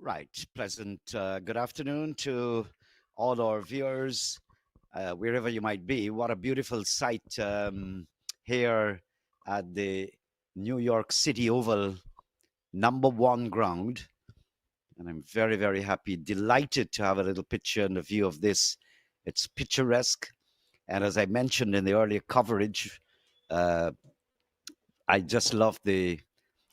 Right. Pleasant good afternoon to all our viewers, wherever you might be. What a beautiful sight here at the New York City Oval #1 ground. And I'm very, very happy, delighted to have a little picture and a view of this. It's picturesque. And as I mentioned in the earlier coverage, uh, I just love the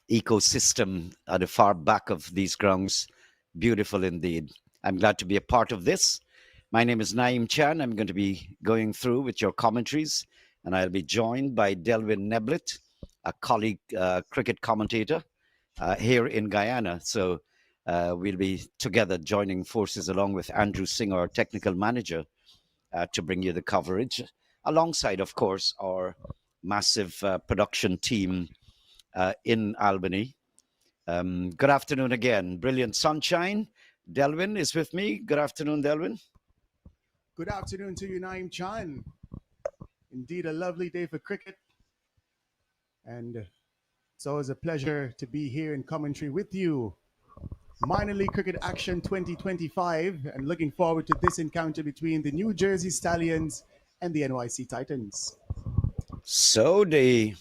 ecosystem at the far back of these grounds. Beautiful indeed. I'm glad to be a part of this. My name is Naeem Chan. I'm going to be going through with your commentaries, and I'll be joined by Delvin Neblett, a colleague cricket commentator here in Guyana. So we'll be together joining forces along with Andrew Singh, our technical manager, to bring you the coverage, alongside, of course, our massive production team in Albany. Good afternoon again. Brilliant sunshine. Delvin is with me. Good afternoon, Delvin. Good afternoon to you, Naeem Chan. Indeed, a lovely day for cricket. And it's always a pleasure to be here in commentary with you. Minor League Cricket Action 2025, and looking forward to this encounter between the New Jersey Stallions and the NYC Titans. So the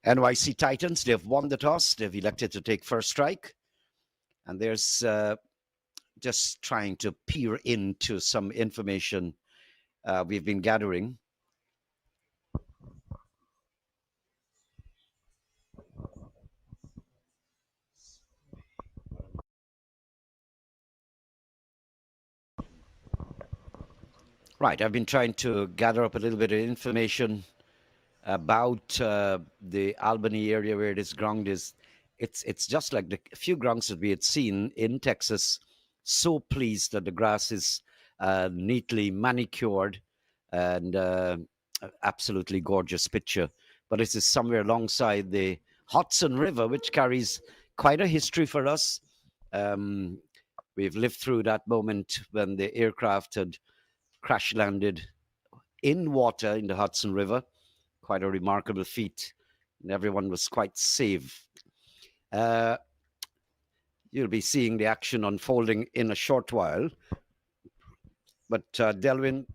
NYC Titans, they've won the toss. They've elected to take first strike. And there's just trying to peer into some information we've been gathering. Right, I've been trying to gather up a little bit of information about the Albany area where this ground is. It's just like the few grounds that we had seen in Texas. So pleased that the grass is neatly manicured and absolutely gorgeous picture. But this is somewhere alongside the Hudson River, which carries quite a history for us. We've lived through that moment when the aircraft had crash landed in water in the Hudson River. Quite a remarkable feat, and everyone was quite safe. You'll be seeing the action unfolding in a short while. But Delvin,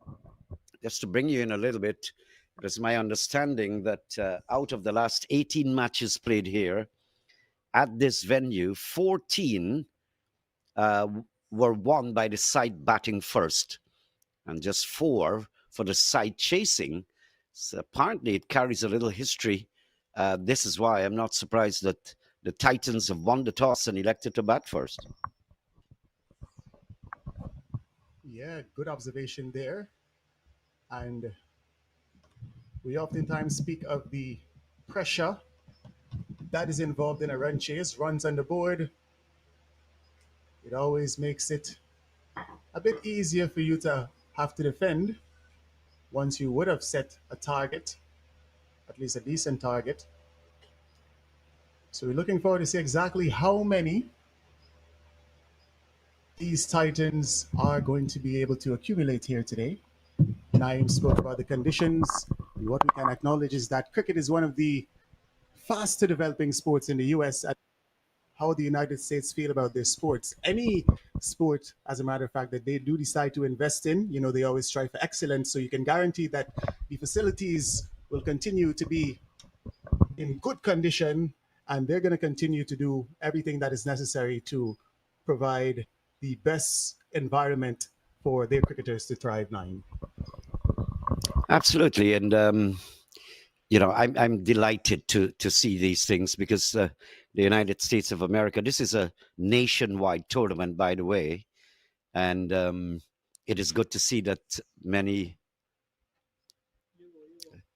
just to bring you in a little bit, it is my understanding that out of the last 18 matches played here at this venue, 14 were won by the side batting first, and just 4 for the side chasing. So apparently it carries a little history. This is why I'm not surprised that the Titans have won the toss and elected to bat first. Yeah, good observation there. And we oftentimes speak of the pressure that is involved in a run chase, runs on the board. It always makes it a bit easier for you to have to defend once you would have set a target, at least a decent target. So we're looking forward to see exactly how many these Titans are going to be able to accumulate here today. Naeem spoke about the conditions. And what we can acknowledge is that cricket is one of the faster developing sports in the US. How the United States feel about their sports. Any sport, as a matter of fact, that they do decide to invest in, they always strive for excellence. So you can guarantee that the facilities will continue to be in good condition, and they're going to continue to do everything that is necessary to provide the best environment for their cricketers to thrive. Naeem. Absolutely, and I'm delighted to see these things because the United States of America. This is a nationwide tournament, by the way, and it is good to see that many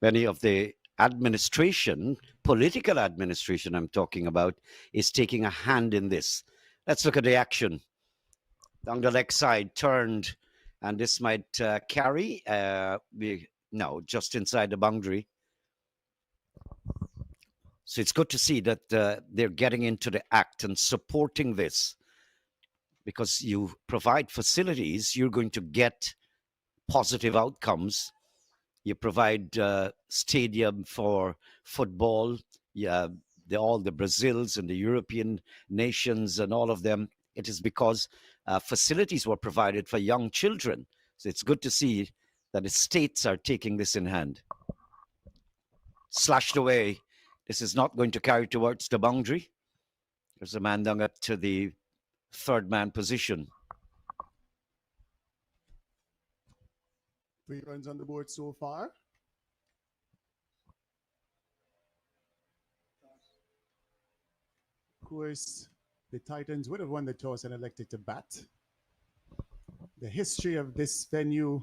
of the administration, political administration, I'm talking about, is taking a hand in this. Let's look at the action. Down the leg side, turned, and this might carry. No, just inside the boundary. So it's good to see that they're getting into the act and supporting this, because you provide facilities, you're going to get positive outcomes. You provide stadium for football, yeah, all the Brazils and the European nations and all of them, it is because facilities were provided for young children. So it's good to see that the states are taking this in hand. Slashed away. This is not going to carry towards the boundary. There's a man down up to the third man position. 3 runs on the board so far. Of course, the Titans would have won the toss and elected to bat. The history of this venue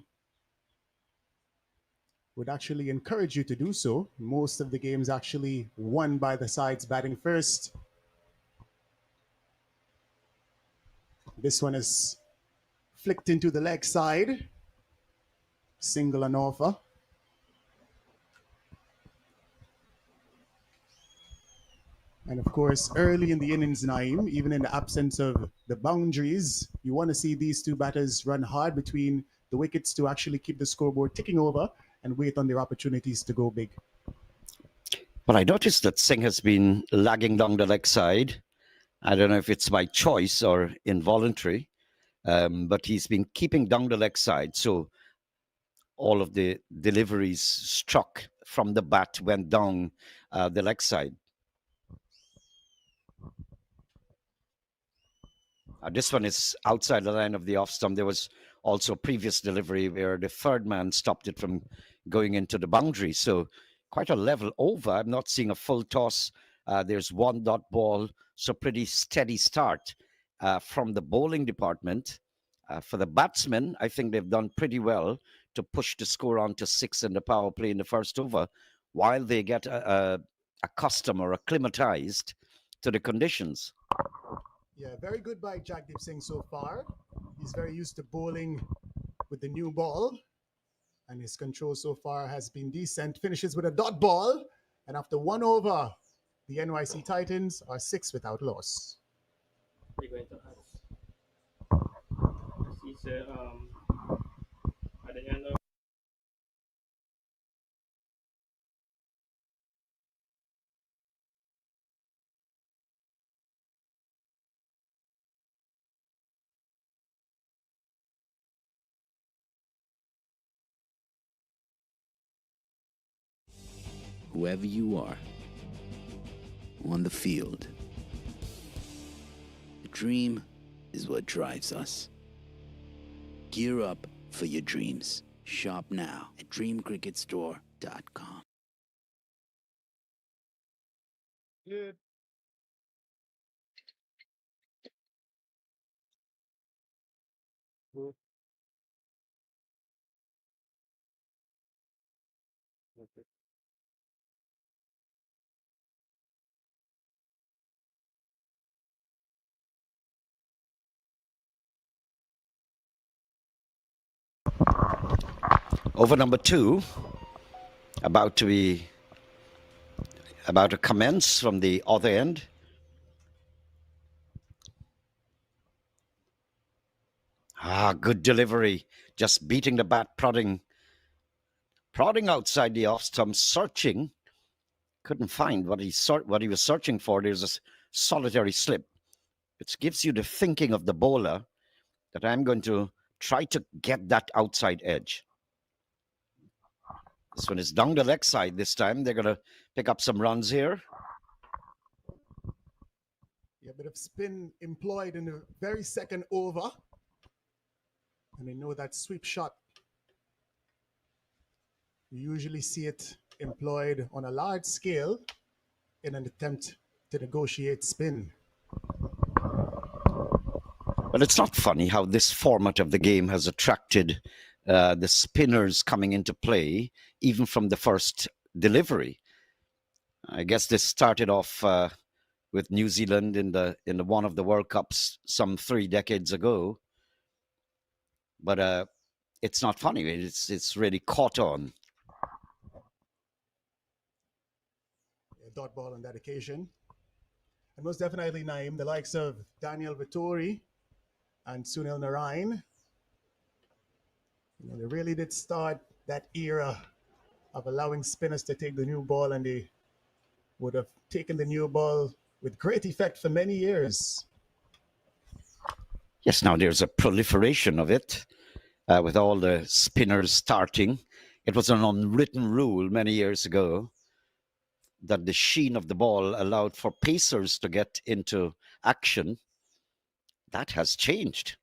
would actually encourage you to do so. Most of the games actually won by the sides batting first. This one is flicked into the leg side. Single and offer. And of course, early in the innings, Naeem, even in the absence of the boundaries, you want to see these two batters run hard between the wickets to actually keep the scoreboard ticking over and wait on their opportunities to go big. Well, I noticed that Singh has been lagging down the leg side. I don't know if it's by choice or involuntary, but he's been keeping down the leg side. So all of the deliveries struck from the bat went down the leg side. This one is outside the line of the off stump. There was also a previous delivery where the third man stopped it from going into the boundary. So quite a level over. I'm not seeing a full toss. There's one dot ball. So pretty steady start from the bowling department. For the batsmen, I think they've done pretty well to push the score on to 6 in the power play in the first over while they get accustomed or acclimatized to the conditions. Yeah, very good by Jagdeep Singh so far. He's very used to bowling with the new ball, and his control so far has been decent. Finishes with a dot ball, and after 1 over, the NYC Titans are 6 without loss. We're going to see at the end of whoever you are on the field. The dream is what drives us. Gear up for your dreams. Shop now at dreamcricketstore.com. good. Good. Okay. Over number 2, about to commence from the other end. Good delivery. Just beating the bat, prodding outside the off stump, searching. Couldn't find what he was searching for. There's a solitary slip, which gives you the thinking of the bowler that I'm going to try to get that outside edge. This one is down the leg side this time. They're going to pick up some runs here. Yeah, a bit of spin employed in the very second over. And they know that sweep shot. You usually see it employed on a large scale in an attempt to negotiate spin. But it's not funny how this format of the game has attracted the spinners coming into play, even from the first delivery. I guess this started off with New Zealand in the one of the World Cups some 3 decades ago. But it's not funny. It's really caught on. A dot ball on that occasion. And most definitely, Naeem, the likes of Daniel Vittori and Sunil Narain, they really did start that era of allowing spinners to take the new ball, and they would have taken the new ball with great effect for many years. Yes, now there's a proliferation of it with all the spinners starting. It was an unwritten rule many years ago that the sheen of the ball allowed for pacers to get into action. That has changed.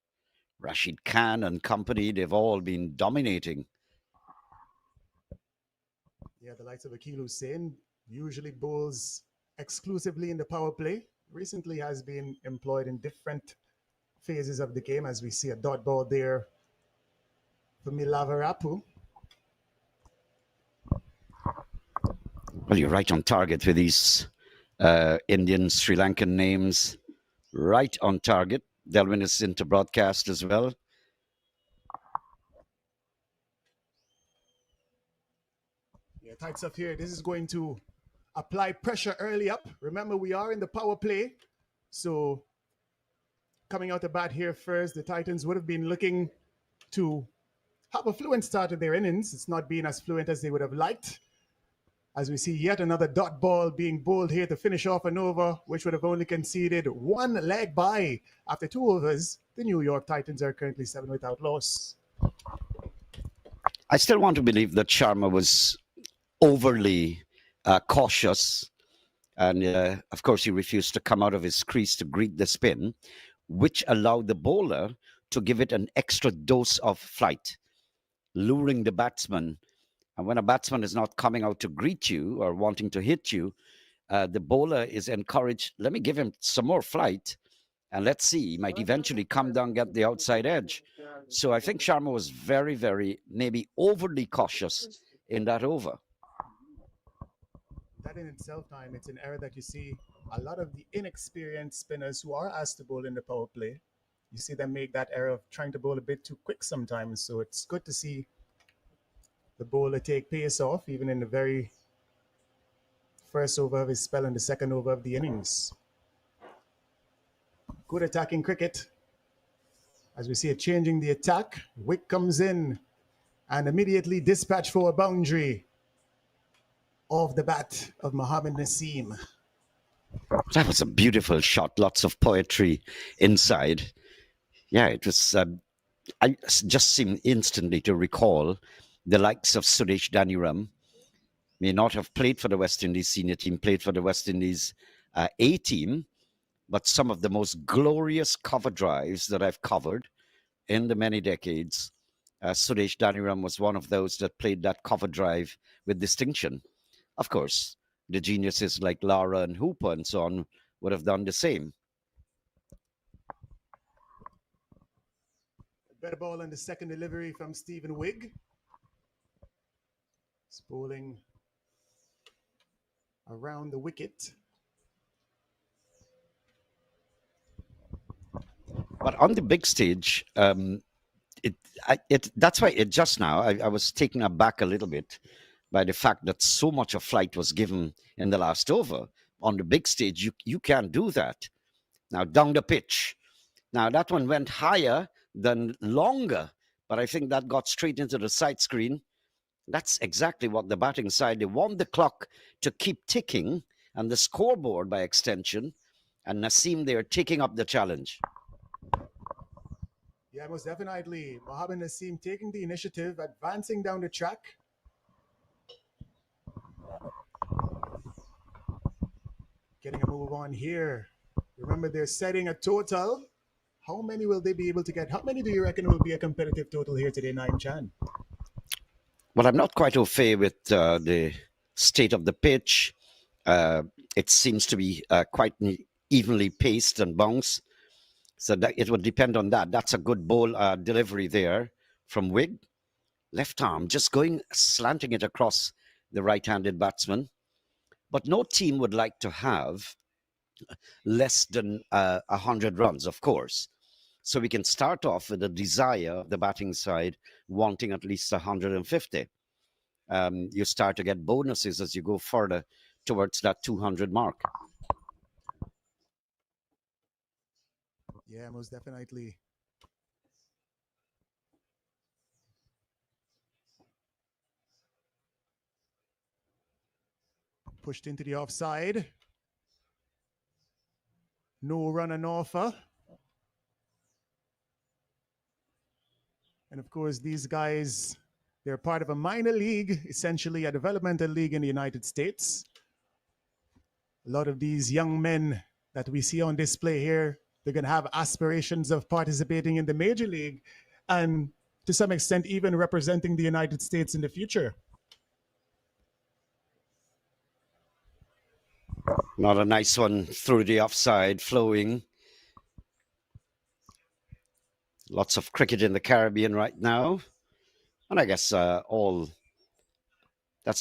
Rashid Khan and company, they've all been dominating. Yeah, the likes of Akil Hussein usually bowls exclusively in the power play. Recently has been employed in different phases of the game, as we see a dot ball there for Milavarapu. Well, you're right on target with these Indian, Sri Lankan names. Right on target. Delvin is into broadcast as well. Yeah, tight stuff here. This is going to apply pressure early up. Remember, we are in the power play. So coming out the bat here first, the Titans would have been looking to have a fluent start to their innings. It's not been as fluent as they would have liked. As we see yet another dot ball being bowled here to finish off an over, which would have only conceded one leg by. After 2 overs, the New York Titans are currently 7 without loss. I still want to believe that Sharma was overly cautious. And of course, he refused to come out of his crease to greet the spin, which allowed the bowler to give it an extra dose of flight, luring the batsman. And when a batsman is not coming out to greet you or wanting to hit you, the bowler is encouraged, let me give him some more flight. And let's see, he might eventually come down, get the outside edge. So I think Sharma was very, very, maybe overly cautious in that over. That in itself, time, it's an error that you see a lot of the inexperienced spinners who are asked to bowl in the power play. You see them make that error of trying to bowl a bit too quick sometimes. So it's good to see the bowler take pace off, even in the very first over of his spell and the second over of the innings. Good attacking cricket. As we see it changing the attack, Wick comes in and immediately dispatch for a boundary off the bat of Mohammad Naseem. That was a beautiful shot, lots of poetry inside. Yeah, it was. I just seem instantly to recall the likes of Suresh Daniram. May not have played for the West Indies senior team, played for the West Indies A team, but some of the most glorious cover drives that I've covered in the many decades. Suresh Daniram was one of those that played that cover drive with distinction. Of course, the geniuses like Lara and Hooper and so on would have done the same. Better ball on the second delivery from Stephen Wigg. It's bowling around the wicket. But on the big stage, that's why it just now I was taken aback a little bit by the fact that so much of flight was given in the last over. On the big stage, you can't do that. Now down the pitch. Now that one went higher than longer, but I think that got straight into the side screen. That's exactly what the batting side, they want the clock to keep ticking and the scoreboard by extension. And Naseem, they're taking up the challenge. Yeah, most definitely. Mohammad Naseem taking the initiative, advancing down the track. Getting a move on here. Remember, they're setting a total. How many will they be able to get? How many do you reckon will be a competitive total here today, Naim Chan? Well, I'm not quite au fait with the state of the pitch. It seems to be quite evenly paced and bounced. So that it would depend on that. That's a good ball delivery there from Wigg. Left arm, just going, slanting it across the right-handed batsman. But no team would like to have less than 100 runs, of course. So we can start off with a desire of the batting side wanting at least 150. You start to get bonuses as you go further towards that 200 mark. Yeah, most definitely. Pushed into the offside. No run on offer. And of course, these guys, they're part of a minor league, essentially a developmental league in the United States. A lot of these young men that we see on display here, they're going to have aspirations of participating in the major league and to some extent even representing the United States in the future. Not a nice one through the offside, flowing. Lots of cricket in the Caribbean right now. And I guess that's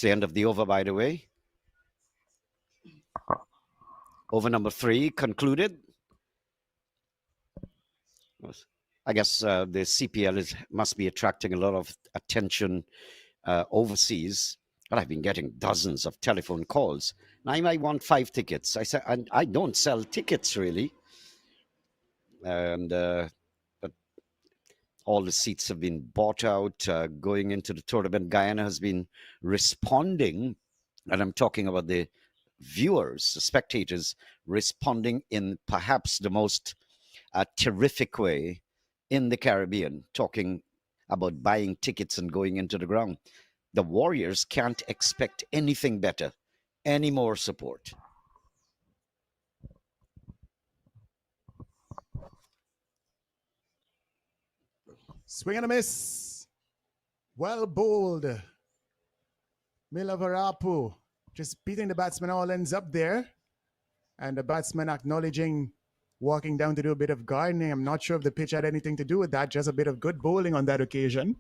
the end of the over, by the way. Over number 3 concluded. I guess the CPL must be attracting a lot of attention overseas. But I've been getting dozens of telephone calls. And I might want 5 tickets. I said, and I don't sell tickets really. And but all the seats have been bought out. Going into the tournament, Guyana has been responding, and I'm talking about the viewers, the spectators, responding in perhaps the most terrific way in the Caribbean, talking about buying tickets and going into the ground. The Warriors can't expect anything better, any more support. Swing and a miss. Well bowled. Milavarapu just beating the batsman all ends up there. And the batsman acknowledging walking down to do a bit of gardening. I'm not sure if the pitch had anything to do with that, just a bit of good bowling on that occasion.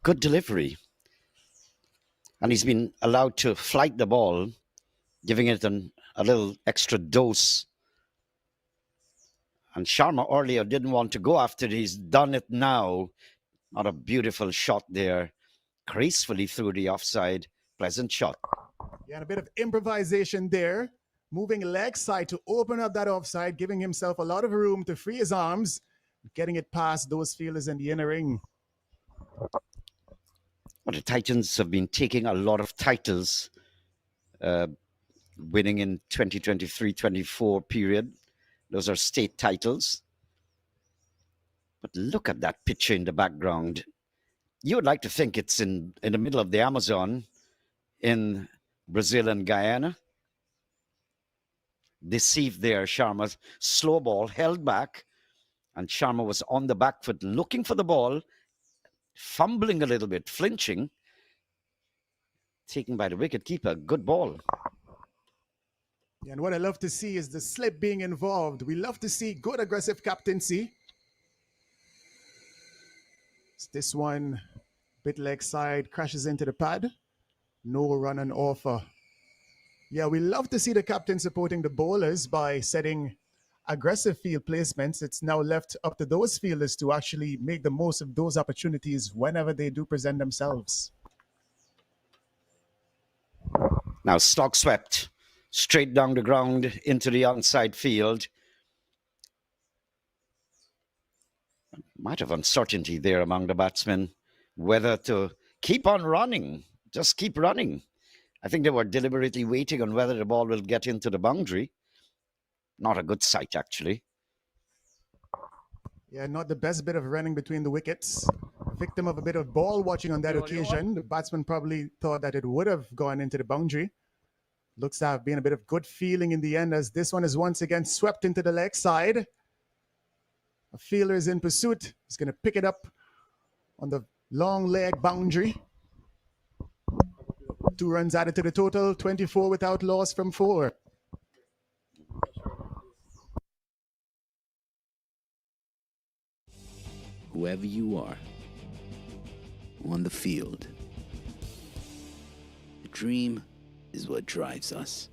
Good delivery. And he's been allowed to flight the ball, giving it a little extra dose. And Sharma earlier didn't want to go after it. He's done it now. Not a beautiful shot there. Gracefully through the offside. Pleasant shot. Yeah, and a bit of improvisation there. Moving leg side to open up that offside, giving himself a lot of room to free his arms, getting it past those fielders in the inner ring. Well, the Titans have been taking a lot of titles, winning in 2023-24 period. Those are state titles. But look at that picture in the background. You would like to think it's in the middle of the Amazon in Brazil and Guyana. Deceived there, Sharma. Slow ball, held back. And Sharma was on the back foot looking for the ball, fumbling a little bit, flinching. Taken by the wicketkeeper. Good ball. And what I love to see is the slip being involved. We love to see good aggressive captaincy. This one, bit leg side, crashes into the pad. No run and offer. Yeah, we love to see the captain supporting the bowlers by setting aggressive field placements. It's now left up to those fielders to actually make the most of those opportunities whenever they do present themselves. Now stock swept straight down the ground into the onside field. Might have uncertainty there among the batsmen whether to keep on running, just keep running. I think they were deliberately waiting on whether the ball will get into the boundary. Not a good sight, actually. Yeah, not the best bit of running between the wickets. Victim of a bit of ball watching on that occasion. The batsman probably thought that it would have gone into the boundary. Looks to have been a bit of good feeling in the end as this one is once again swept into the leg side. A fielder is in pursuit. He's going to pick it up on the long leg boundary. 2 runs added to the total, 24 without loss from 4. Whoever you are, on the field, the dream is what drives us.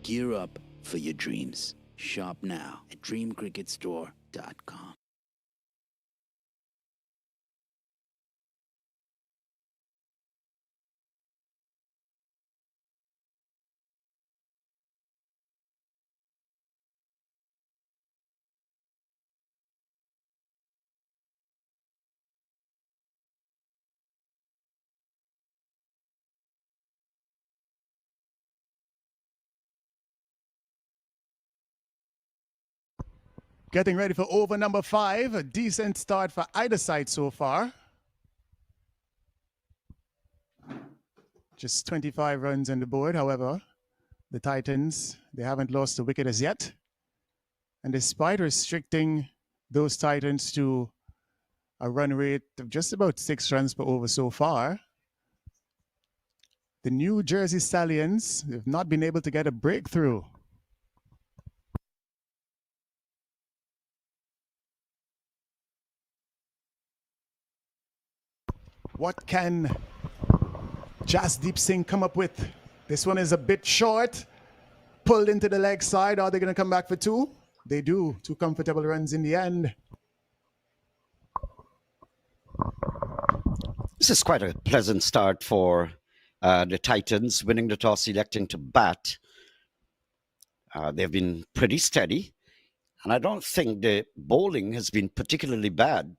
Gear up for your dreams. Shop now at dreamcricketstore.com. Getting ready for over number 5. A decent start for either side so far. Just 25 runs on the board. However, the Titans, they haven't lost a wicket as yet. And despite restricting those Titans to a run rate of just about 6 runs per over so far, the New Jersey Stallions have not been able to get a breakthrough. What can Jasdeep Singh come up with? This one is a bit short. Pulled into the leg side. Are they going to come back for 2? They do. 2 comfortable runs in the end. This is quite a pleasant start for the Titans, winning the toss, electing to bat. They've been pretty steady, and I don't think the bowling has been particularly bad.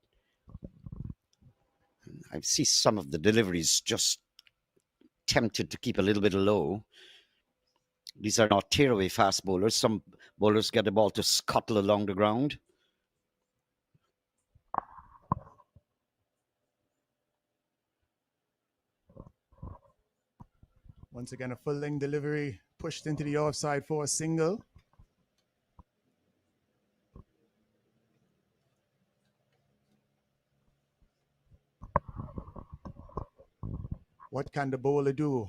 I see some of the deliveries just tempted to keep a little bit low. These are not tearaway fast bowlers. Some bowlers get the ball to scuttle along the ground. Once again, a full length delivery pushed into the offside for a single. What can the bowler do?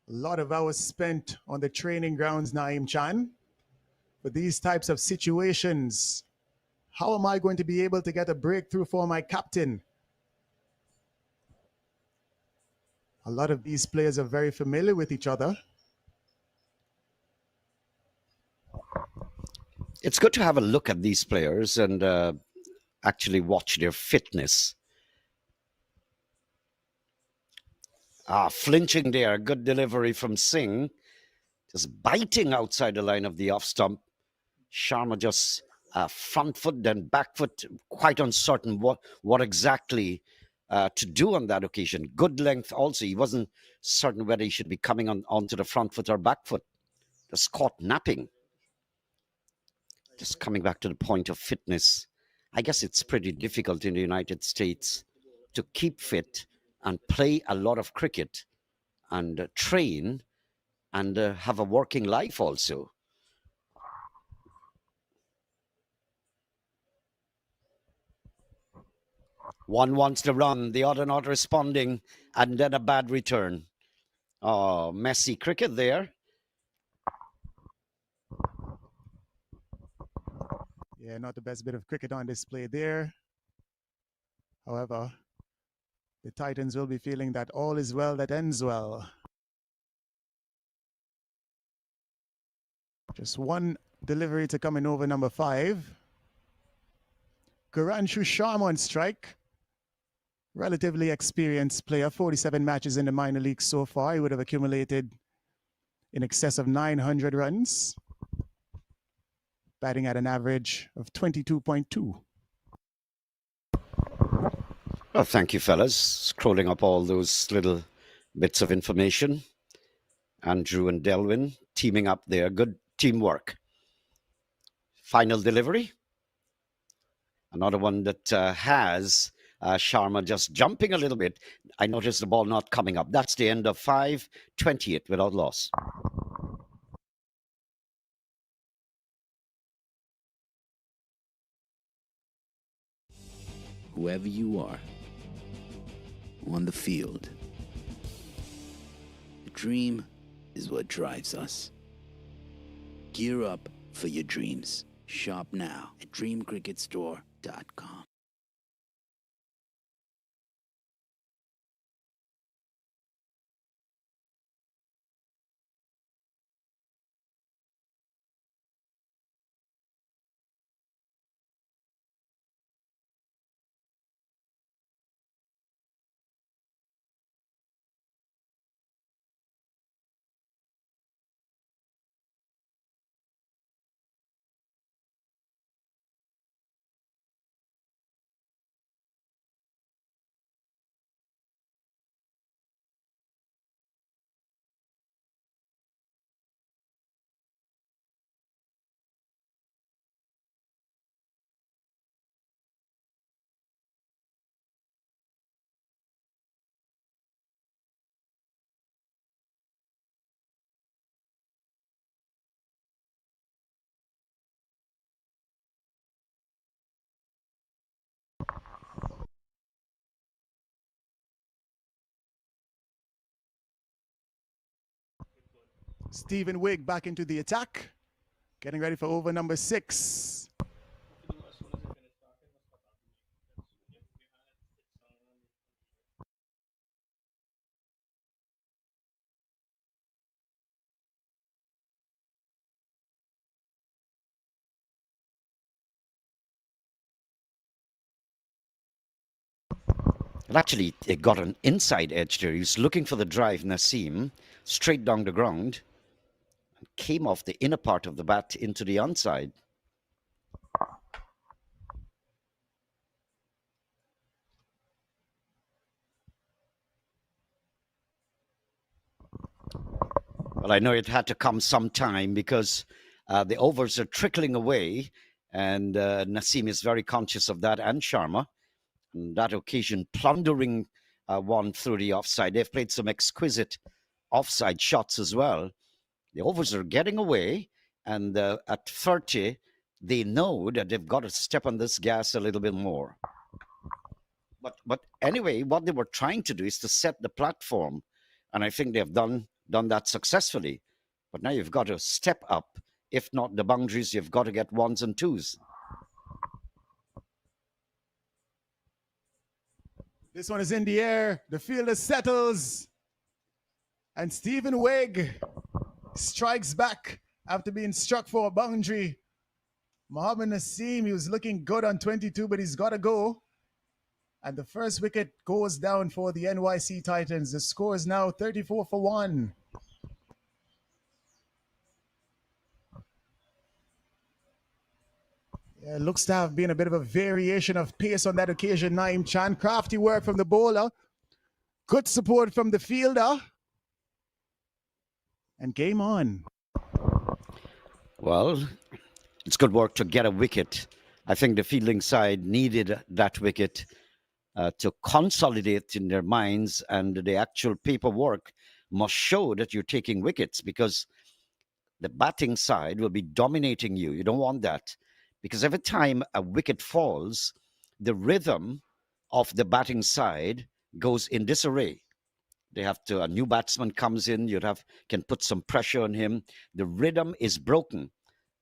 A lot of hours spent on the training grounds, Naeem Chan. For these types of situations, how am I going to be able to get a breakthrough for my captain? A lot of these players are very familiar with each other. It's good to have a look at these players and actually watch their fitness. Flinching there. Good delivery from Singh. Just biting outside the line of the off stump. Sharma just front foot, then back foot. Quite uncertain what exactly to do on that occasion. Good length also. He wasn't certain whether he should be coming onto the front foot or back foot. Just caught napping. Just coming back to the point of fitness. I guess it's pretty difficult in the United States to keep fit and play a lot of cricket and train and have a working life also. One wants to run, the other not responding, and then a bad return. Oh, messy cricket there. Yeah, not the best bit of cricket on display there. However, the Titans will be feeling that all is well that ends well. Just one delivery to come in over number 5. Garanshu Sharma on strike. Relatively experienced player, 47 matches in the minor leagues so far. He would have accumulated in excess of 900 runs, batting at an average of 22.2. Well, thank you, fellas. Scrolling up all those little bits of information. Andrew and Delwyn teaming up there. Good teamwork. Final delivery. Another one that has Sharma just jumping a little bit. I noticed the ball not coming up. That's the end of 5/20 without loss. Whoever you are, on the field, the dream is what drives us. Gear up for your dreams. Shop now at dreamcricketstore.com. Stephen Wigg back into the attack, getting ready for over number 6. And actually, it got an inside edge there. He was looking for the drive, Nassim, straight down the ground, and came off the inner part of the bat into the onside. Well, I know it had to come sometime because the overs are trickling away, and Nassim is very conscious of that, and Sharma. On that occasion, plundering one through the offside. They've played some exquisite offside shots as well. The overs are getting away, and at 30, they know that they've got to step on this gas a little bit more. But anyway, what they were trying to do is to set the platform, and I think they've done that successfully. But now you've got to step up. If not the boundaries, you've got to get ones and twos. This one is in the air. The fielder settles. And Stephen Wigg strikes back after being struck for a boundary. Mohamed Nassim, he was looking good on 22, but he's got to go. And the first wicket goes down for the NYC Titans. The score is now 34-1. Yeah, looks to have been a bit of a variation of pace on that occasion, Naeem Chan. Crafty work from the bowler. Good support from the fielder. And game on. Well, it's good work to get a wicket. I think the fielding side needed that wicket to consolidate in their minds, and the actual paperwork must show that you're taking wickets, because the batting side will be dominating you. You don't want that, because every time a wicket falls, the rhythm of the batting side goes in disarray. They have to, a new batsman comes in, can put some pressure on him. The rhythm is broken.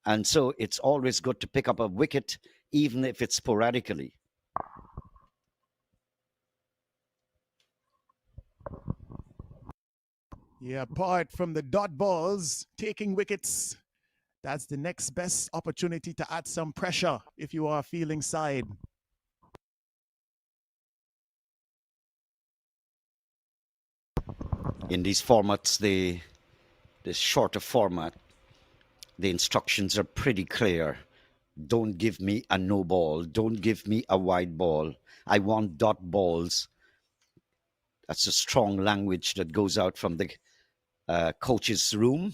And so it's always good to pick up a wicket, even if it's sporadically. Yeah, apart from the dot balls, taking wickets, that's the next best opportunity to add some pressure if you are fielding side. In these formats, the shorter format, the instructions are pretty clear. Don't give me a no ball. Don't give me a wide ball. I want dot balls. That's a strong language that goes out from the coach's room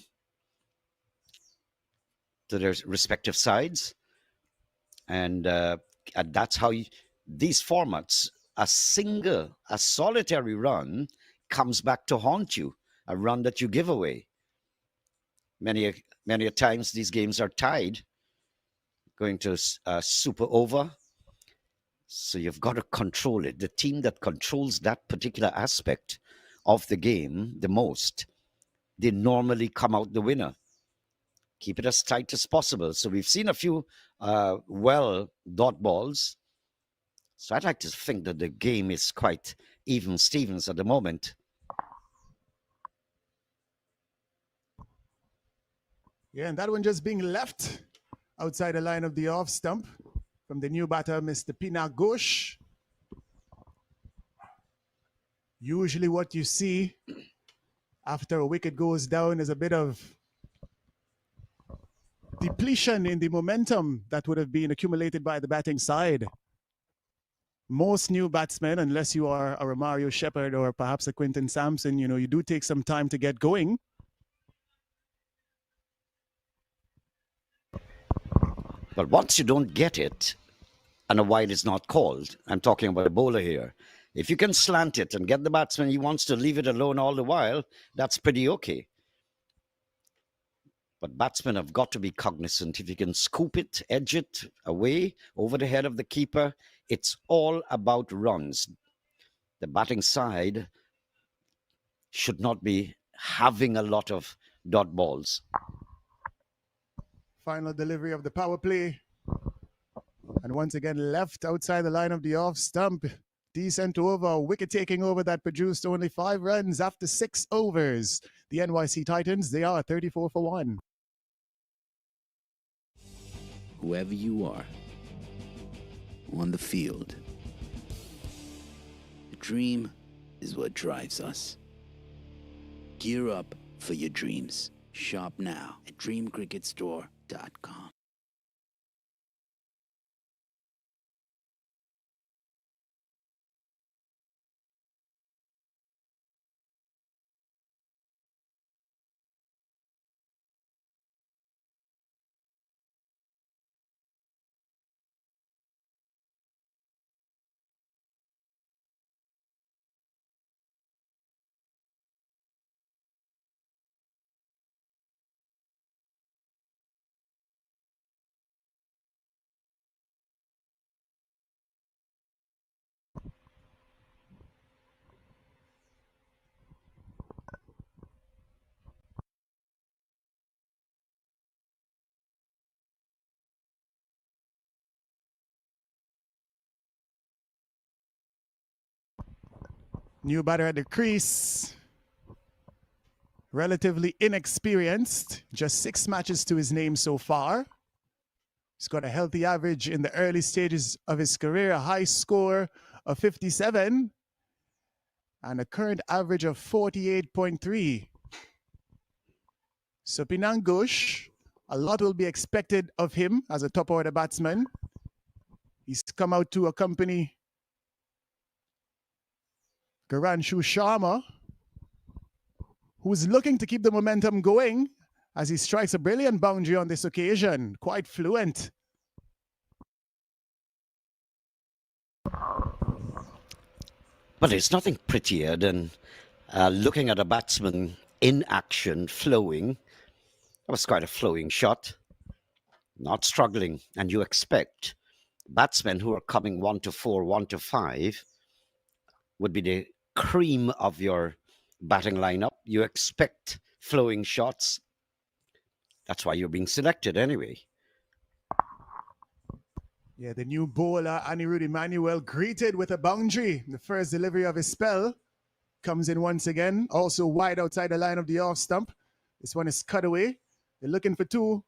to their respective sides. And that's how these formats, a solitary run comes back to haunt you, a run that you give away. Many a times these games are tied, going to super over. So you've got to control it. The team that controls that particular aspect of the game the most, they normally come out the winner. Keep it as tight as possible. So we've seen a few dot balls. So I'd like to think that the game is quite even Stevens at the moment. Yeah, and that one just being left outside the line of the off stump from the new batter, Mr. Pina Ghosh. Usually what you see after a wicket goes down is a bit of depletion in the momentum that would have been accumulated by the batting side. Most new batsmen, unless you are a Romario Shepherd or perhaps a Quinton Sampson, you do take some time to get going. But once you don't get it, and a wide is not called, I'm talking about a bowler here. If you can slant it and get the batsman, he wants to leave it alone all the while, that's pretty okay. But batsmen have got to be cognizant. If you can scoop it, edge it away over the head of the keeper, It's all about runs. The batting side should not be having a lot of dot balls. Final delivery of the power play. And once again, left outside the line of the off stump. Decent over, wicket taking over that produced only 5 runs after 6 overs. The NYC Titans, they are 34 for 1. Whoever you are, on the field, the dream is what drives us. Gear up for your dreams. Shop now at dreamcricketstore.com. New batter at the crease. Relatively inexperienced. Just 6 matches to his name so far. He's got a healthy average in the early stages of his career, a high score of 57, and a current average of 48.3. So Pinangush, a lot will be expected of him as a top order batsman. He's come out to accompany Garanshu Sharma, who's looking to keep the momentum going as he strikes a brilliant boundary on this occasion. Quite fluent. But it's nothing prettier than looking at a batsman in action, flowing. That was quite a flowing shot. Not struggling. And you expect batsmen who are coming 1 to 4, 1 to 5 would be the cream of your batting lineup. You expect flowing shots. That's why you're being selected anyway. Yeah, the new bowler, Anirudh Emmanuel, greeted with a boundary. The first delivery of his spell comes in once again. Also wide outside the line of the off stump. This one is cut away. They're looking for 2.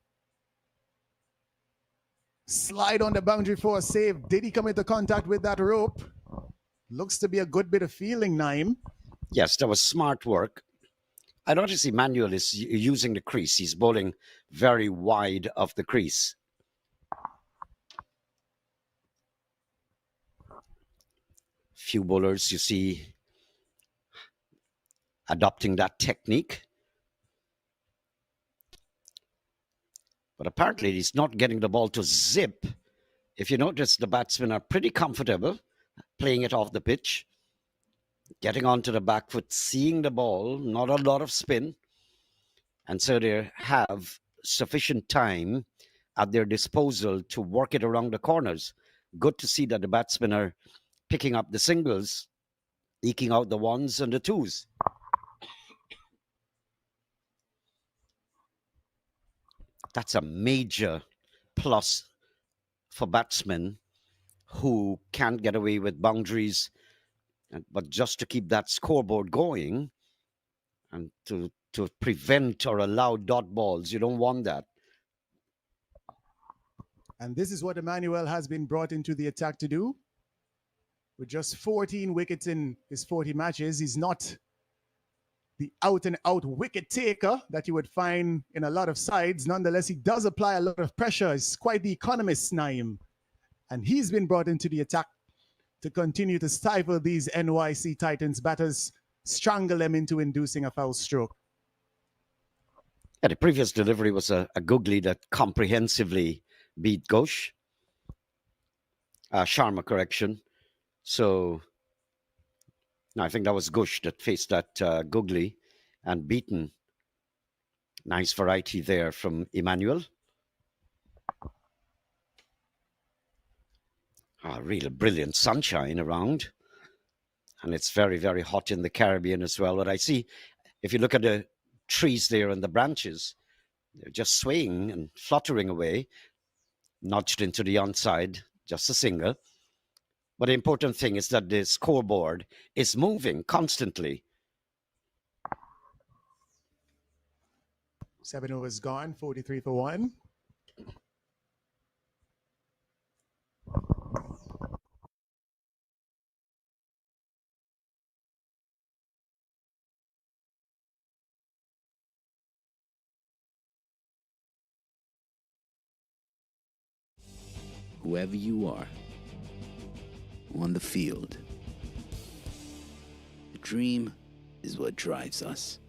Slide on the boundary for a save. Did he come into contact with that rope? Looks to be a good bit of feeling, Naim. Yes, that was smart work. I notice Emmanuel is using the crease. He's bowling very wide of the crease. Few bowlers you see adopting that technique. But apparently he's not getting the ball to zip. If you notice, the batsmen are pretty comfortable playing it off the pitch, getting onto the back foot, seeing the ball, not a lot of spin. And so they have sufficient time at their disposal to work it around the corners. Good to see that the batsmen are picking up the singles, eking out the 1s and the 2s. That's a major plus for batsmen who can't get away with boundaries, but just to keep that scoreboard going and to prevent or allow dot balls. You don't want that. And this is what Emmanuel has been brought into the attack to do. With just 14 wickets in his 40 matches, he's not the out-and-out wicket taker that you would find in a lot of sides. Nonetheless, he does apply a lot of pressure. He's quite the economist, Naim. And he's been brought into the attack to continue to stifle these NYC Titans batters, strangle them into inducing a foul stroke. Yeah, the previous delivery was a googly that comprehensively beat Ghosh. Sharma, correction. So no, I think that was Ghosh that faced that googly and beaten. Nice variety there from Emmanuel. Real brilliant sunshine around. And it's very, very hot in the Caribbean as well. But I see, if you look at the trees there and the branches, they're just swaying and fluttering away, nudged into the onside, just a single. But the important thing is that the scoreboard is moving constantly. 7 overs gone, 43 for 1. Whoever you are, on the field, the dream is what drives us.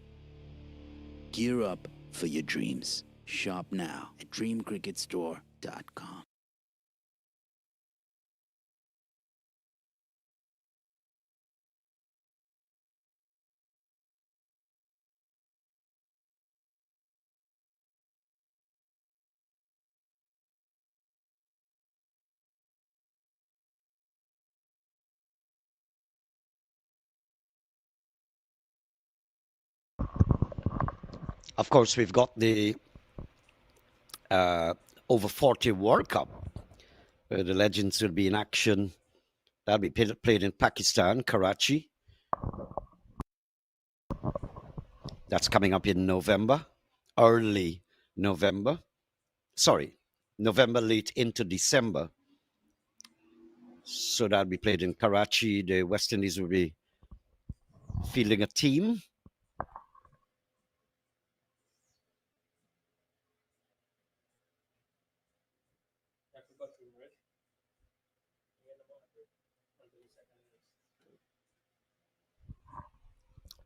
Gear up for your dreams. Shop now at dreamcricketstore.com. Of course, we've got the uh, over 40 World Cup, where the legends will be in action. That'll be played in Pakistan, Karachi. That's coming up in November, early November. Sorry, November late into December. So that'll be played in Karachi. The West Indies will be fielding a team.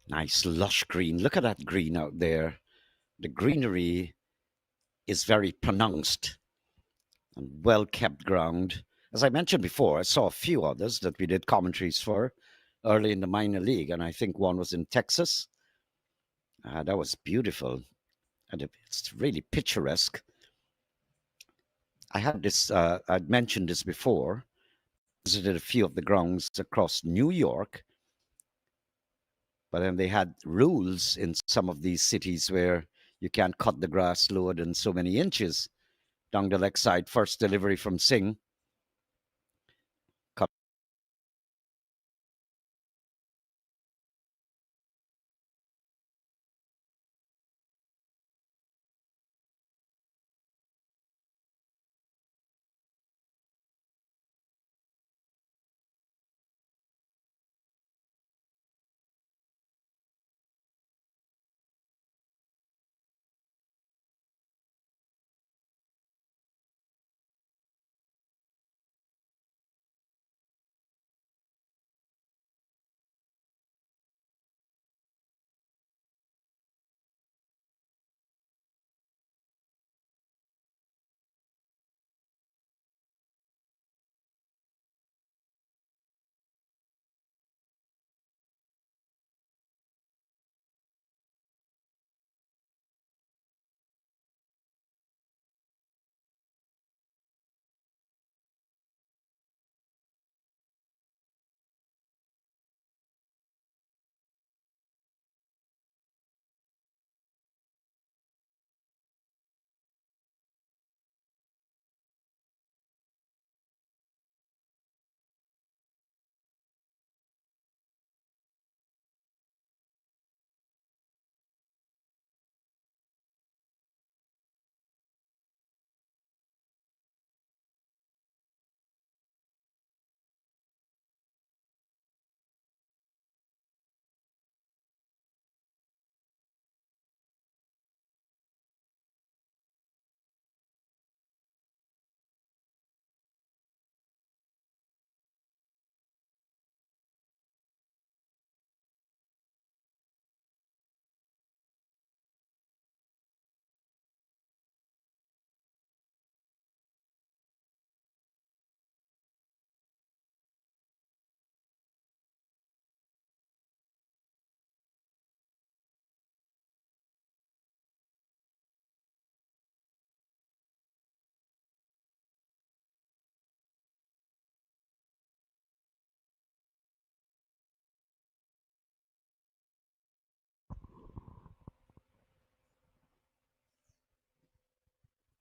Nice lush green. Look at that green out there. The greenery is very pronounced and well kept ground. As I mentioned before, I saw a few others that we did commentaries for early in the minor league, and I think one was in Texas. That was beautiful, and it's really picturesque. I had this. I'd mentioned this before. Visited a few of the grounds across New York, but then they had rules in some of these cities where you can't cut the grass lower than so many inches down the leg side. First delivery from Singh.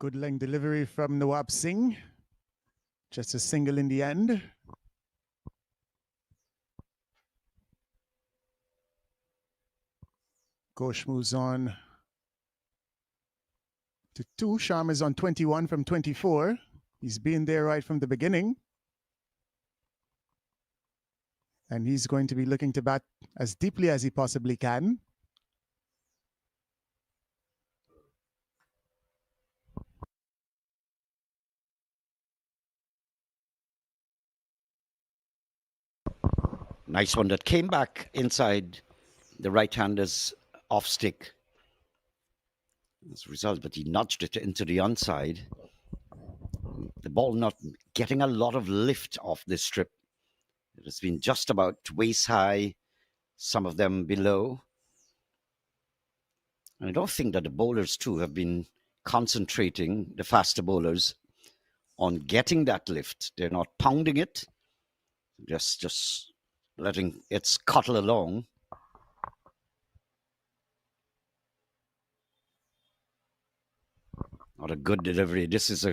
Good length delivery from Nawab Singh. Just a single in the end. Ghosh moves on to 2. Sharma's on 21 from 24. He's been there right from the beginning. And he's going to be looking to bat as deeply as he possibly can. Nice one that came back inside the right-hander's off stick. As a result, but he nudged it into the onside. The ball not getting a lot of lift off this strip. It has been just about waist high, some of them below. And I don't think that the bowlers too have been concentrating, the faster bowlers, on getting that lift. They're not pounding it, just letting it scuttle along. Not a good delivery. This is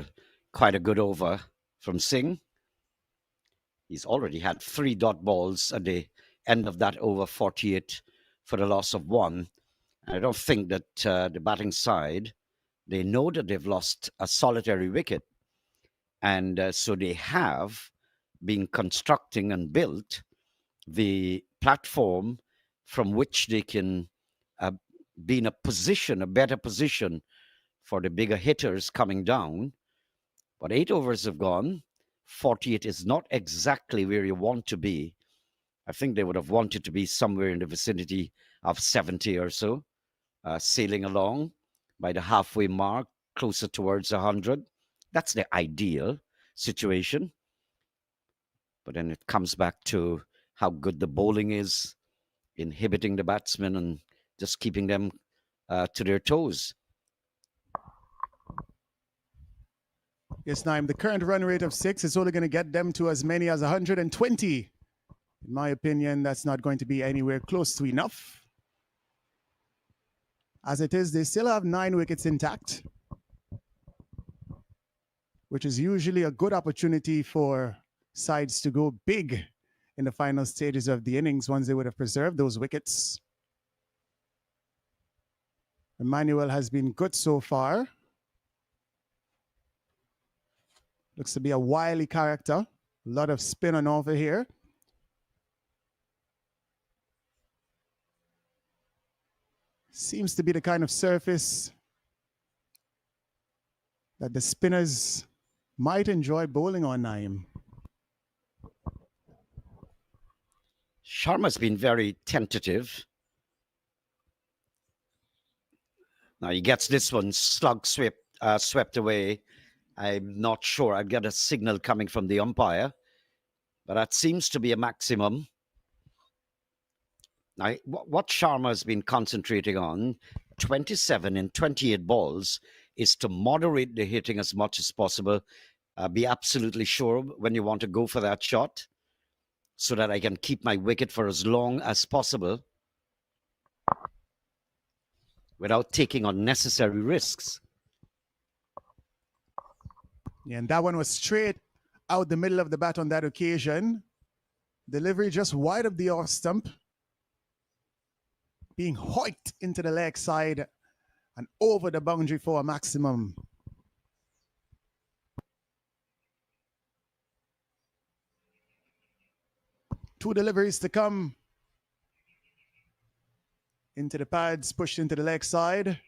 quite a good over from Singh. He's already had 3 dot balls at the end of that over, 48 for the loss of 1. I don't think that the batting side, they know that they've lost a solitary wicket. And so they have been constructing and built the platform from which they can be in a position, a better position for the bigger hitters coming down. But 8 overs have gone. 48 is not exactly where you want to be. I think they would have wanted to be somewhere in the vicinity of 70 or so, sailing along by the halfway mark, closer towards 100. That's the ideal situation. But then it comes back to how good the bowling is, inhibiting the batsmen and just keeping them to their toes. Yes, Naim, the current run rate of 6 is only going to get them to as many as 120. In my opinion, that's not going to be anywhere close to enough. As it is, they still have 9 wickets intact, which is usually a good opportunity for sides to go big in the final stages of the innings once they would have preserved those wickets. Emmanuel has been good so far. Looks to be a wily character. A lot of spin on over here. Seems to be the kind of surface that the spinners might enjoy bowling on, Naim. Sharma's been very tentative. Now he gets this one slug swept away. I'm not sure. I've got a signal coming from the umpire, but that seems to be a maximum. Now, what Sharma has been concentrating on, 27 in 28 balls, is to moderate the hitting as much as possible. Be absolutely sure when you want to go for that shot so that I can keep my wicket for as long as possible without taking unnecessary risks. Yeah, and that one was straight out the middle of the bat on that occasion. Delivery just wide of the off stump. Being hoiked into the leg side and over the boundary for a maximum. Two deliveries to come. Into the pads, pushed into the leg side.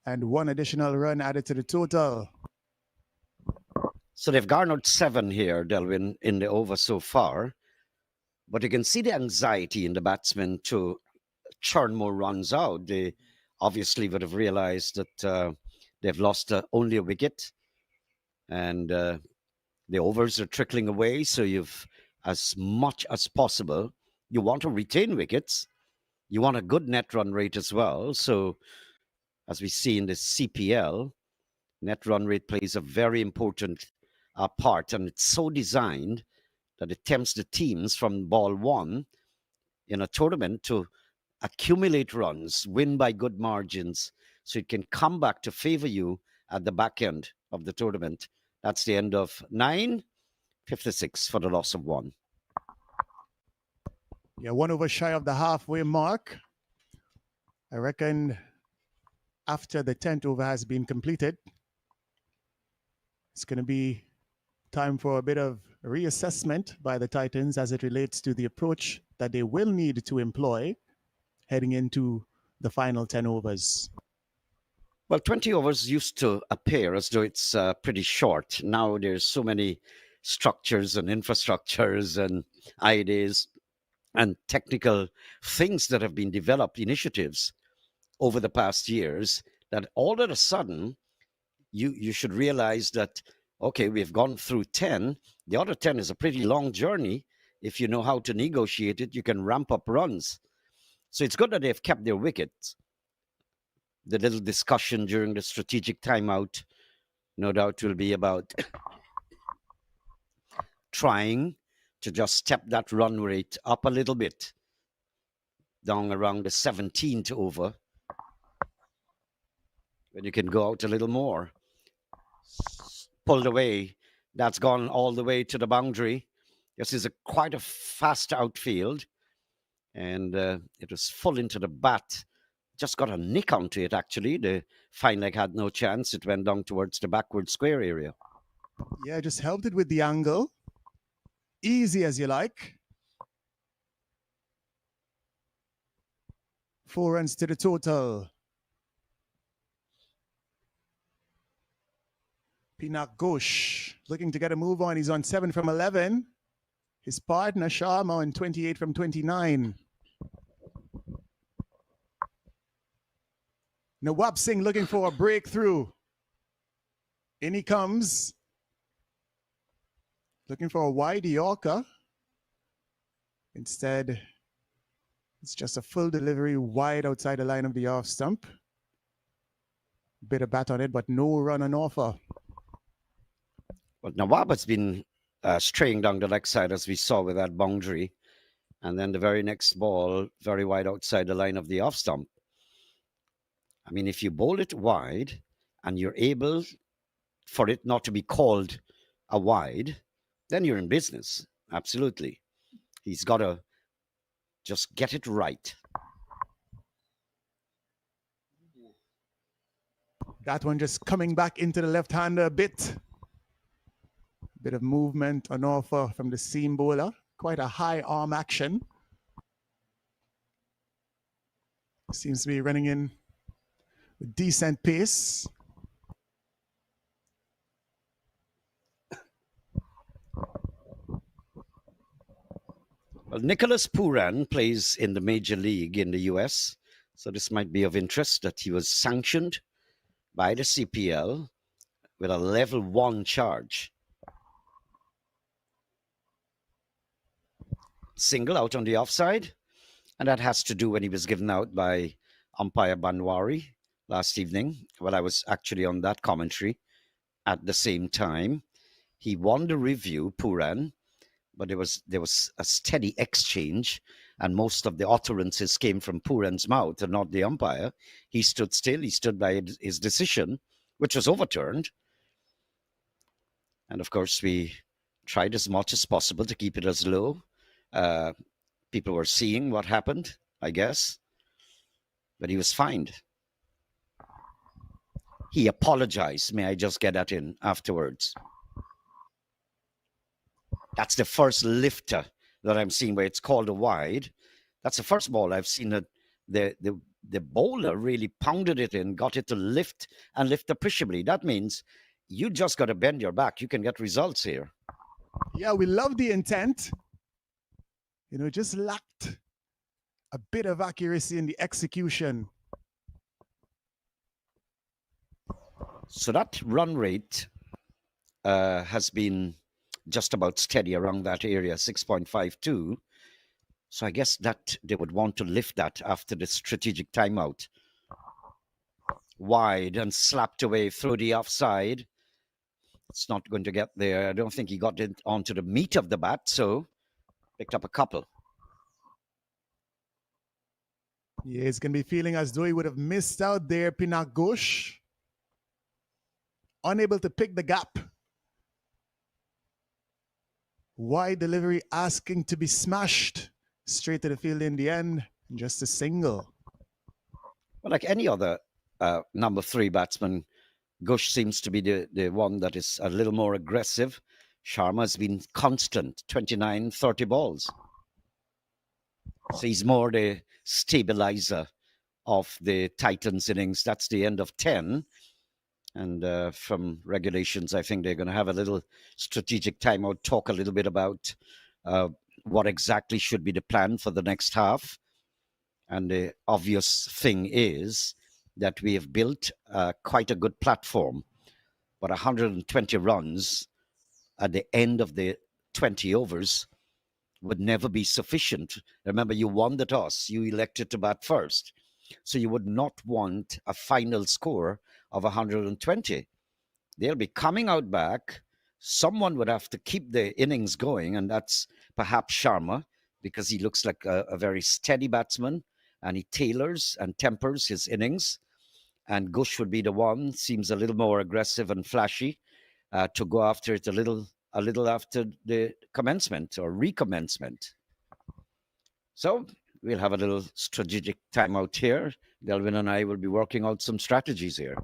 And one additional run added to the total. So they've garnered 7 here, Delvin, in the over so far. But you can see the anxiety in the batsmen to churn more runs out. They obviously would have realized that they've lost only a wicket. And the overs are trickling away. So you've, as much as possible, you want to retain wickets. You want a good net run rate as well. So as we see in the CPL, net run rate plays a very important part. And it's so designed that it tempts the teams from ball 1 in a tournament to accumulate runs, win by good margins, so it can come back to favor you at the back end of the tournament. That's the end of 9:56 for the loss of 1. Yeah, 1 over shy of the halfway mark. I reckon after the 10th over has been completed, it's going to be time for a bit of reassessment by the Titans as it relates to the approach that they will need to employ heading into the final 10 overs. Well, 20 overs used to appear as though it's pretty short. Now there's so many structures and infrastructures and ideas and technical things that have been developed, initiatives over the past years, that all of a sudden you should realize that, okay, we've gone through 10. The other 10 is a pretty long journey. If you know how to negotiate it, you can ramp up runs. So it's good that they've kept their wickets. The little discussion during the strategic timeout, no doubt, will be about trying to just step that run rate up a little bit, down around the 17th over, when you can go out a little more. Pulled away. That's gone all the way to the boundary. This is quite a fast outfield, and it was full into the bat. Just got a nick onto it, actually. The fine leg had no chance. It went down towards the backward square area. Yeah, just helped it with the angle. Easy as you like. 4 runs to the total. Pinak Ghosh looking to get a move on. He's on 7 from 11. His partner Sharma on 28 from 29. Nawab Singh looking for a breakthrough. In he comes. Looking for a wide Yorker. Instead, it's just a full delivery wide outside the line of the off stump. Bit of bat on it, but no run on offer. But Nawab has been straying down the leg side, as we saw with that boundary. And then the very next ball, very wide outside the line of the off stump. I mean, if you bowl it wide and you're able for it not to be called a wide, then you're in business. Absolutely. He's got to just get it right. That one just coming back into the left-hander a bit. Bit of movement on offer from the seam bowler. Quite a high arm action. Seems to be running in with decent pace. Well, Nicholas Pooran plays in the major league in the US. So this might be of interest that he was sanctioned by the CPL with a level 1 charge. Single out on the offside. And that has to do when he was given out by umpire Banwari last evening. Well, I was actually on that commentary at the same time. He won the review, Pooran, but there was a steady exchange, and most of the utterances came from Pooran's mouth and not the umpire. He stood still. He stood by his decision, which was overturned. And of course, we tried as much as possible to keep it as low. People were seeing what happened, I guess. But he was fined. He apologized. May I just get that in afterwards? That's the first lifter that I'm seeing where it's called a wide. That's the first ball I've seen that the bowler really pounded it in, got it to lift and lift appreciably. That means you just got to bend your back. You can get results here. Yeah, we love the intent. You know, just lacked a bit of accuracy in the execution. So that run rate has been just about steady around that area, 6.52. So I guess that they would want to lift that after the strategic timeout. Wide and slapped away through the offside. It's not going to get there. I don't think he got it onto the meat of the bat, so picked up a couple. Yeah, he's going to be feeling as though he would have missed out there, Pinak Ghosh. unable to pick the gap. Wide delivery asking to be smashed. Straight to the field in the end. Just a single. Well, like any other number 3 batsman, Gush seems to be the one that is a little more aggressive. Sharma has been constant, 29, 30 balls. So he's more the stabilizer of the Titans innings. That's the end of 10. And from regulations, I think they're going to have a little strategic timeout, talk a little bit about what exactly should be the plan for the next half. And the obvious thing is that we have built quite a good platform, but 120 runs at the end of the 20 overs would never be sufficient. Remember, you won the toss, you elected to bat first. So you would not want a final score of 120. They'll be coming out back. Someone would have to keep the innings going, and that's perhaps Sharma, because he looks like a very steady batsman, and he tailors and tempers his innings. And Gush would be the one, seems a little more aggressive and flashy, to go after it a little after the commencement or recommencement. So we'll have a little strategic timeout here. Delvin and I will be working out some strategies here.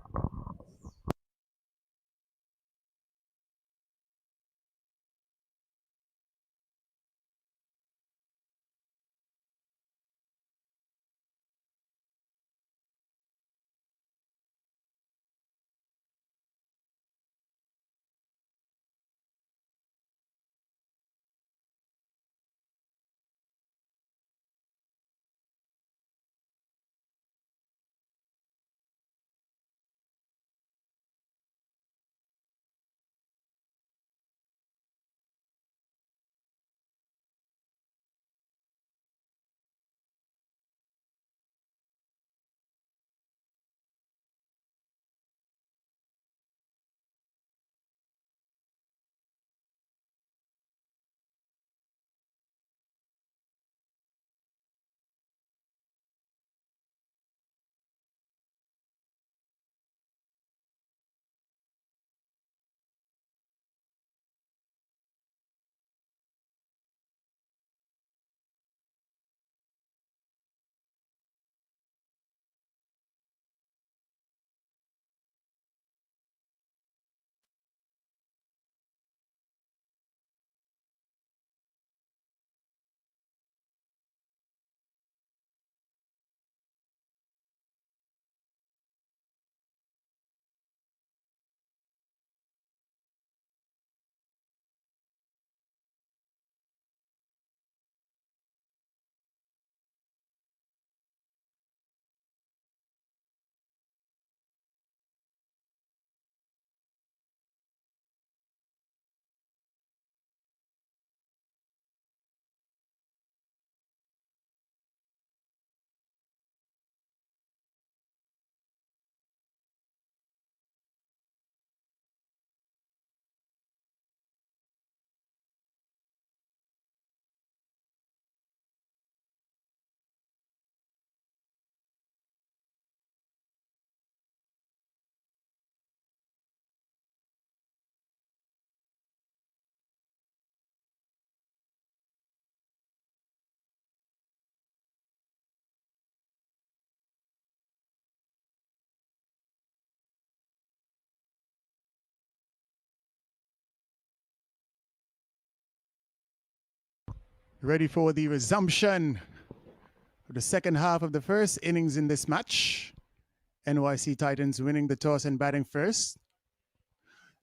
Ready for the resumption of the second half of the first innings in this match. NYC Titans winning the toss and batting first.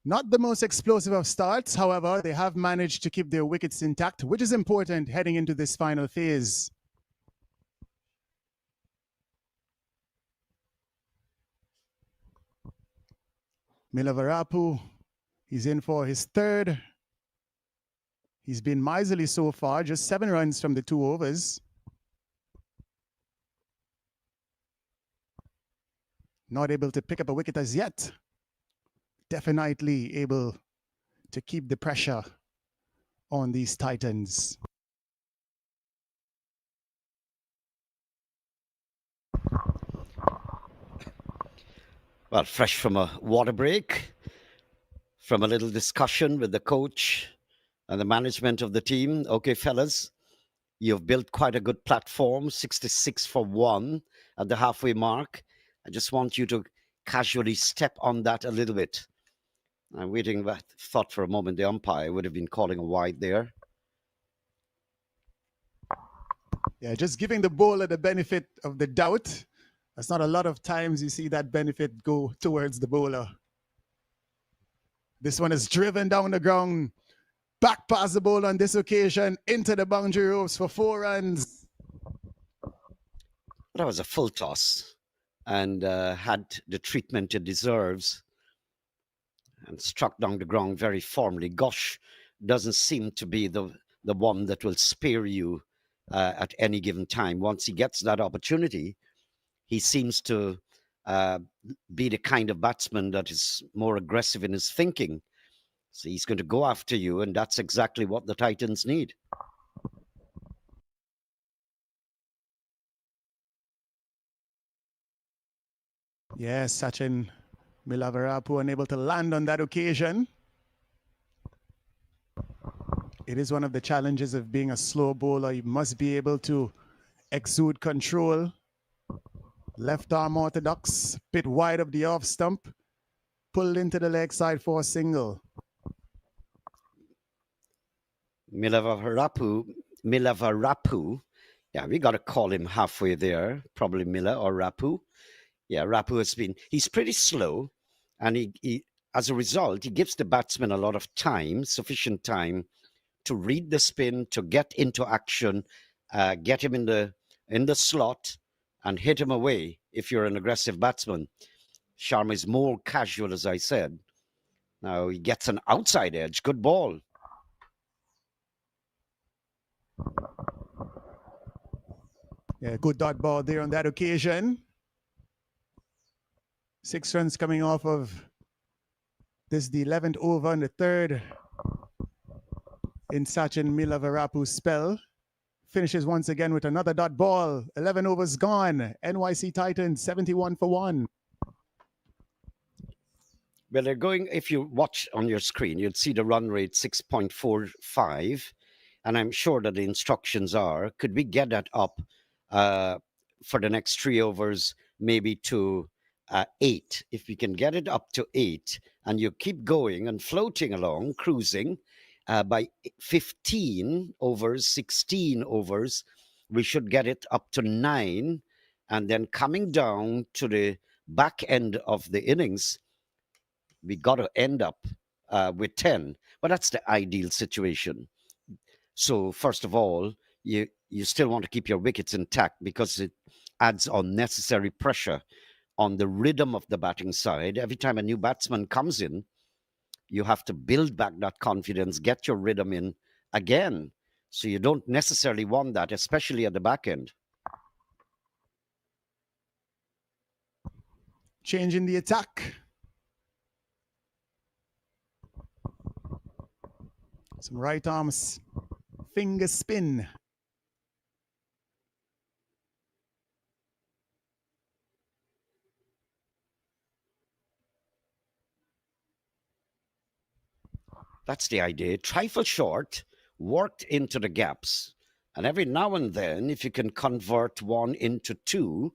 Not the most explosive of starts, however, they have managed to keep their wickets intact, which is important heading into this final phase. Milavarapu, he's in for his third. He's been miserly so far, just 7 runs from the 2 overs. Not able to pick up a wicket as yet. Definitely able to keep the pressure on these Titans. Well, fresh from a water break, from a little discussion with the coach and the management of the team. Okay, fellas, you've built quite a good platform, 66 for 1 at the halfway mark. I just want you to casually step on that a little bit. I'm waiting, I thought for a moment the umpire would have been calling a wide there. Yeah, just giving the bowler the benefit of the doubt. That's not a lot of times you see that benefit go towards the bowler. This one is driven down the ground. Back past the bowler on this occasion into the boundary ropes for 4 runs. That was a full toss and had the treatment it deserves and struck down the ground very firmly. Gosh doesn't seem to be the one that will spare you at any given time. Once he gets that opportunity, he seems to be the kind of batsman that is more aggressive in his thinking. So he's going to go after you, and that's exactly what the Titans need. Yes, Sachin Milavarapu unable to land on that occasion. It is one of the challenges of being a slow bowler. You must be able to exude control. Left arm orthodox, bit wide of the off stump, pulled into the leg side for a single. Milavarapu. Yeah, we got to call him halfway there, probably Miller or Rapu. Yeah, Rapu he's pretty slow, and he as a result, he gives the batsman a lot of time, sufficient time to read the spin, to get into action, get him in the slot, and hit him away if you're an aggressive batsman. Sharma is more casual, as I said. Now he gets an outside edge. Good ball. Yeah, good dot ball there on that occasion. 6 runs coming off of this, the 11th over and the third in Sachin Milavarapu's spell. Finishes once again with another dot ball. 11 overs gone. NYC Titans 71 for 1. Well, they're going, if you watch on your screen, you'll see the run rate 6.45. And I'm sure that the instructions are, could we get that up for the next 3 overs, maybe to 8? If we can get it up to 8 and you keep going and floating along, cruising, by 15 overs, 16 overs, we should get it up to 9. And then coming down to the back end of the innings, we got to end up with 10. But that's the ideal situation. So first of all, you still want to keep your wickets intact because it adds unnecessary pressure on the rhythm of the batting side. Every time a new batsman comes in, you have to build back that confidence, get your rhythm in again. So you don't necessarily want that, especially at the back end. Changing the attack. Some right arms, finger spin. That's the idea. Trifle short, worked into the gaps. And every now and then, if you can convert 1 into 2,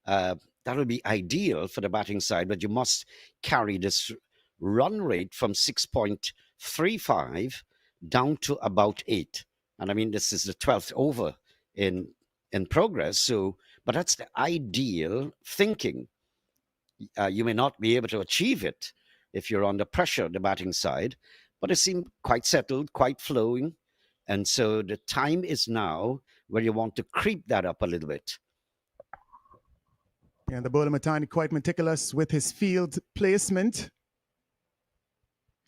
that'll be ideal for the batting side. But you must carry this run rate from 6.35 down to about 8. And I mean, this is the 12th over in progress. So, but that's the ideal thinking. You may not be able to achieve it if you're under pressure, the batting side, but it seemed quite settled, quite flowing. And so the time is now where you want to creep that up a little bit. And the bowler Matani quite meticulous with his field placement.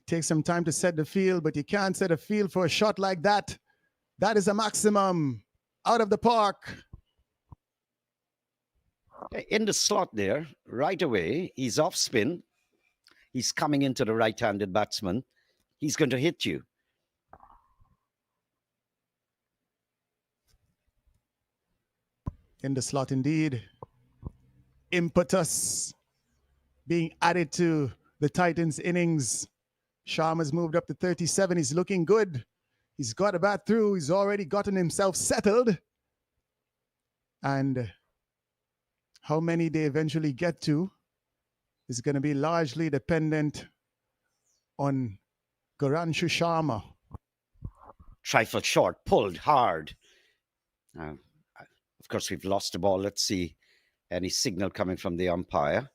Takes some time to set the field, but you can't set a field for a shot like that. That is a maximum. Out of the park. In the slot there, right away, he's off spin. He's coming into the right-handed batsman. He's going to hit you. In the slot indeed. Impetus being added to the Titans' innings. Sharma's moved up to 37. He's looking good. He's got a bat through. He's already gotten himself settled. And how many they eventually get to is going to be largely dependent on Garanshu Sharma. Trifle short, pulled hard. Of course, we've lost the ball. Let's see any signal coming from the umpire.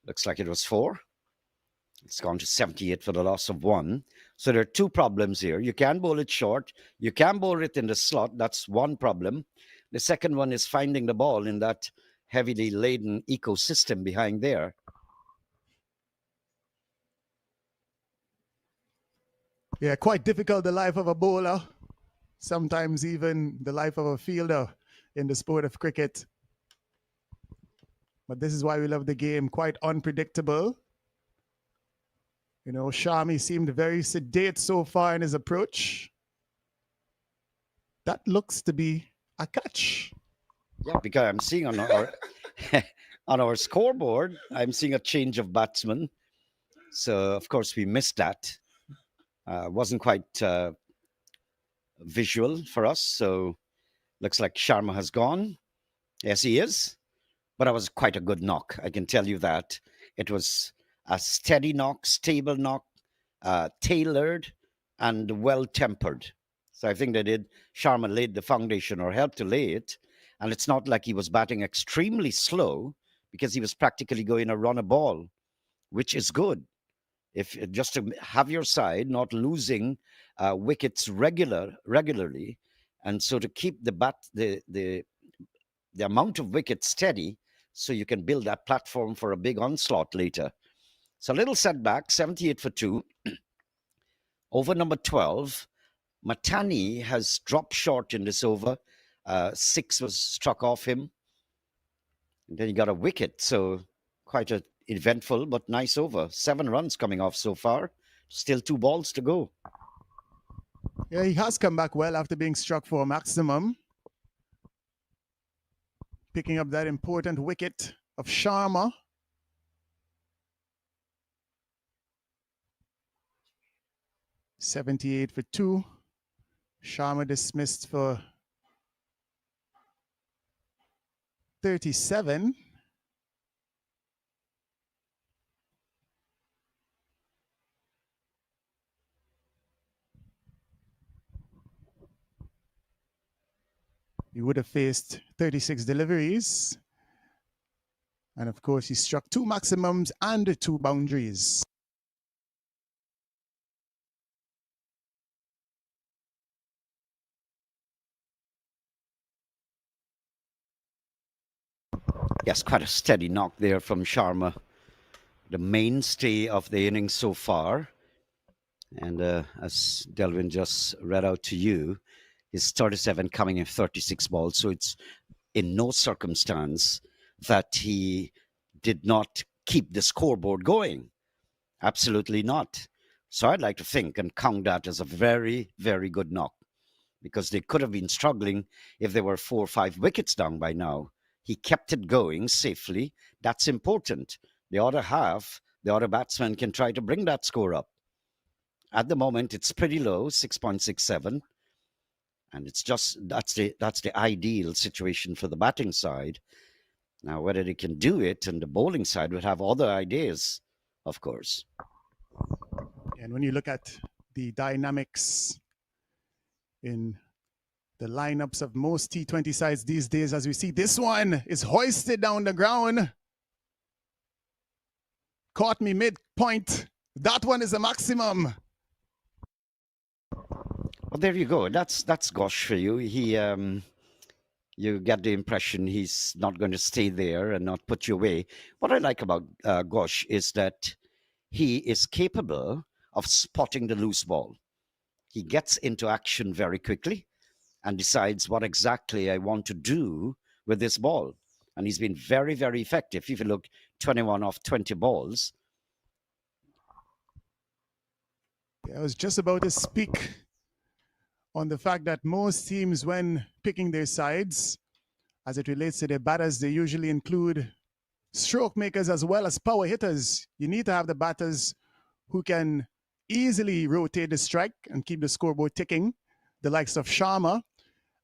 Looks like it was 4. It's gone to 78 for the loss of 1. So there are 2 problems here. You can bowl it short. You can bowl it in the slot. That's one problem. The second one is finding the ball in that heavily laden ecosystem behind there. Yeah, quite difficult, the life of a bowler. Sometimes even the life of a fielder in the sport of cricket. But this is why we love the game. Quite unpredictable. You know, Sharma seemed very sedate so far in his approach. That looks to be a catch. Yeah, because I'm seeing on our on our scoreboard, I'm seeing a change of batsman. So of course we missed that. Wasn't quite visual for us. So looks like Sharma has gone. Yes, he is. But it was quite a good knock. I can tell you that. It was a steady knock, stable knock, tailored and well-tempered. So I think Sharma laid the foundation or helped to lay it. And it's not like he was batting extremely slow because he was practically going to run a ball, which is good. If just to have your side, not losing wickets regularly. And so to keep the amount of wickets steady so you can build that platform for a big onslaught later. So a little setback, 78 for 2. Over number 12, Matani has dropped short in this over. 6 was struck off him. And then he got a wicket. So quite an eventful but nice over. 7 runs coming off so far. Still 2 balls to go. Yeah, he has come back well after being struck for a maximum. Picking up that important wicket of Sharma. $78 for 2. Sharma dismissed for 37. He would have faced 36 deliveries. And of course, he struck 2 maximums and 2 boundaries. Yes, quite a steady knock there from Sharma. The mainstay of the innings so far. And as Delvin just read out to you, his 37 coming in 36 balls. So it's in no circumstance that he did not keep the scoreboard going. Absolutely not. So I'd like to think and count that as a very, very good knock, because they could have been struggling if they were 4 or 5 wickets down by now. He kept it going safely. That's important. The other half, the other batsman can try to bring that score up. At the moment, it's pretty low, 6.67. And it's just, that's the ideal situation for the batting side. Now, whether they can do it, and the bowling side would have other ideas, of course. And when you look at the dynamics in the lineups of most T20 sides these days, as we see, this one is hoisted down the ground. Caught me midpoint. That one is a maximum. Well, there you go. That's Gosh for you. You get the impression he's not going to stay there and not put you away. What I like about Gosh is that he is capable of spotting the loose ball. He gets into action very quickly and decides what exactly I want to do with this ball. And he's been very, very effective. If you look, 21 off 20 balls. I was just about to speak on the fact that most teams, when picking their sides, as it relates to their batters, they usually include stroke makers as well as power hitters. You need to have the batters who can easily rotate the strike and keep the scoreboard ticking, the likes of Sharma.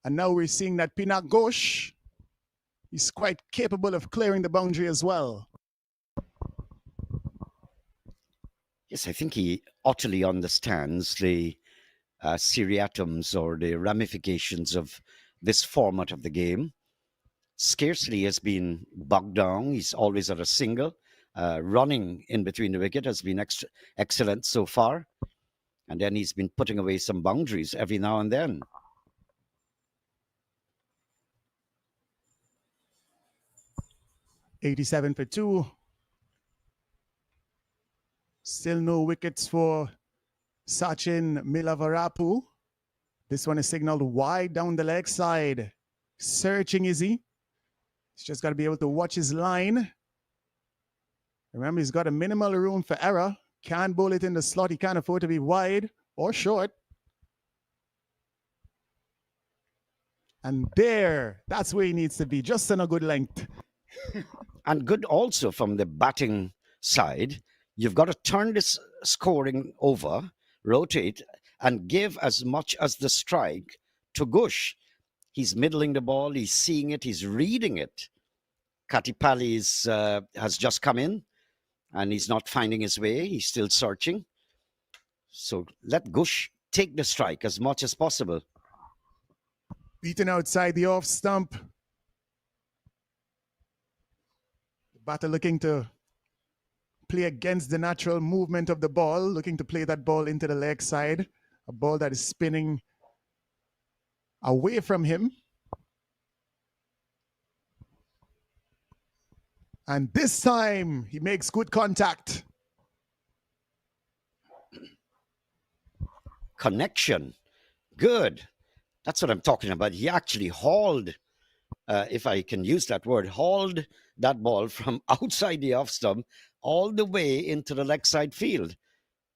And now we're seeing that Pinak Ghosh is quite capable of clearing the boundary as well. Yes, I think he utterly understands the seriatums or the ramifications of this format of the game. Scarcely has been bogged down. He's always at a single. Running in between the wicket has been excellent so far. And then he's been putting away some boundaries every now and then. '87 for 2. Still no wickets for Sachin Milavarapu. This one is signaled wide down the leg side. Searching is he. He's just got to be able to watch his line. Remember, he's got a minimal room for error. Can't bowl it in the slot. He can't afford to be wide or short. And there, that's where he needs to be, just on a good length. And good also from the batting side. You've got to turn this scoring over, rotate, and give as much as the strike to Gush. He's middling the ball, he's seeing it, he's reading it. Katipali has just come in, and he's not finding his way. He's still searching. So let Gush take the strike as much as possible. Beaten outside the off stump. The batter looking to play against the natural movement of the ball, looking to play that ball into the leg side. A ball that is spinning away from him. And this time, he makes good contact. Connection. Good. That's what I'm talking about. He actually hauled, if I can use that word, hauled that ball from outside the off stump all the way into the leg side field.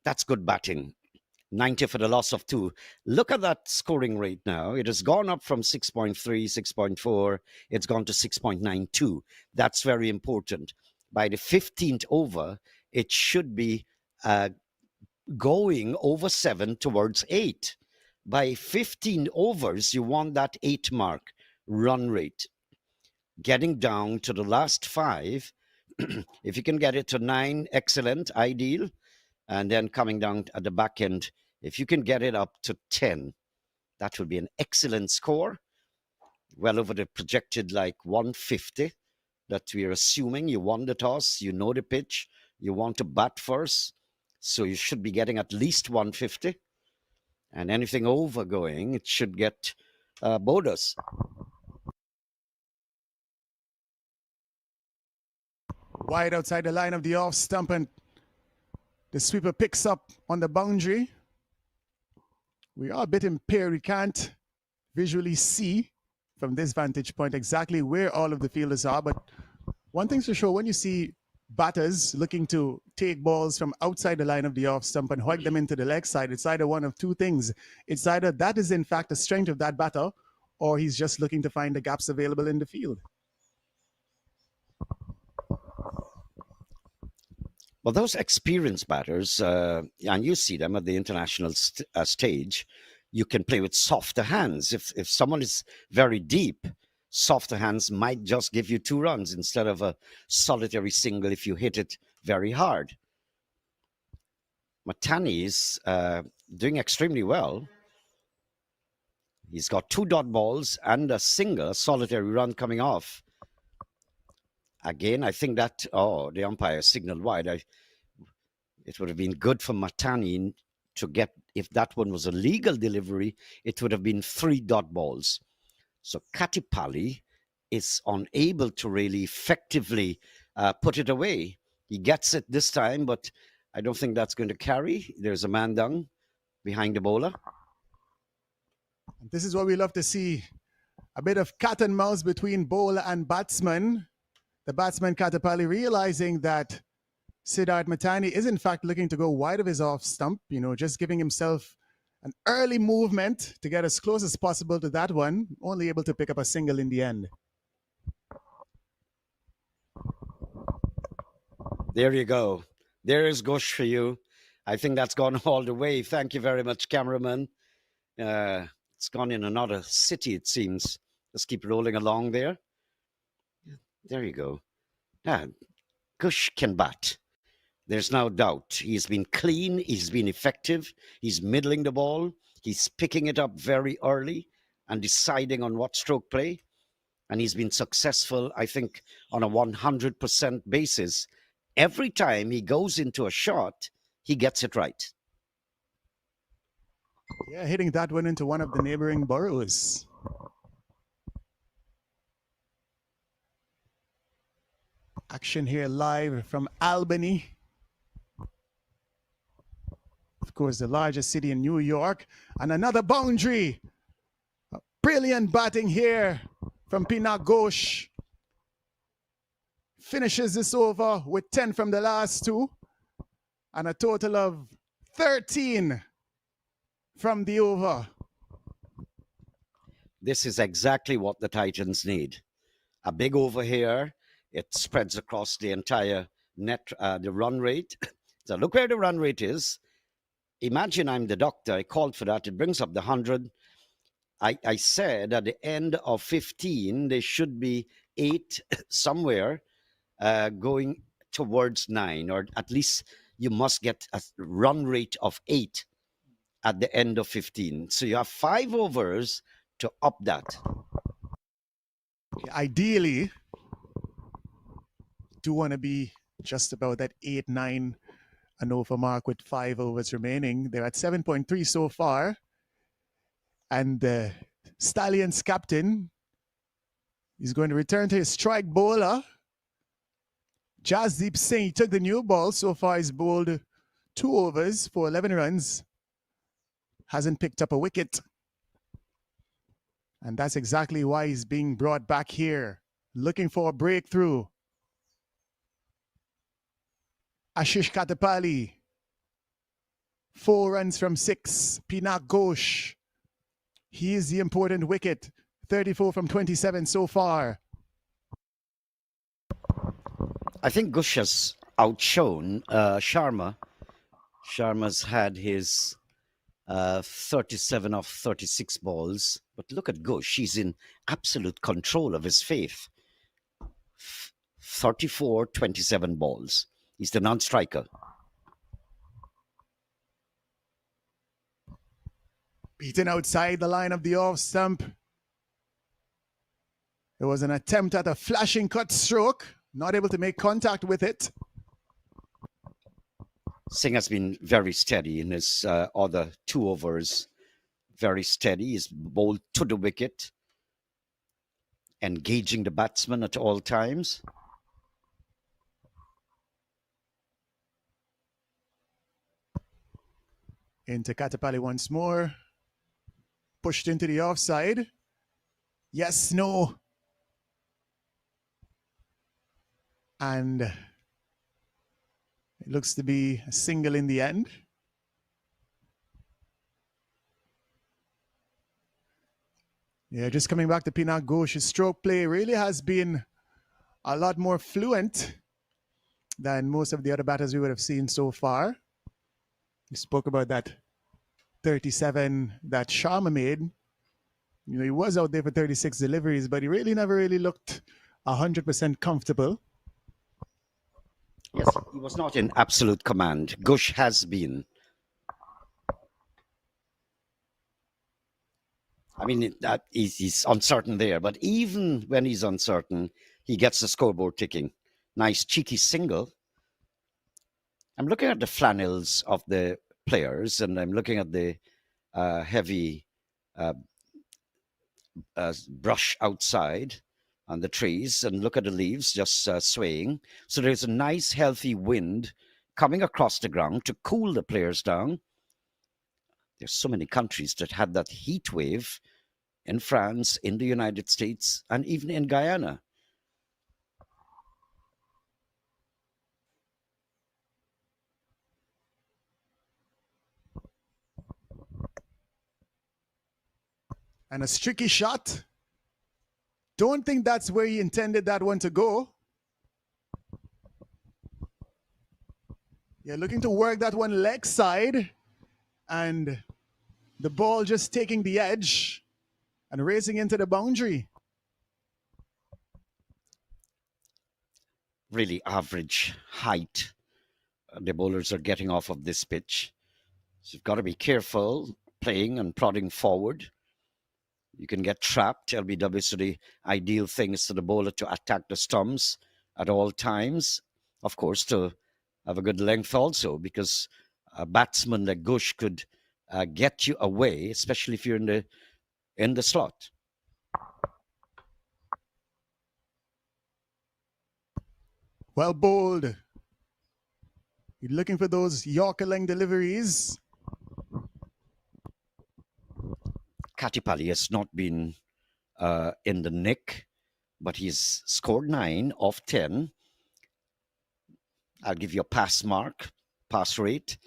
That's good batting. 90 for the loss of 2. Look at that scoring rate now. It has gone up from 6.3, 6.4. It's gone to 6.92. That's very important. By the 15th over, it should be going over 7 towards 8. By 15 overs, you want that 8 mark run rate. Getting down to the last 5, if you can get it to 9, excellent, ideal. And then coming down at the back end, if you can get it up to 10, that will be an excellent score. Well over the projected like 150 that we are assuming. You won the toss, you know the pitch, you want to bat first. So you should be getting at least 150. And anything over going, it should get bonus. Wide outside the line of the off stump, and the sweeper picks up on the boundary. We are a bit impaired. We can't visually see from this vantage point exactly where all of the fielders are. But one thing's for sure, when you see batters looking to take balls from outside the line of the off stump and hoik them into the leg side, it's either one of two things. It's either that is in fact a strength of that batter, or he's just looking to find the gaps available in the field. Well, those experienced batters, and you see them at the international stage, you can play with softer hands. If someone is very deep, softer hands might just give you 2 runs instead of a solitary single if you hit it very hard. Matani is doing extremely well. He's got 2 dot balls and a single, a solitary run coming off. Again, I think that, the umpire signaled wide. It would have been good for Matani to get, if that one was a legal delivery, it would have been 3 dot balls. So Katipali is unable to really effectively put it away. He gets it this time, but I don't think that's going to carry. There's a man down behind the bowler. This is what we love to see. A bit of cat and mouse between bowler and batsman. The batsman Katipali realizing that Siddharth Matani is in fact looking to go wide of his off stump, just giving himself an early movement to get as close as possible to that one, only able to pick up a single in the end. There you go. There is Ghosh for you. I think that's gone all the way. Thank you very much, cameraman. It's gone in another city, it seems. Let's keep rolling along there. There you go. Ah, Gush can bat. There's no doubt. He's been clean. He's been effective. He's middling the ball. He's picking it up very early and deciding on what stroke play. And he's been successful, I think, on a 100% basis. Every time he goes into a shot, he gets it right. Yeah, hitting that one into one of the neighboring boroughs. Action here live from Albany. Of course, the largest city in New York. And another boundary. Brilliant batting here from Pinak Ghosh. Finishes this over with 10 from the last two. And a total of 13 from the over. This is exactly what the Titans need. A big over here. It spreads across the entire net, the run rate. So look where the run rate is. Imagine I'm the doctor. I called for that. It brings up the 100. I said at the end of 15, there should be 8 somewhere going towards 9, or at least you must get a run rate of 8 at the end of 15. So you have 5 overs to up that. Ideally, do want to be just about that 8-9 and over mark with 5 overs remaining. They're at 7.3 so far. And the Stallions captain is going to return to his strike bowler. Jasdeep Singh took the new ball. So far he's bowled 2 overs for 11 runs. Hasn't picked up a wicket. And that's exactly why he's being brought back here. Looking for a breakthrough. Ashish Katapali. 4 runs from 6. Pinak Ghosh. He is the important wicket. 34 from 27 so far. I think Gush has outshone Sharma. Sharma's had his 37 of 36 balls. But look at Gush. He's in absolute control of his faith. 34, 27 balls. He's the non-striker. Beaten outside the line of the off stump. It was an attempt at a flashing cut stroke. Not able to make contact with it. Singh has been very steady in his other 2 overs. Very steady. He's bowled to the wicket. Engaging the batsman at all times. Into Katapali once more. Pushed into the offside. Yes, no. And it looks to be a single in the end. Yeah, just coming back to Pinak Ghosh's stroke play really has been a lot more fluent than most of the other batters we would have seen so far. We spoke about that 37 that Sharma made. You know, he was out there for 36 deliveries, but he really never really looked 100% comfortable. Yes, he was not in absolute command. Gush has been. I mean, he's uncertain there, but even when he's uncertain, he gets the scoreboard ticking. Nice cheeky single. I'm looking at the flannels of the players, and I'm looking at the heavy brush outside on the trees, and look at the leaves just swaying. So there's a nice, healthy wind coming across the ground to cool the players down. There's so many countries that had that heat wave in France, in the United States, and even in Guyana. And a streaky shot. Don't think that's where he intended that one to go. Yeah, looking to work that one leg side, and the ball just taking the edge and racing into the boundary. Really average height the bowlers are getting off of this pitch. So you've got to be careful playing and prodding forward. You can get trapped. LBW, so the ideal thing is for the bowler to attack the stumps at all times. Of course, to have a good length also, because a batsman like Gush could get you away, especially if you're in the slot. Well bowled. You're looking for those Yorker length deliveries. Katipali has not been in the nick, but he's scored 9 of 10. I'll give you a pass rate,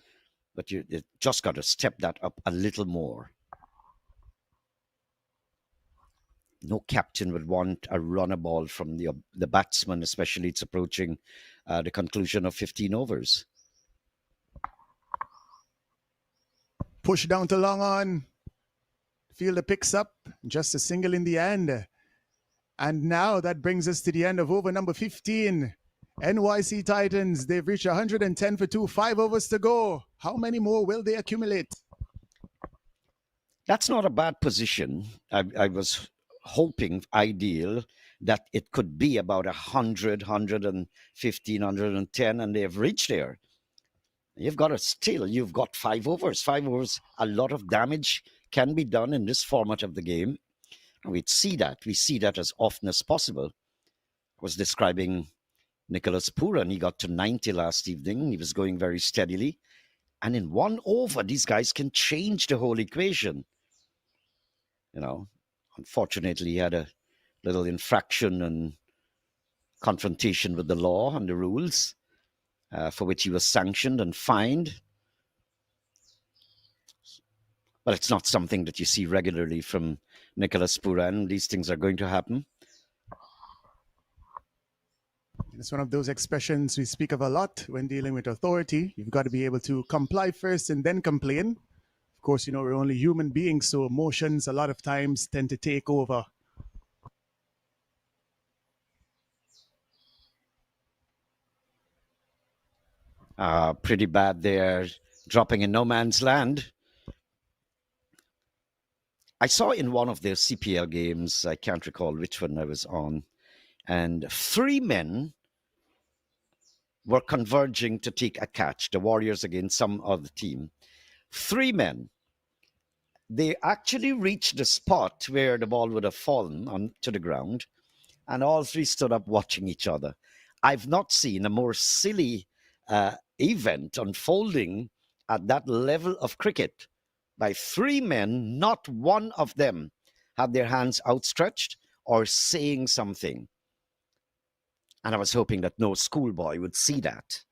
but you just got to step that up a little more. No captain would want a runner ball from the batsman, especially it's approaching the conclusion of 15 overs. Push down to long on. Fielder picks up, just a single in the end. And now that brings us to the end of over number 15. NYC Titans, they've reached 110 for 2, 5 overs to go. How many more will they accumulate? That's not a bad position. I was hoping, ideal, that it could be about 100, 115, 110, and they've reached there. You've got you've got 5 overs. 5 overs, a lot of damage can be done in this format of the game. And we see that as often as possible. I was describing Nicholas Pooran. He got to 90 last evening. He was going very steadily. And in 1 over, these guys can change the whole equation. You know, unfortunately, he had a little infraction and confrontation with the law and the rules, for which he was sanctioned and fined. But it's not something that you see regularly from Nicholas Pooran. These things are going to happen. It's one of those expressions we speak of a lot when dealing with authority. You've got to be able to comply first and then complain. Of course, you know, we're only human beings, so emotions a lot of times tend to take over. Pretty bad there, dropping in no man's land. I saw in one of their CPL games, I can't recall which one I was on, and 3 men were converging to take a catch, the Warriors against some other team. 3 men. They actually reached the spot where the ball would have fallen onto the ground, and all 3 stood up watching each other. I've not seen a more silly event unfolding at that level of cricket by 3 men. Not one of them had their hands outstretched or saying something. And I was hoping that no schoolboy would see that,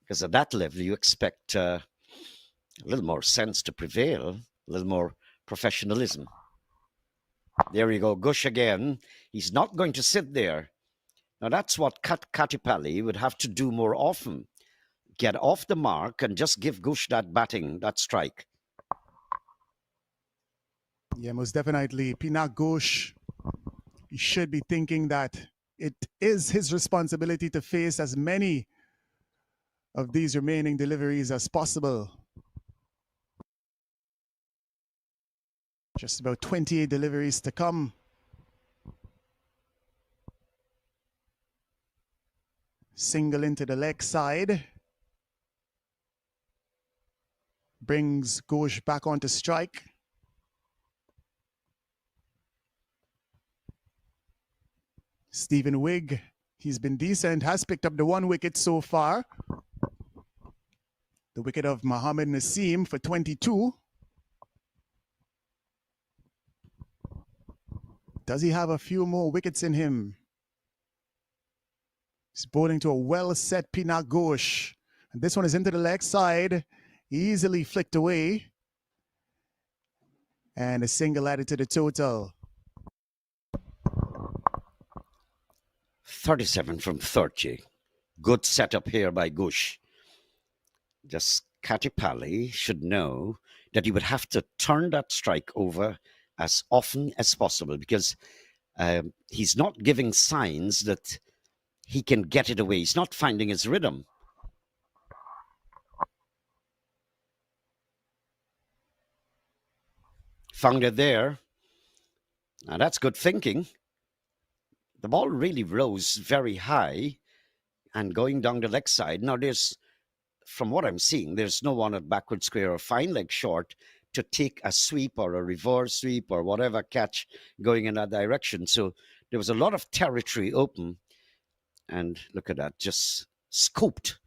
because at that level you expect a little more sense to prevail, a little more professionalism. There you go, Gush again. He's not going to sit there. Now that's what Katipali would have to do more often. Get off the mark and just give Gush that batting, that strike. Yeah, most definitely. Pinak Ghosh, he should be thinking that it is his responsibility to face as many of these remaining deliveries as possible. Just about 28 deliveries to come. Single into the leg side. Brings Ghosh back onto strike. Stephen Wigg, he's been decent, has picked up the 1 wicket so far. The wicket of Mohammad Naseem for 22. Does he have a few more wickets in him? He's bowling to a well-set Pinak Ghosh. And this one is into the leg side. Easily flicked away. And a single added to the total. 37 from 30. Good setup here by Gush. Just Kattipalli should know that he would have to turn that strike over as often as possible because he's not giving signs that he can get it away. He's not finding his rhythm. Found it there. Now that's good thinking. The ball really rose very high and going down the leg side. Now from what I'm seeing, there's no one at backward square or fine leg short to take a sweep or a reverse sweep or whatever catch going in that direction. So there was a lot of territory open. And look at that, just scooped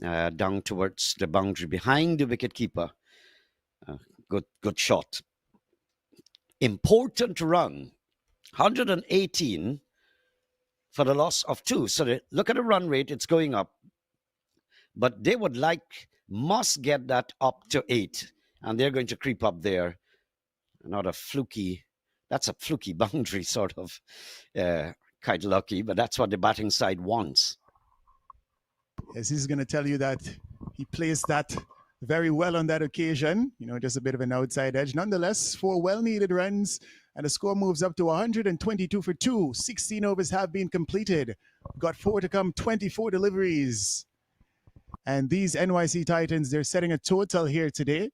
down towards the boundary behind the wicketkeeper. Good shot. Important run. 118 for the loss of 2. So look at the run rate, it's going up. But they must get that up to 8. And they're going to creep up there. That's a fluky boundary, sort of. Quite lucky, but that's what the batting side wants. Yes, he's going to tell you that he placed that very well on that occasion. Just a bit of an outside edge. Nonetheless, 4 well-needed runs, and the score moves up to 122 for 2. 16 overs have been completed. Got 4 to come, 24 deliveries. And these NYC Titans, they're setting a total here today.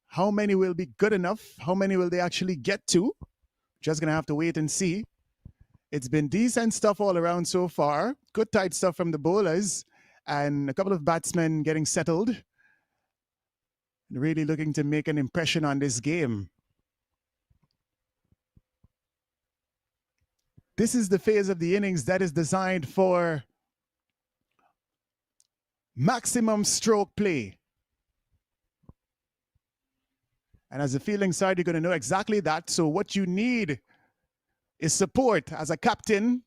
How many will be good enough? How many will they actually get to? Just going to have to wait and see. It's been decent stuff all around so far. Good tight stuff from the bowlers and a couple of batsmen getting settled. Really looking to make an impression on this game. This is the phase of the innings that is designed for maximum stroke play. And as a fielding side, you're going to know exactly that. So what you need is support. As a captain,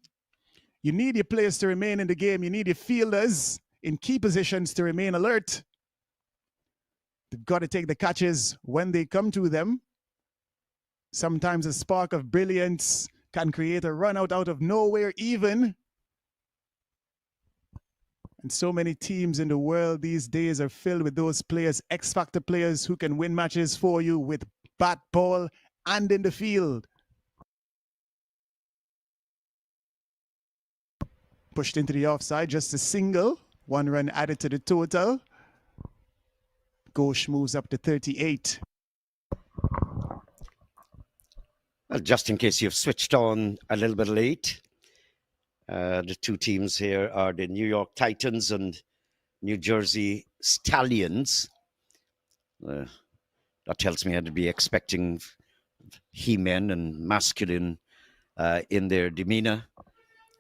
you need your players to remain in the game. You need your fielders in key positions to remain alert. They've got to take the catches when they come to them. Sometimes a spark of brilliance can create a run out of nowhere even. And so many teams in the world these days are filled with those players, X-factor players who can win matches for you with bat, ball, and in the field. Pushed into the offside, just a single. 1 run added to the total. Ghosh moves up to 38. Well, just in case you've switched on a little bit late, the 2 teams here are the New York Titans and New Jersey Stallions. That tells me I'd be expecting he-men and masculine in their demeanor,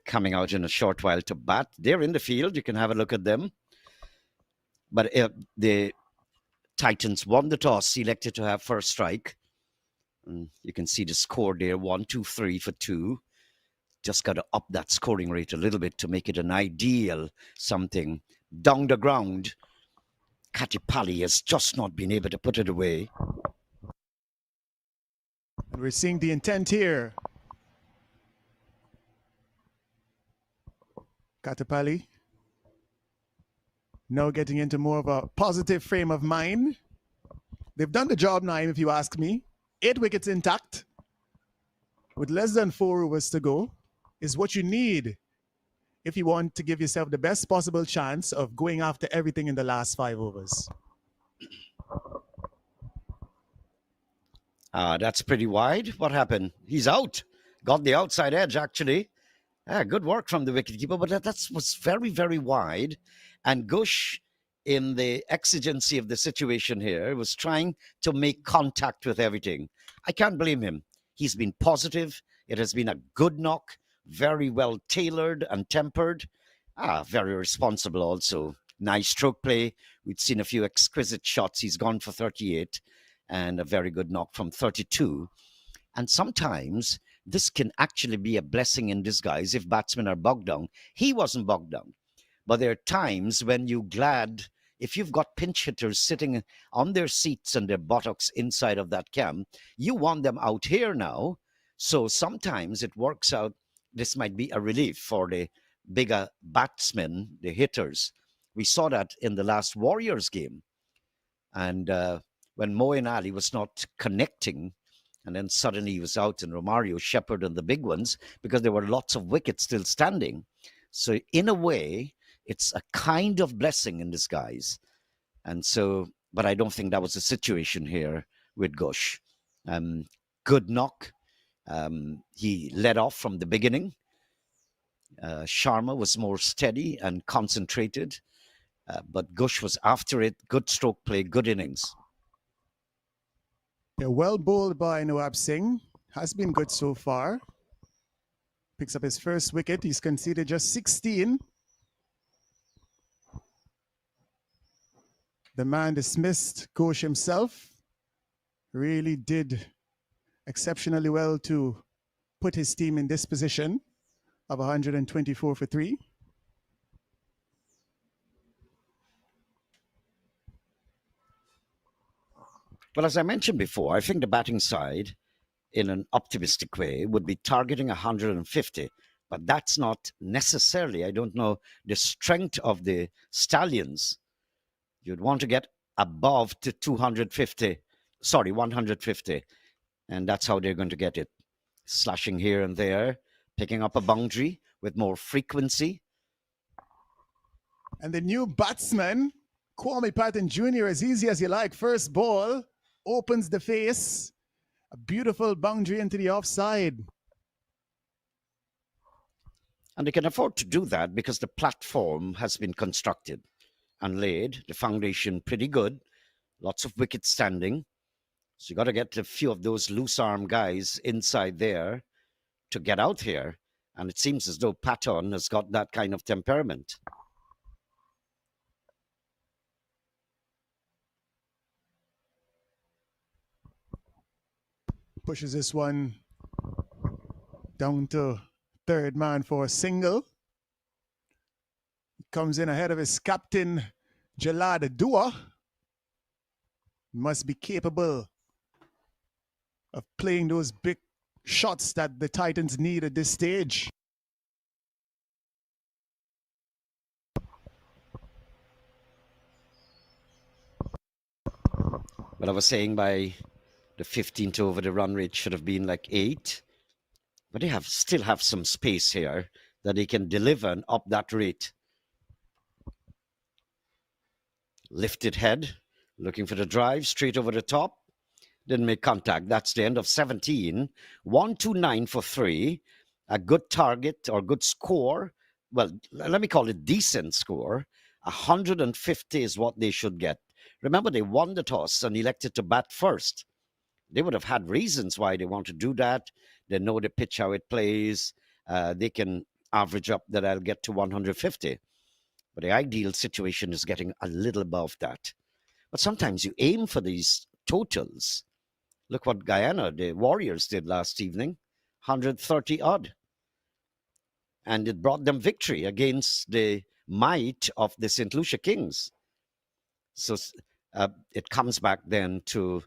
coming out in a short while to bat. They're in the field. You can have a look at them. But the Titans won the toss, elected to have first strike. And you can see the score there, 1, 2, 3 for 2. Just got to up that scoring rate a little bit to make it an ideal something. Down the ground, Kattipalli has just not been able to put it away. And we're seeing the intent here. Kattipalli now getting into more of a positive frame of mind. They've done the job now, if you ask me. 8 wickets intact with less than 4 overs to go is what you need if you want to give yourself the best possible chance of going after everything in the last 5 overs. That's pretty wide. What happened? He's out. Got the outside edge, actually. Good work from the wicketkeeper, but that was very, very wide. And Ghosh, in the exigency of the situation here, was trying to make contact with everything. I can't blame him. He's been positive. It has been a good knock, very well tailored and tempered. Very responsible also. Nice stroke play. We'd seen a few exquisite shots. He's gone for 38 and a very good knock from 32. And sometimes this can actually be a blessing in disguise if batsmen are bogged down. He wasn't bogged down. But there are times when you're glad if you've got pinch hitters sitting on their seats and their buttocks inside of that camp, you want them out here now. So sometimes it works out. This might be a relief for the bigger batsmen, the hitters, We saw that in the last Warriors game. And when Moeen Ali was not connecting, and then suddenly he was out and Romario, Shepherd, and the big ones, because there were lots of wickets still standing. So, in a way, it's a kind of blessing in disguise. And so, but I don't think that was the situation here with Gush. Um, Good knock. He led off from the beginning. Sharma was more steady and concentrated, but Gush was after it. Good stroke play, good innings. Yeah, well bowled by Nawab Singh. Has been good so far. Picks up his first wicket. He's conceded just 16. The man dismissed Ghosh himself. Really did exceptionally well to put his team in this position of 124 for 3. Well, as I mentioned before, I think the batting side, in an optimistic way, would be targeting 150. But that's not necessarily, I don't know, the strength of the Stallions. You'd want to get above to 250, sorry, 150. And that's how they're going to get it. Slashing here and there, picking up a boundary with more frequency. And the new batsman, Kwame Patton Jr., as easy as you like, first ball, opens the face. A beautiful boundary into the offside. And they can afford to do that because the platform has been constructed and laid, the foundation pretty good, lots of wickets standing. So you got to get a few of those loose arm guys inside there to get out here. And it seems as though Patton has got that kind of temperament. Pushes this one down to third man for a single. He comes in ahead of his captain, Jalad Dua. Must be capable of playing those big shots that the Titans need at this stage. But I was saying by the 15th over, the run rate should have been like 8. But they still have some space here that they can deliver and up that rate. Lifted head, looking for the drive, straight over the top. Didn't make contact. That's the end of 17. 129 for 3. A good target or good score. Well, let me call it decent score. 150 is what they should get. Remember, they won the toss and elected to bat first. They would have had reasons why they want to do that. They know the pitch, how it plays. They can average up that I'll get to 150. But the ideal situation is getting a little above that. But sometimes you aim for these totals. Look what Guyana, the Warriors, did last evening, 130 odd. And it brought them victory against the might of the St. Lucia Kings. So it comes back then to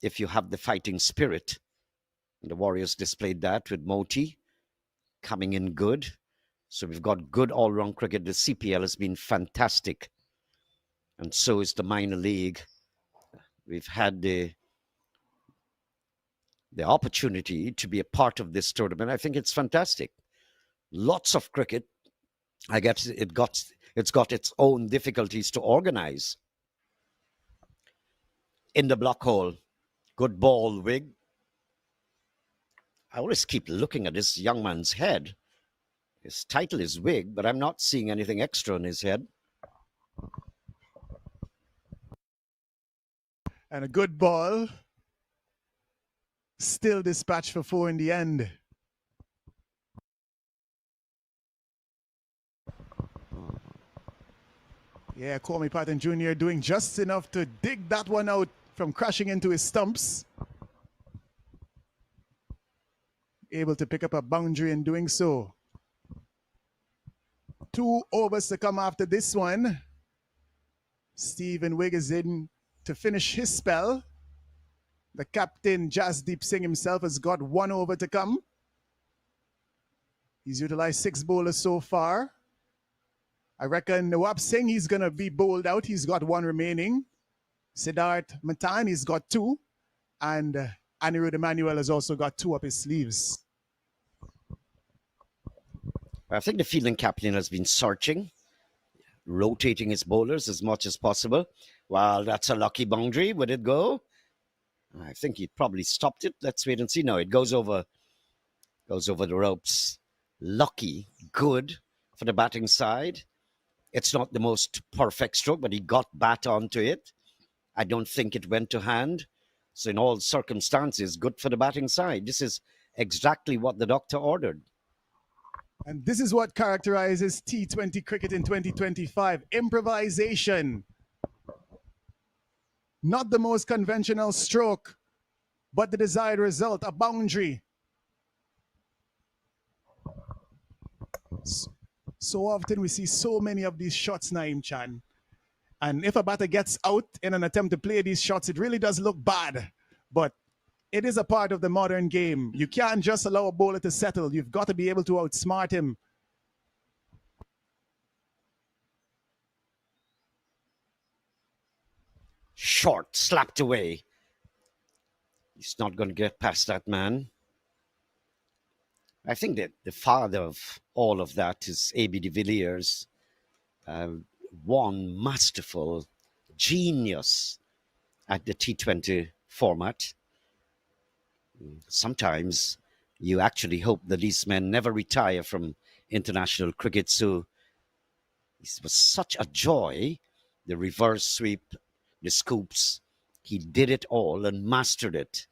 if you have the fighting spirit. The Warriors displayed that with Moti coming in good. So we've got good all-round cricket. The CPL has been fantastic. And so is the minor league. We've had the opportunity to be a part of this tournament. I think it's fantastic. Lots of cricket. I guess it's got its own difficulties to organize. In the block hole, good ball, Wig. I always keep looking at this young man's head. His title is Wig, but I'm not seeing anything extra on his head. And a good ball. Still dispatched for 4 in the end. Yeah, Kwame Patton Jr. doing just enough to dig that one out from crashing into his stumps. Able to pick up a boundary in doing so. 2 overs to come after this one. Stephen Wigg is in to finish his spell. The captain, Jasdeep Singh himself, has got 1 over to come. He's utilized 6 bowlers so far. I reckon Nawab Singh, he's going to be bowled out. He's got one remaining. Siddharth Matan, he's got two. And Anirudh Emmanuel has also got two up his sleeves. I think the fielding captain has been searching, rotating his bowlers as much as possible. Well, that's a lucky boundary. Would it go? I think he probably stopped it. Let's wait and see. No, it goes over the ropes. Lucky, good for the batting side. It's not the most perfect stroke, but he got bat onto it. I don't think it went to hand. So in all circumstances, good for the batting side. This is exactly what the doctor ordered. And this is what characterizes T20 cricket in 2025. Improvisation. Not the most conventional stroke, but the desired result, a boundary. So often we see so many of these shots, Naeem Chan. And if a batter gets out in an attempt to play these shots, it really does look bad. But it is a part of the modern game. You can't just allow a bowler to settle. You've got to be able to outsmart him. Short, slapped away. He's not going to get past that man. I think that the father of all of that is A.B. de Villiers. One masterful genius at the T20 format. Sometimes you actually hope that these men never retire from international cricket. So it was such a joy. The reverse sweep, the scoops. He did it all and mastered it.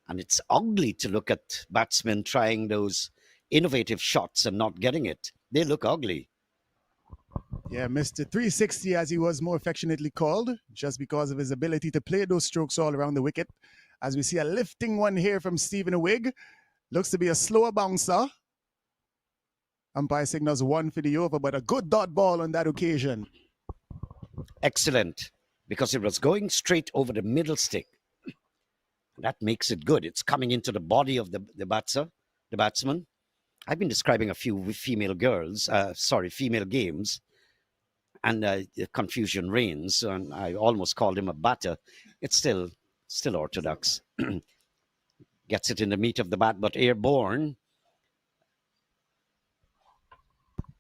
And it's ugly to look at batsmen trying those innovative shots and not getting it. They look ugly. Yeah, Mr. 360, as he was more affectionately called, just because of his ability to play those strokes all around the wicket. As we see a lifting one here from Stephen Wigg. Looks to be a slower bouncer. Umpire signals one for the over, but a good dot ball on that occasion. Excellent, because it was going straight over the middle stick. That makes it good. It's coming into the body of the batsman. I've been describing a few female games, and the confusion reigns. And I almost called him a batter. It's still orthodox. Gets it in the meat of the bat, but airborne.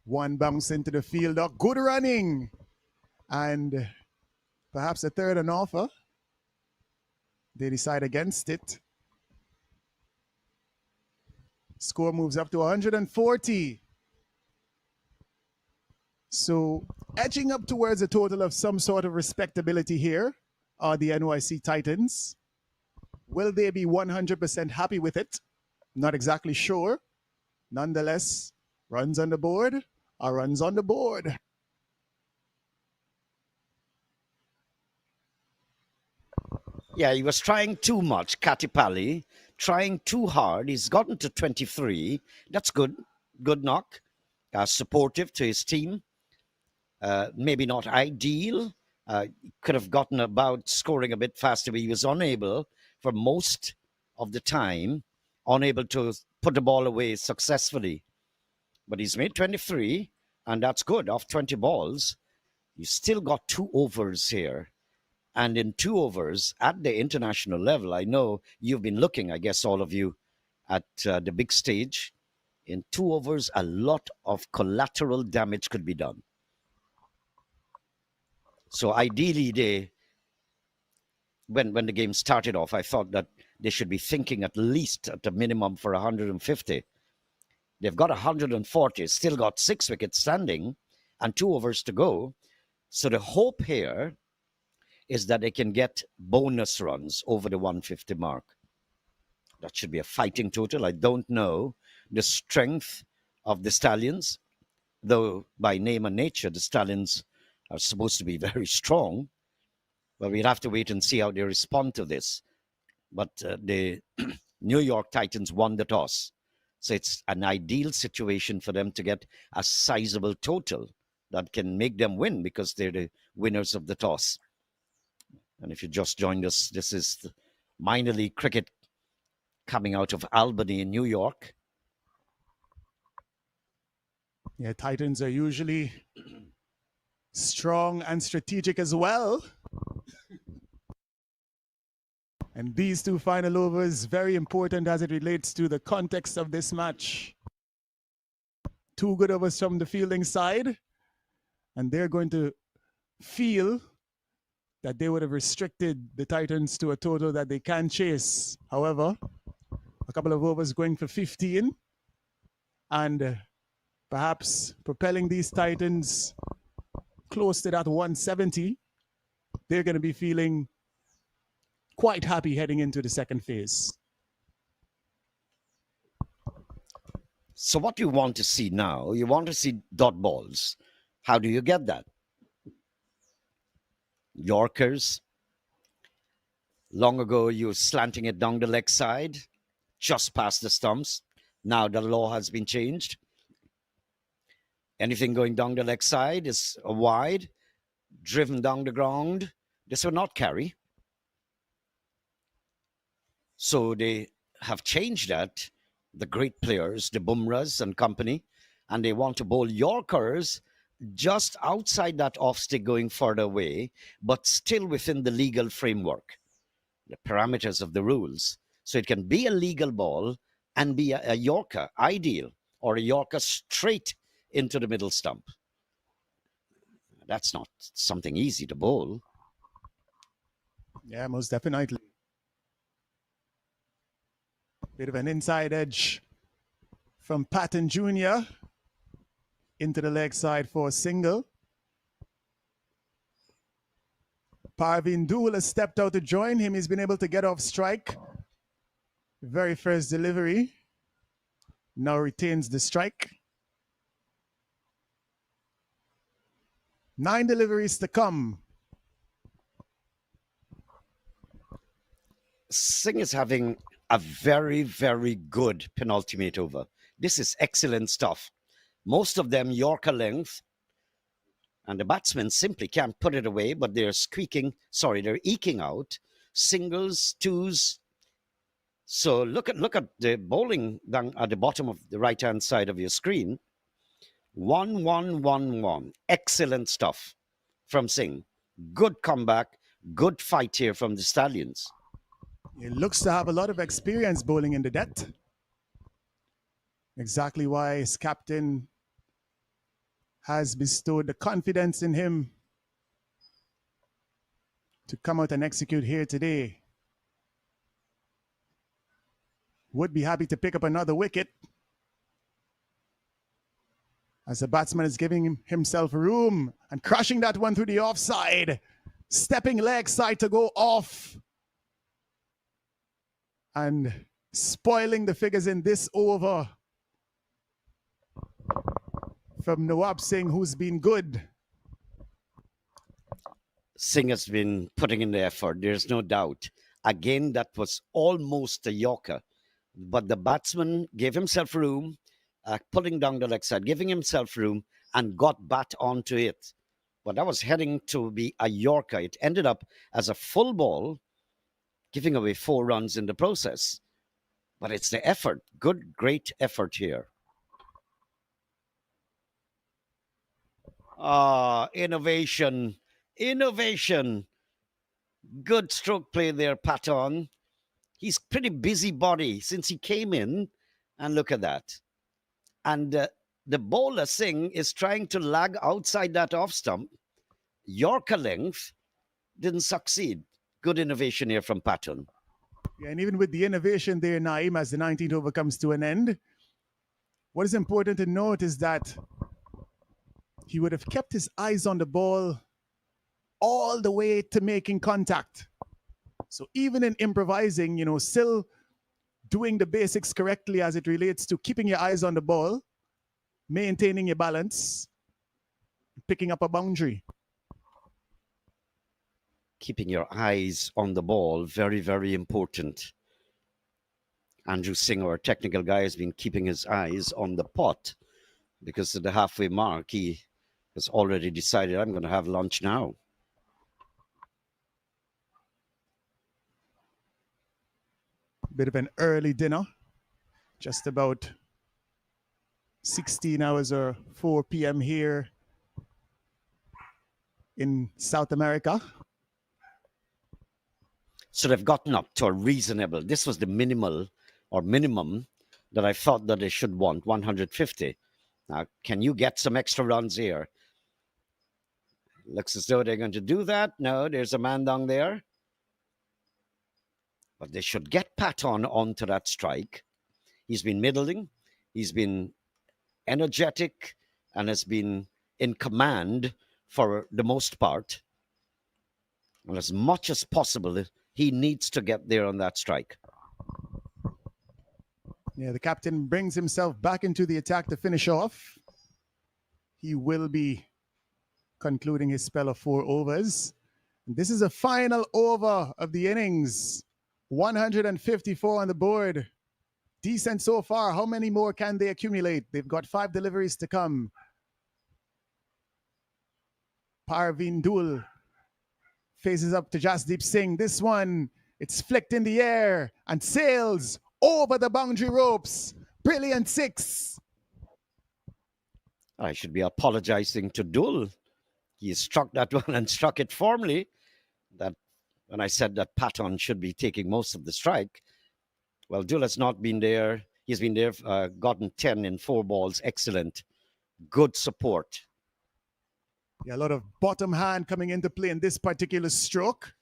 One bounce into the fielder. Good running. And perhaps a third an offer. They decide against it. Score moves up to 140. So edging up towards a total of some sort of respectability here are the NYC Titans. Will they be 100% happy with it? Not exactly sure. Nonetheless, runs on the board are runs on the board. Yeah, he was trying too much, Katipali, trying too hard. He's gotten to 23. That's good. Good knock. Supportive to his team. Maybe not ideal. Could have gotten about scoring a bit faster, but he was unable for most of the time, unable to put the ball away successfully. But he's made 23, and that's good. Off 20 balls, you still got 2 overs here. And in 2 overs at the international level, I know you've been looking, I guess all of you, at the big stage. In 2 overs, a lot of collateral damage could be done. So ideally, when the game started off, I thought that they should be thinking at least at the minimum for 150. They've got 140, still got 6 wickets standing and 2 overs to go. So the hope here is that they can get bonus runs over the 150 mark. That should be a fighting total. I don't know the strength of the Stallions, though by name and nature, the Stallions are supposed to be very strong. But we'll have to wait and see how they respond to this. But the New York Titans won the toss. So it's an ideal situation for them to get a sizable total that can make them win because they're the winners of the toss. And if you just joined us, this is the minor league cricket coming out of Albany in New York. Yeah, Titans are usually strong and strategic as well. And these two final overs, very important as it relates to the context of this match. Two good overs from the fielding side, and they're going to feel that they would have restricted the Titans to a total that they can chase. However, a couple of overs going for 15 and perhaps propelling these Titans close to that 170. They're going to be feeling quite happy heading into the second phase. So what you want to see now, you want to see dot balls. How do you get that? Yorkers. Long ago, you were slanting it down the leg side, just past the stumps. Now the law has been changed. Anything going down the leg side is a wide, driven down the ground. This will not carry. So they have changed that, the great players, the Bumrahs and company, and they want to bowl Yorkers just outside that off stick going further away, but still within the legal framework, the parameters of the rules. So it can be a legal ball and be a Yorker, ideal, or a Yorker straight into the middle stump. That's not something easy to bowl. Yeah, most definitely. Bit of an inside edge from Patton Jr. into the leg side for a single. Parveen Dool has stepped out to join him. He's been able to get off strike. Very first delivery. Now retains the strike. 9 deliveries to come. Singh is having a very, very good penultimate over. This is excellent stuff. Most of them Yorker length, and the batsmen simply can't put it away, but they're they're eking out singles, twos. So look at the bowling down at the bottom of the right-hand side of your screen. 1, 1, 1, 1. Excellent stuff from Singh. Good comeback, good fight here from the Stallions. He looks to have a lot of experience bowling in the death. Exactly why his captain has bestowed the confidence in him to come out and execute here today. Would be happy to pick up another wicket as the batsman is giving himself room and crushing that one through the offside. Stepping leg side to go off. And spoiling the figures in this over from Nawab Singh, who's been good. Singh has been putting in the effort, there's no doubt. Again, that was almost a Yorker, but the batsman gave himself room, pulling down the leg side, giving himself room, and got bat onto it. But that was heading to be a Yorker. It ended up as a full ball, giving away 4 runs in the process. But it's the effort, good, great effort here. Innovation. Good stroke play there, Patton. He's pretty busybody since he came in. And look at that. And the bowler, Singh, is trying to lag outside that off stump. Yorker length didn't succeed. Good innovation here from Patton. Yeah, and even with the innovation there, Naeem, as the 19th over comes to an end, what is important to note is that he would have kept his eyes on the ball all the way to making contact. So even in improvising, still doing the basics correctly as it relates to keeping your eyes on the ball, maintaining your balance, picking up a boundary. Keeping your eyes on the ball, very, very important. Andrew Singh, our technical guy, has been keeping his eyes on the pot because at the halfway mark, he has already decided, I'm going to have lunch now. Bit of an early dinner, just about 16 hours or 4 p.m. here in South America. So they've gotten up to a reasonable. This was the minimal or minimum that I thought that they should want, 150. Now, can you get some extra runs here? Looks as though they're going to do that. No, there's a man down there. But they should get Patton onto that strike. He's been middling. He's been energetic and has been in command for the most part. And as much as possible, he needs to get there on that strike. Yeah, the captain brings himself back into the attack to finish off. He will be concluding his spell of 4 overs. This is a final over of the innings. 154 on the board. Decent so far. How many more can they accumulate? They've got 5 deliveries to come. Parveen Dul faces up to Jasdeep Singh. This one, it's flicked in the air and sails over the boundary ropes. Brilliant 6. I should be apologizing to Dul. He struck that one and struck it firmly. That when I said that Patton should be taking most of the strike, well, Dul has not been there. He's been there, gotten 10 in 4 balls. Excellent. Good support. Yeah, a lot of bottom hand coming into play in this particular stroke.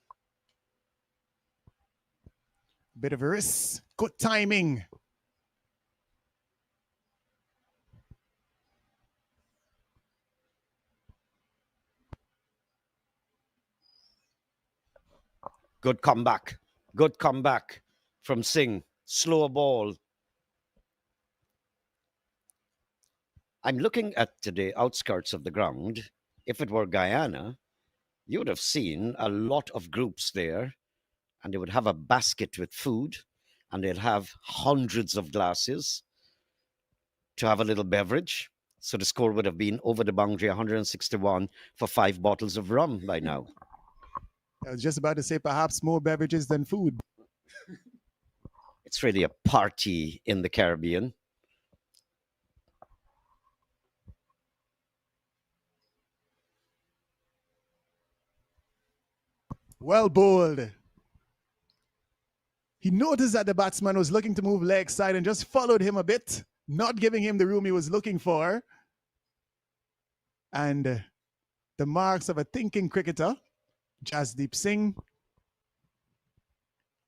Bit of a risk. Good timing. Good comeback. Good comeback from Singh. Slow ball. I'm looking at the outskirts of the ground. If it were Guyana, you would have seen a lot of groups there, and they would have a basket with food, and they'll have hundreds of glasses to have a little beverage. So the score would have been over the boundary 161 for 5 bottles of rum by now. I was just about to say perhaps more beverages than food. It's really a party in the Caribbean. Well bowled. He noticed that the batsman was looking to move leg side and just followed him a bit, not giving him the room he was looking for. And the marks of a thinking cricketer, Jasdeep Singh.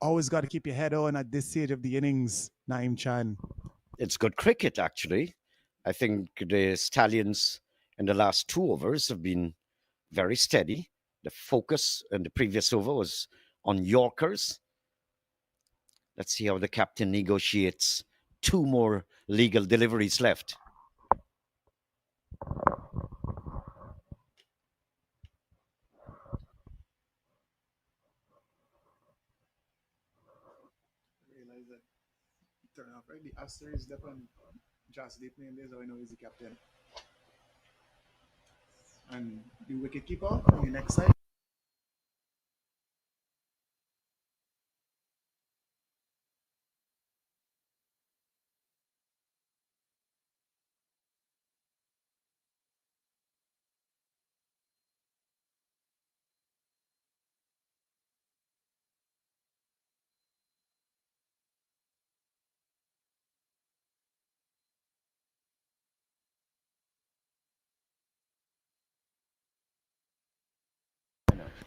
Always got to keep your head on at this stage of the innings, Naeem Chan. It's good cricket, actually. I think the Stallions in the last 2 overs have been very steady. The focus in the previous over was on Yorkers. Let's see how the captain negotiates. 2 more legal deliveries left. Turn off, right? The asterisk up on Jasdeep name there, so I know he's the captain. And the wicket keeper on the next side.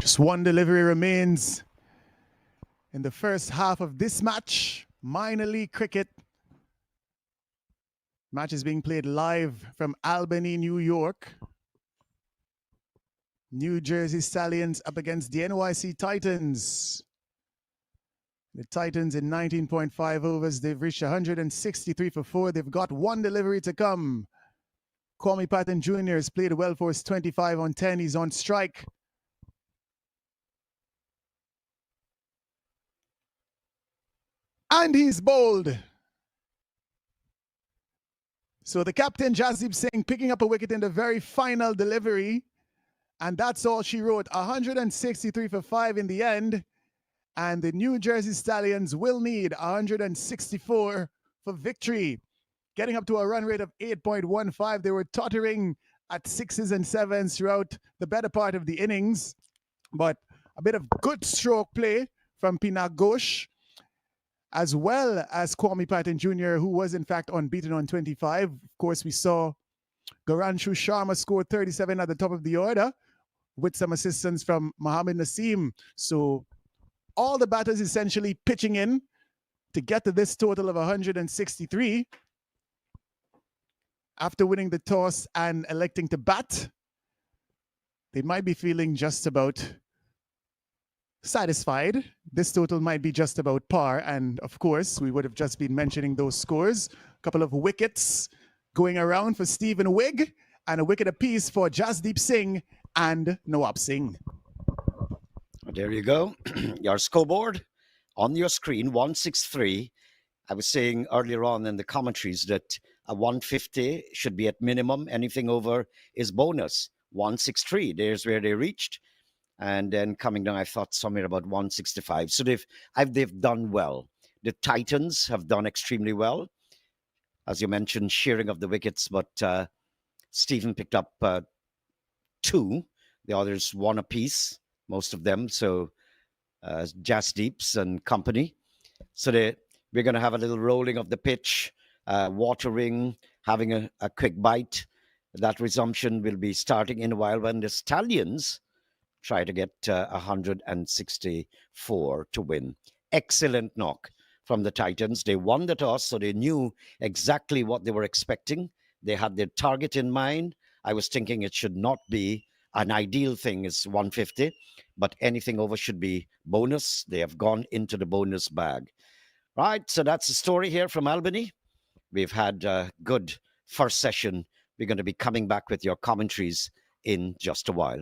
Just 1 delivery remains in the first half of this match. Minor league cricket. Match is being played live from Albany, New York. New Jersey Stallions up against the NYC Titans. The Titans in 19.5 overs, they've reached 163 for 4. They've got 1 delivery to come. Kwame Patton Jr. has played well for his 25 on 10. He's on strike. And he's bowled. So the captain, Jasdeep Singh, picking up a wicket in the very final delivery. And that's all she wrote. 163 for 5 in the end. And the New Jersey Stallions will need 164 for victory. Getting up to a run rate of 8.15. They were tottering at sixes and sevens throughout the better part of the innings, but a bit of good stroke play from Pinak Ghosh, as well as Kwame Patton Jr., who was in fact unbeaten on 25. Of course, we saw Garanshu Sharma score 37 at the top of the order with some assistance from Mohammad Naseem. So all the batters essentially pitching in to get to this total of 163 after winning the toss and electing to bat. They might be feeling just about satisfied. This total might be just about par. And of course, we would have just been mentioning those scores. A couple of wickets going around for Stephen Wigg and a wicket apiece for Jasdeep Singh and Nawab Singh. There you go. Your scoreboard on your screen, 163. I was saying earlier on in the commentaries that a 150 should be at minimum. Anything over is bonus. 163, there's where they reached. And then coming down, I thought somewhere about 165. So they've done well. The Titans have done extremely well. As you mentioned, shearing of the wickets, but Stephen picked up two. The others one apiece, most of them. So Jasdeeps and company. So we're going to have a little rolling of the pitch, watering, having a quick bite. That resumption will be starting in a while when the Stallions try to get 164 to win. Excellent knock from the Titans. They won the toss, so they knew exactly what they were expecting. They had their target in mind. I was thinking it should not be an ideal thing is 150, but anything over should be bonus. They have gone into the bonus bag. Right, so that's the story here from Albany. We've had a good first session. We're going to be coming back with your commentaries in just a while.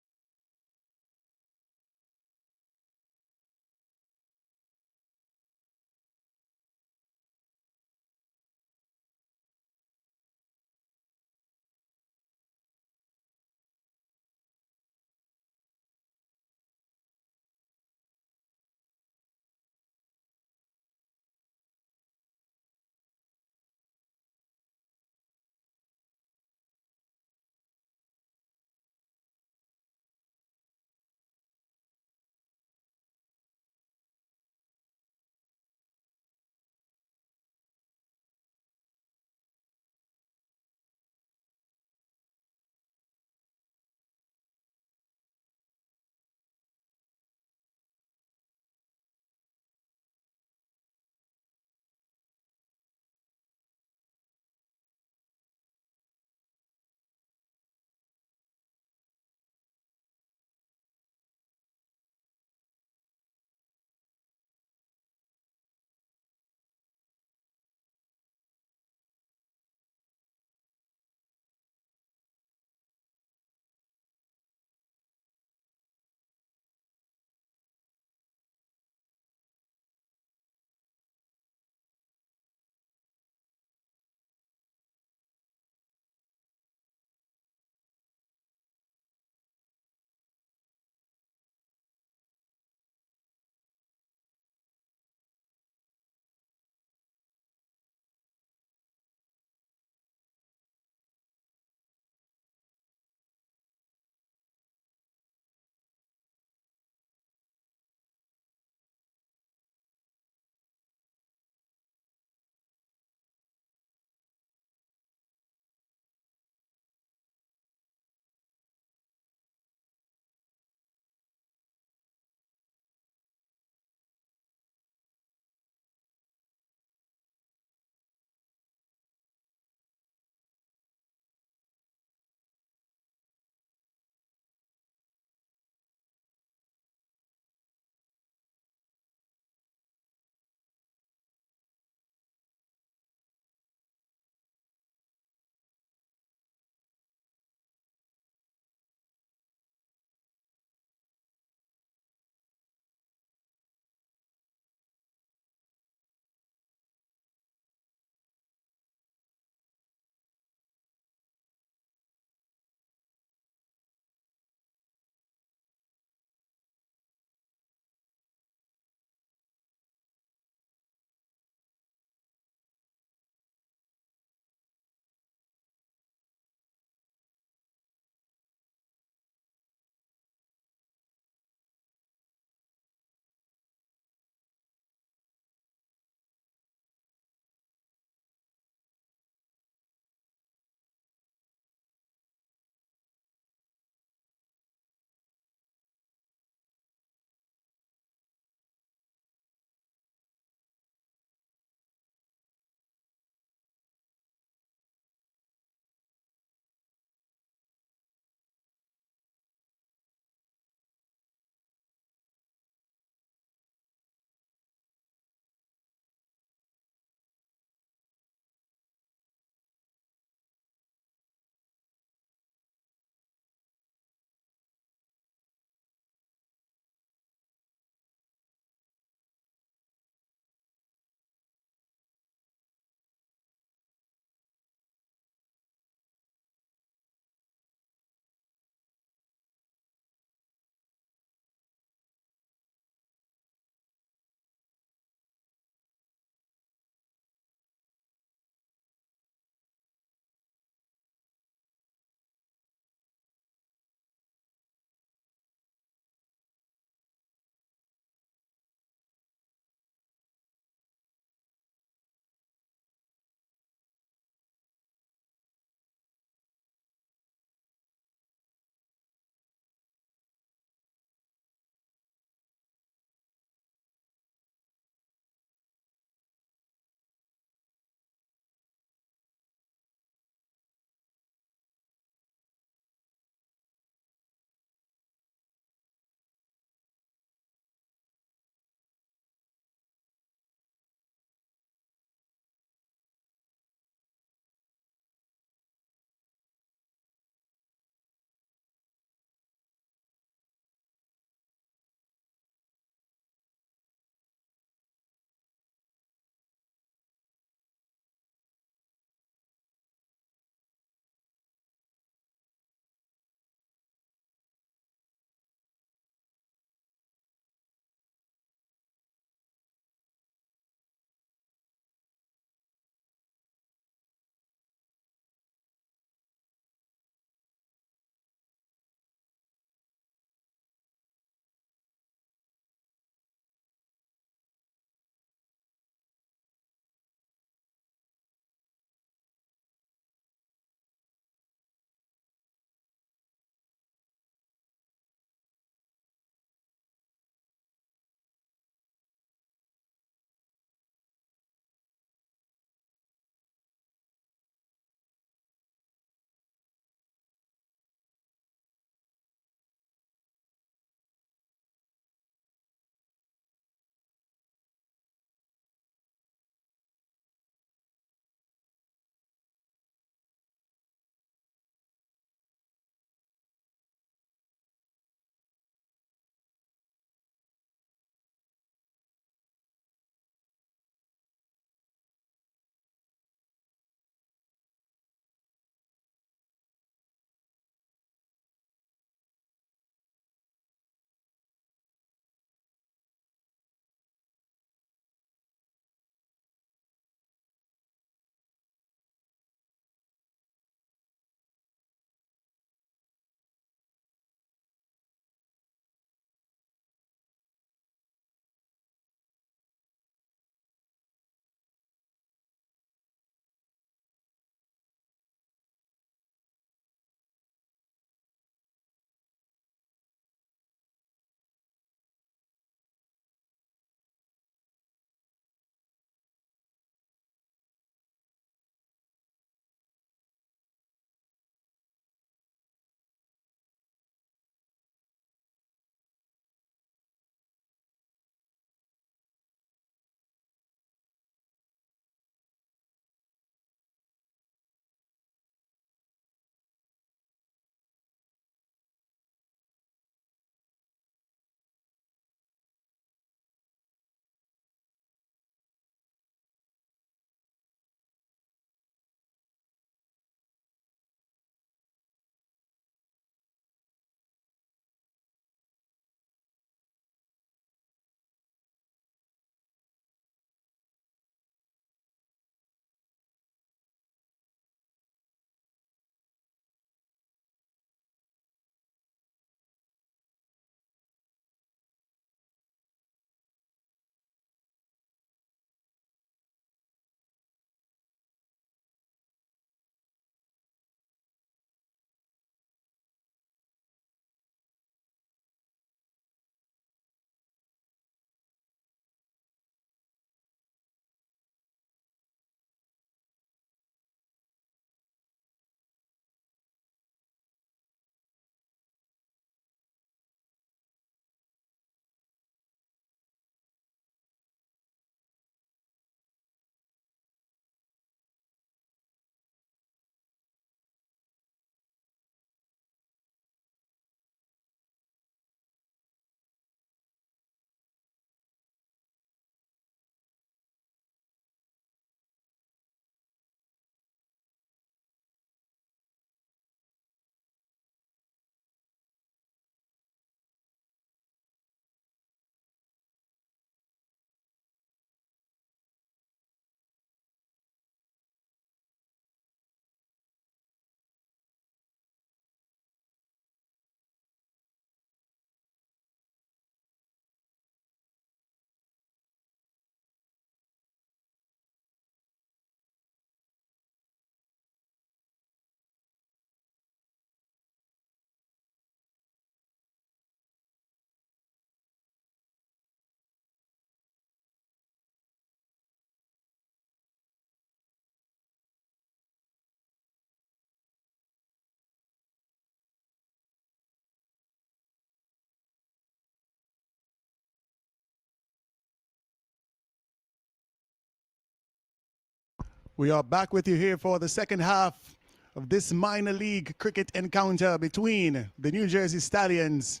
We are back with you here for the second half of this minor league cricket encounter between the New Jersey Stallions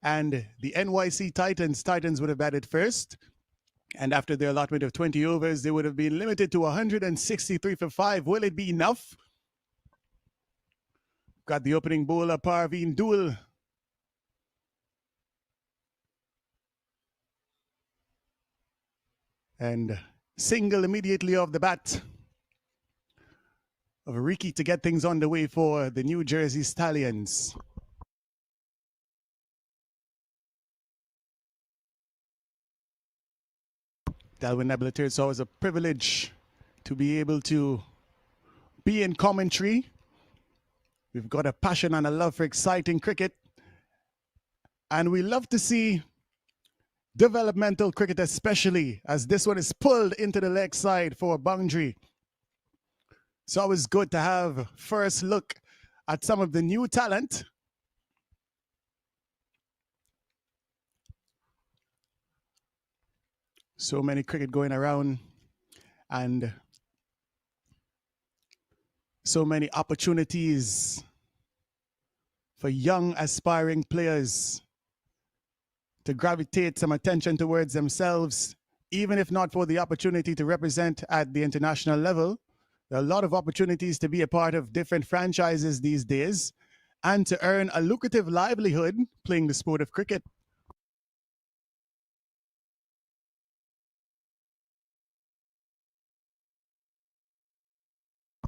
and the NYC Titans. Titans would have batted first, and after their allotment of 20 overs, they would have been limited to 163 for 5. Will it be enough? Got the opening bowler, Parveen Dul. And single immediately off the bat of Ricky to get things underway for the New Jersey Stallions. Dalvin Nebulator, it's always a privilege to be able to be in commentary. We've got a passion and a love for exciting cricket, and we love to see developmental cricket, especially as this one is pulled into the leg side for a boundary. It's always good to have first look at some of the new talent. So many cricket going around and so many opportunities for young aspiring players to gravitate some attention towards themselves, even if not for the opportunity to represent at the international level. There are a lot of opportunities to be a part of different franchises these days and to earn a lucrative livelihood playing the sport of cricket.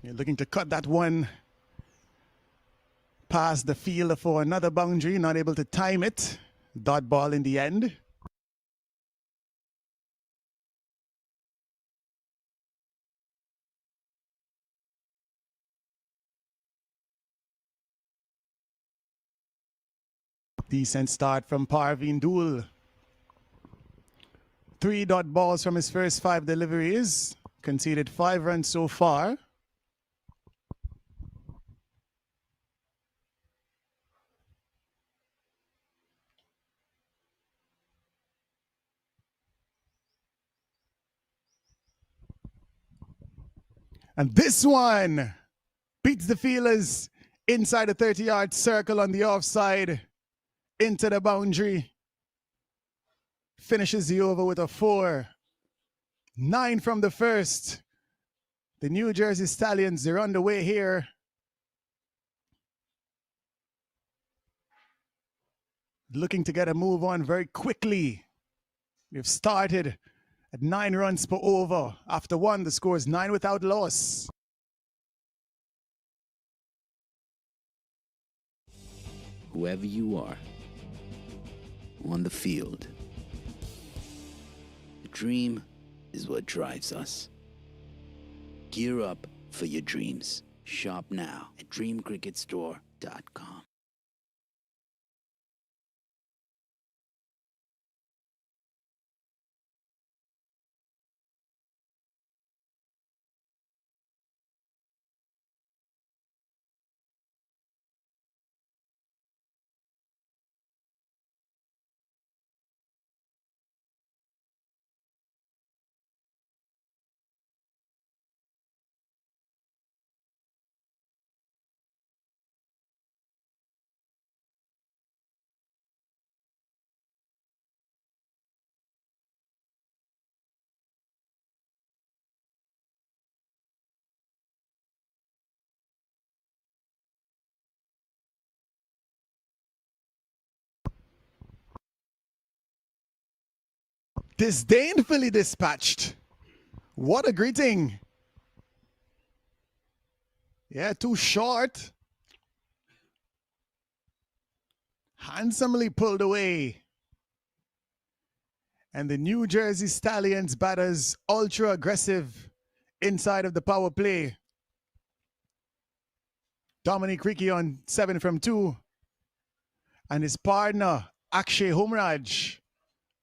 You're looking to cut that one past the fielder for another boundary, not able to time it. Dot ball in the end. Decent start from Parveen Dul. 3 dot balls from his first 5 deliveries. Conceded 5 runs so far. And this one beats the fielders inside the 30-yard circle on the offside into the boundary. Finishes the over with a 4. 9 from the first. The New Jersey Stallions, they're on the way here. Looking to get a move on very quickly. They've started at 9 runs per over. After 1, the score is 9 without loss. Whoever you are, on the field, the dream is what drives us. Gear up for your dreams. Shop now at dreamcricketstore.com. Disdainfully dispatched. What a greeting. Yeah, too short. Handsomely pulled away. And the New Jersey Stallions batters ultra aggressive inside of the power play. Dominic Ricky on 7 from 2. And his partner, Akshay Humraj,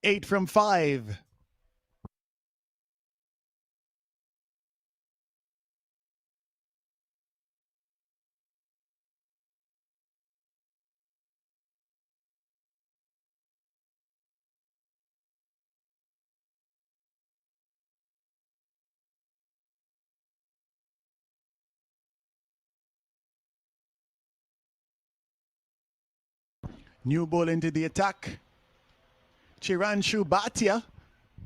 8 from 5. New ball into the attack. Chiranshu Bhatia.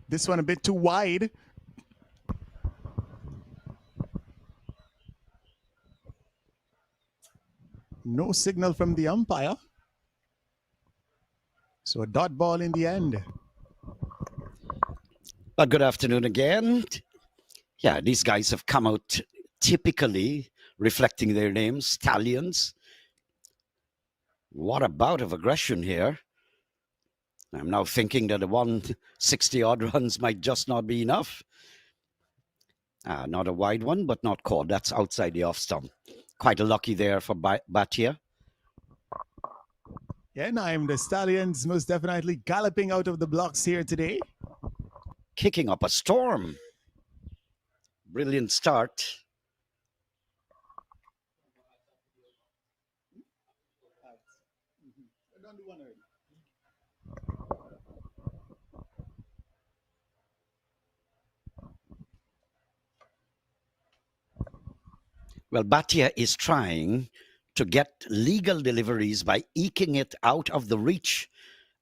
This one a bit too wide. No signal from the umpire. So a dot ball in the end. But good afternoon again. Yeah, these guys have come out typically reflecting their names, Stallions. What a bout of aggression here. I'm now thinking that the 160 odd runs might just not be enough. Not a wide one, but not caught. That's outside the off stump. Quite a lucky there for Bhatia. Yeah, Naim, the Stallions most definitely galloping out of the blocks here today. Kicking up a storm. Brilliant start. Well, Bhatia is trying to get legal deliveries by eking it out of the reach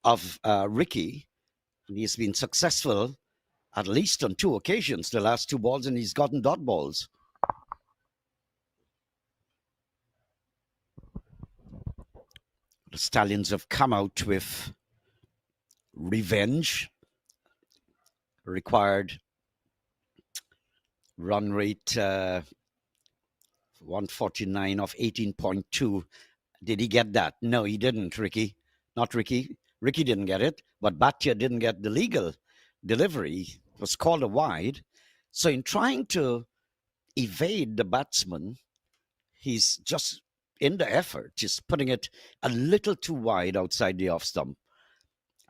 of Ricky. And he's been successful at least on 2 occasions, the last 2 balls, and he's gotten dot balls. The Stallions have come out with revenge, required run rate 149 of 18.2. Did he get that? No, he didn't, Ricky. Not Ricky. Ricky didn't get it, but Bhatia didn't get the legal delivery. It was called a wide. So in trying to evade the batsman, he's just in the effort, just putting it a little too wide outside the off stump.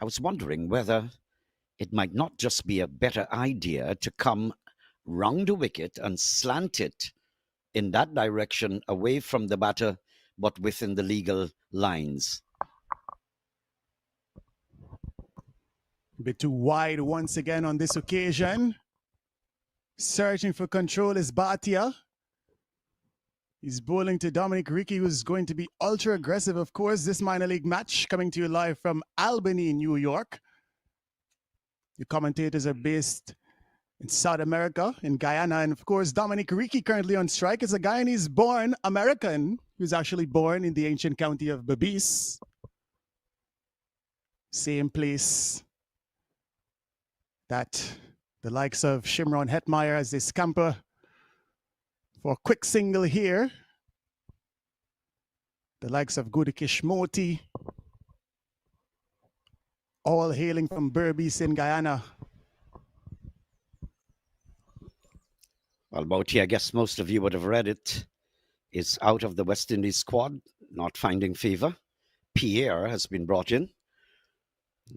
I was wondering whether it might not just be a better idea to come round the wicket and slant it in that direction away from the batter, but within the legal lines. A bit too wide once again on this occasion. Searching for control is Bhatia. He's bowling to Dominic Ricky, who's going to be ultra aggressive, of course. This minor league match coming to you live from Albany, New York. The commentators are based in South America, in Guyana. And of course, Dominic Ricky, currently on strike, is a Guyanese-born American who's actually born in the ancient county of Berbice. Same place that the likes of Shimron Hetmeyer as they scamper for a quick single here. The likes of Gudikish Moti, all hailing from Berbice in Guyana. Well, Moti, I guess most of you would have read it, is out of the West Indies squad, not finding favour. Pierre has been brought in.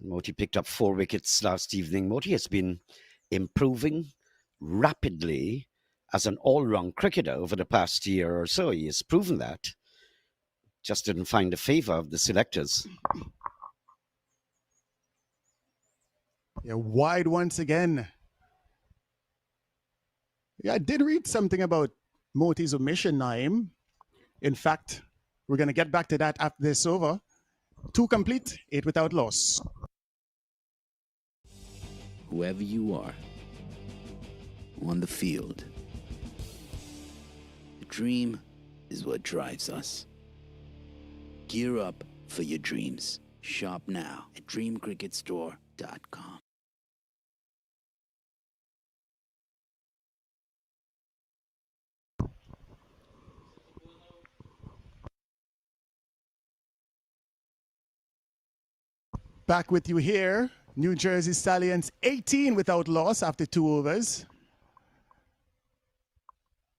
Moti picked up 4 wickets last evening. Moti has been improving rapidly as an all-round cricketer over the past year or so. He has proven that. Just didn't find the favour of the selectors. Yeah, wide once again. Yeah, I did read something about Moti's omission, Naim. In fact, we're going to get back to that after this over. 2 complete, 8 without loss. Whoever you are, on the field, the dream is what drives us. Gear up for your dreams. Shop now at dreamcricketstore.com. Back with you here. New Jersey Stallions 18 without loss after 2 overs.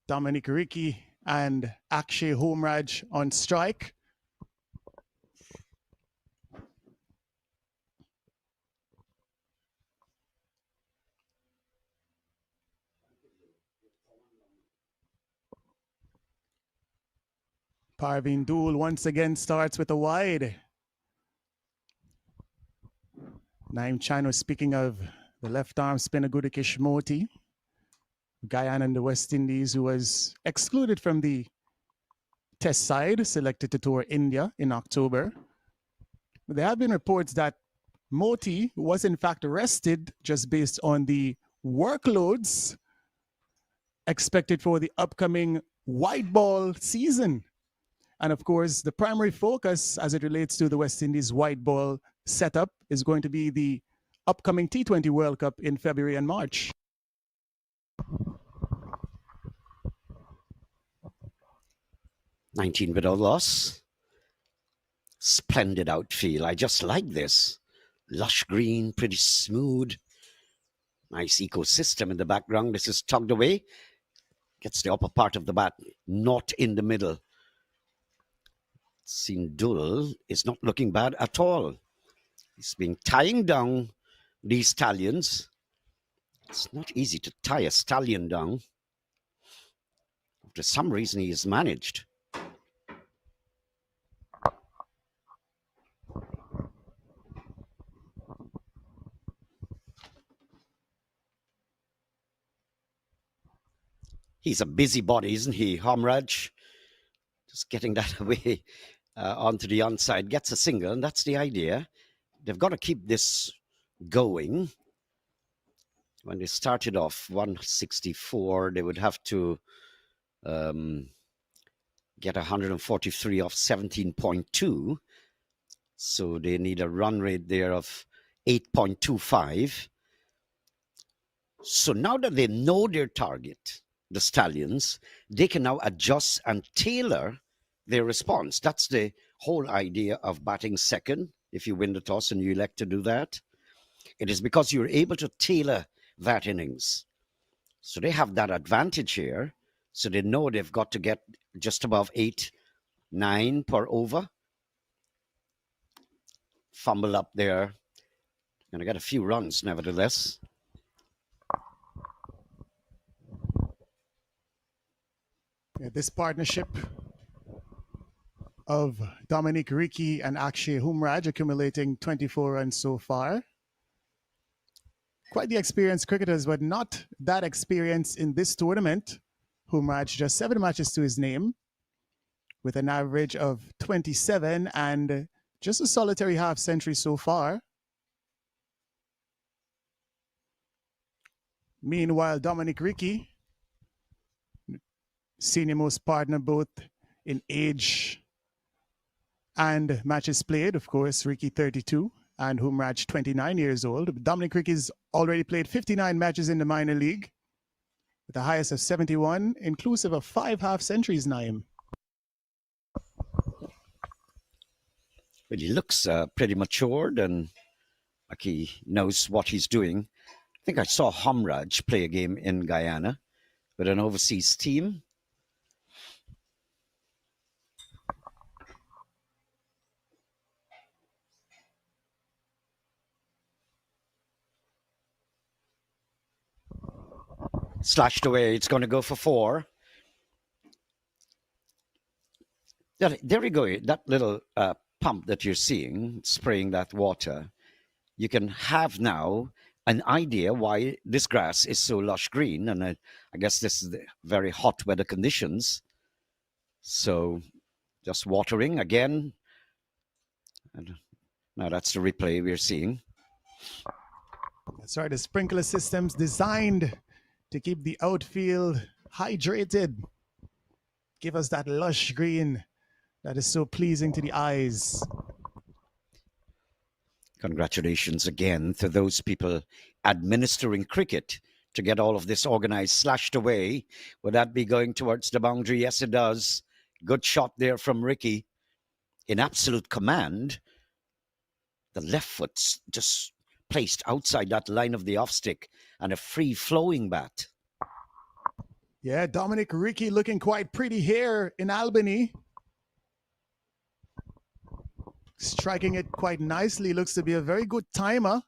Dominic Ricky and Akshay Homraj on strike. Parveen Dool once again starts with a wide. Naim Chano, speaking of the left arm spinner Gudikish Moti, Guyana and the West Indies, who was excluded from the test side, selected to tour India in October. There have been reports that Moti was in fact arrested just based on the workloads expected for the upcoming white ball season. And of course, the primary focus as it relates to the West Indies white ball setup is going to be the upcoming T20 World Cup in February and March. 19 without loss. Splendid outfield. I just like this. Lush green, pretty smooth. Nice ecosystem in the background. This is tugged away. Gets the upper part of the bat, not in the middle. Sindul is not looking bad at all. He's been tying down these stallions. It's not easy to tie a stallion down. For some reason, he has managed. He's a busybody, isn't he, Hamraj? Just getting that away onto the onside. Gets a single, and that's the idea. They've got to keep this going. When they started off 164, they would have to get 143 off 17.2. So they need a run rate there of 8.25. So now that they know their target, the Stallions, they can now adjust and tailor their response. That's the whole idea of batting second. If you win the toss and you elect to do that, it is because you're able to tailor that innings. So they have that advantage here. So they know they've got to get just above 8, 9 per over. Fumble up there. Going to get a few runs, nevertheless. Yeah, this partnership of Dominic Ricky and Akshay Humraj accumulating 24 runs so far. Quite the experienced cricketers, but not that experienced in this tournament. Humraj just 7 matches to his name with an average of 27 and just a solitary half century so far. Meanwhile, Dominic Ricky, senior most partner both in age and matches played. Of course, Ricky 32 and Humraj 29 years old. Dominic Ricky's already played 59 matches in the minor league with the highest of 71, inclusive of 5 half centuries, Naeem. But he looks pretty matured and like he knows what he's doing. I think I saw Hamraj play a game in Guyana with an overseas team. Slashed away. It's going to go for 4. There we go. That little pump that you're seeing, spraying that water, you can have now an idea why this grass is so lush green. And I guess this is the very hot weather conditions. So just watering again. And now that's the replay we're seeing. That's right. The sprinkler system's designed to keep the outfield hydrated. Give us that lush green that is so pleasing to the eyes. Congratulations again to those people administering cricket to get all of this organized. Slashed away. Would that be going towards the boundary? Yes, it does. Good shot there from Ricky. In absolute command. The left foot's just placed outside that line of the off stick and a free-flowing bat. Yeah, Dominic Ricky looking quite pretty here in Albany. Striking it quite nicely. Looks to be a very good timer.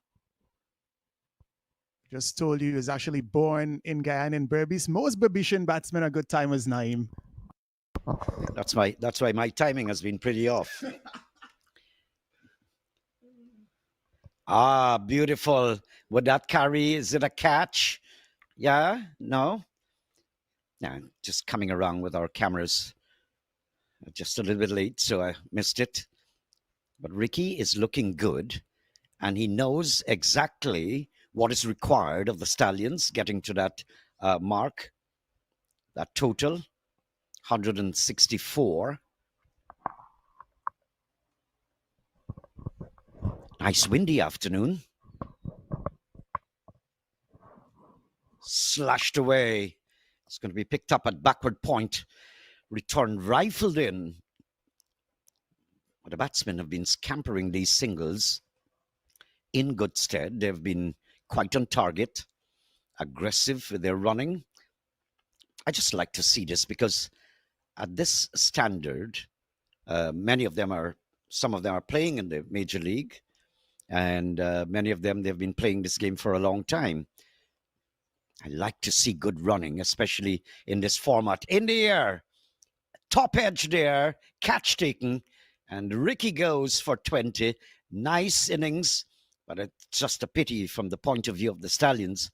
Just told you he was actually born in Guyana in Berbice. Most Berbician batsmen are good timers, Naeem. That's why my timing has been pretty off. Ah, beautiful. Would that carry? Is it a catch? Yeah? No? Yeah, just coming around with our cameras just a little bit late, so I missed it. But Ricky is looking good, and he knows exactly what is required of the Stallions getting to that mark, that total 164. Nice windy afternoon. Slashed away. It's going to be picked up at backward point. Return rifled in. But the batsmen have been scampering these singles in good stead. They've been quite on target, aggressive with their running. I just like to see this because at this standard, some of them are playing in the major league, and many of them, they've been playing this game for a long time. I like to see good running, especially in this format. In the air, top edge there, catch taken, and Ricky goes for 20. Nice innings, but it's just a pity from the point of view of the Stallions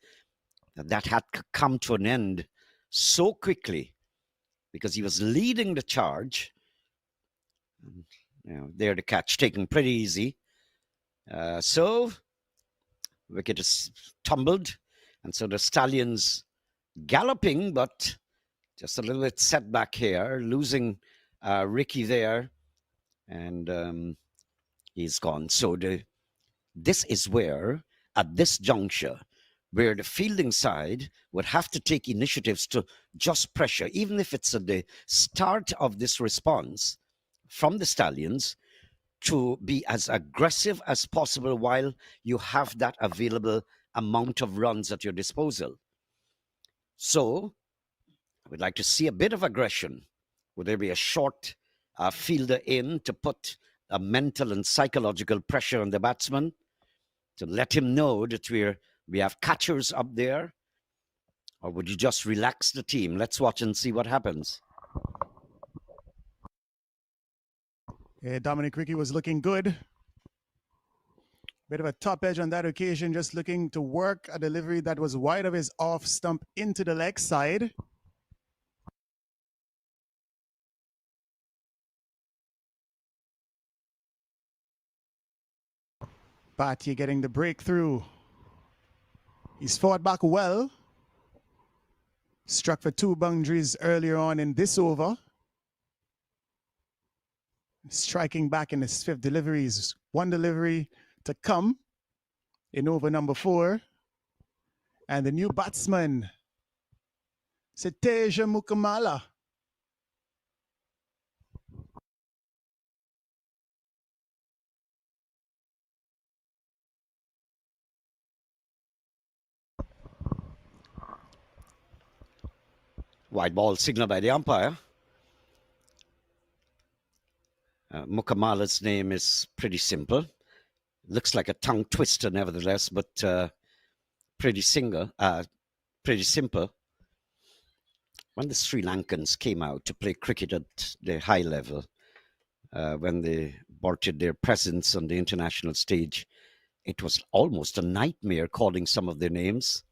that had come to an end so quickly because he was leading the charge. There the catch taken pretty easy. So wicket is tumbled, and so the Stallions galloping, but just a little bit setback here, losing Ricky there, and he's gone. So this is where, at this juncture, where the fielding side would have to take initiatives to just pressure, even if it's at the start of this response from the Stallions, to be as aggressive as possible while you have that available amount of runs at your disposal. So I would like to see a bit of aggression. Would there be a short fielder in to put a mental and psychological pressure on the batsman to let him know that we have catchers up there? Or would you just relax the team? Let's watch and see what happens. Yeah, Dominic Ricky was looking good. Bit of a top edge on that occasion, just looking to work a delivery that was wide of his off stump into the leg side. Batty getting the breakthrough. He's fought back well. Struck for 2 boundaries earlier on in this over. Striking back in his 5th deliveries. 1 delivery to come in over number 4. And the new batsman, Siteja Mukamala. White ball signal by the umpire. Mukamala's name is pretty simple. Looks like a tongue twister, nevertheless, but pretty simple. When the Sri Lankans came out to play cricket at the high level, when they aborted their presence on the international stage, it was almost a nightmare calling some of their names.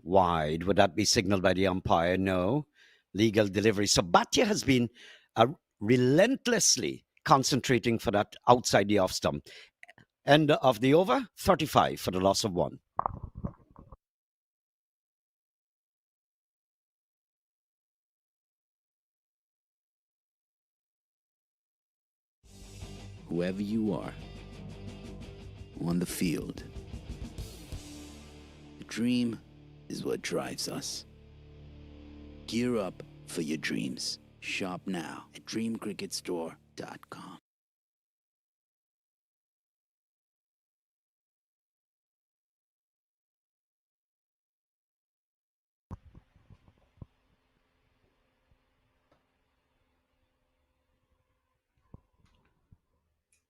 Wide, would that be signaled by the umpire? No. Legal delivery. So Bhatia has been relentlessly concentrating for that outside the off stump. End of the over, 35 for the loss of 1. Whoever you are, on the field, the dream is what drives us. Gear up for your dreams. Shop now at dreamcricketstore.com.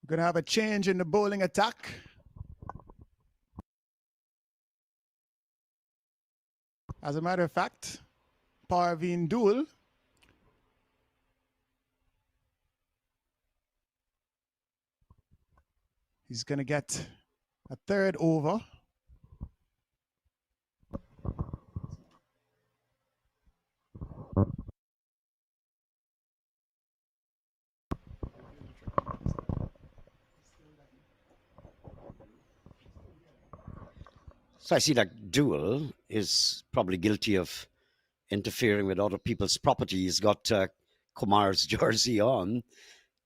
We're going to have a change in the bowling attack. As a matter of fact, Parveen Dul he's going to get a 3rd over. So I see that Duel is probably guilty of interfering with other people's property. He's got Kumar's jersey on,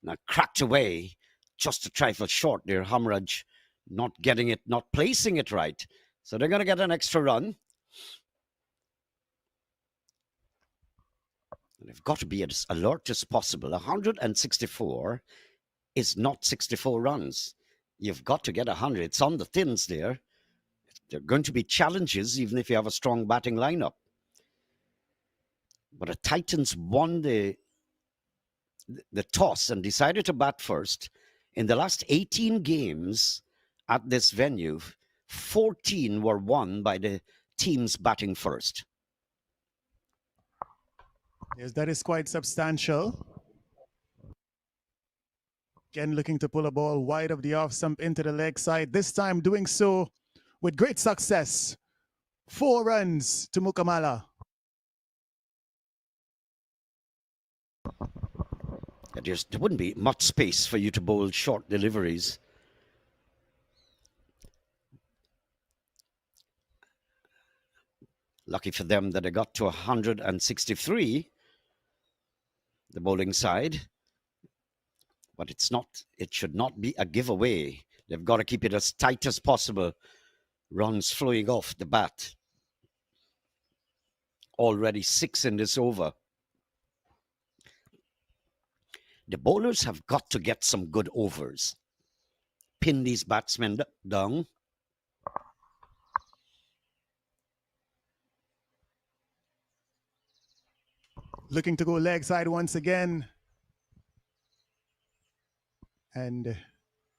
now cracked away, just a trifle short there. Hamraj not getting it, not placing it right. So they're going to get an extra run. And they've got to be as alert as possible. 164 is not 64 runs. You've got to get 100. It's on the thins there. There are going to be challenges, even if you have a strong batting lineup. But the Titans won the toss and decided to bat first. In the last 18 games at this venue, 14 were won by the teams batting first. Yes, that is quite substantial. Again, looking to pull a ball wide of the off stump into the leg side. This time doing so with great success. 4 runs to Mukamala. There wouldn't be much space for you to bowl short deliveries. Lucky for them that they got to 163, the bowling side. But it should not be a giveaway. They've got to keep it as tight as possible. Runs flowing off the bat. Already 6 in this over. The bowlers have got to get some good overs. Pin these batsmen down. Looking to go leg side once again. And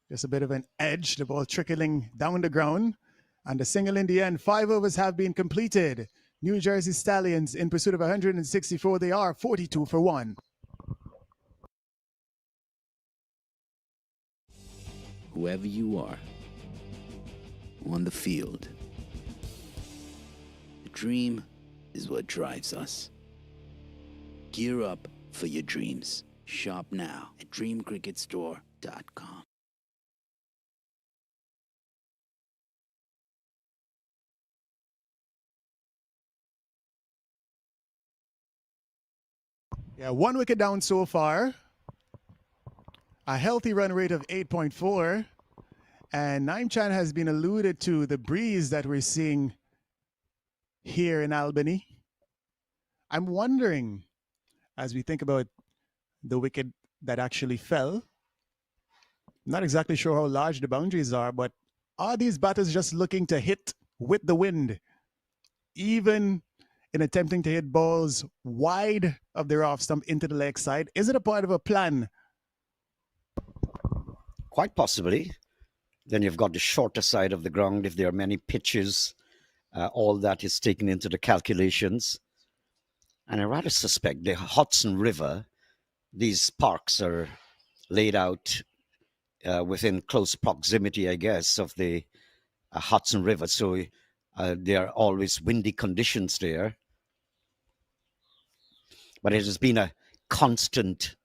just a bit of an edge. The ball trickling down the ground. And the single in the end. 5 overs have been completed. New Jersey Stallions in pursuit of 164. They are 42 for 1. Whoever you are, on the field, the dream is what drives us. Gear up for your dreams. Shop now at dreamcricketstore.com. Yeah, 1 wicket down so far. A healthy run rate of 8.4. And Naim Chan has been alluded to the breeze that we're seeing here in Albany. I'm wondering, as we think about the wicket that actually fell, not exactly sure how large the boundaries are these batters just looking to hit with the wind, even in attempting to hit balls wide of their off stump into the leg side? Is it a part of a plan? Quite possibly. Then you've got the shorter side of the ground. If there are many pitches, all that is taken into the calculations. And I rather suspect the Hudson River, these parks are laid out within close proximity, I guess, of the Hudson River. So there are always windy conditions there. But it has been a constant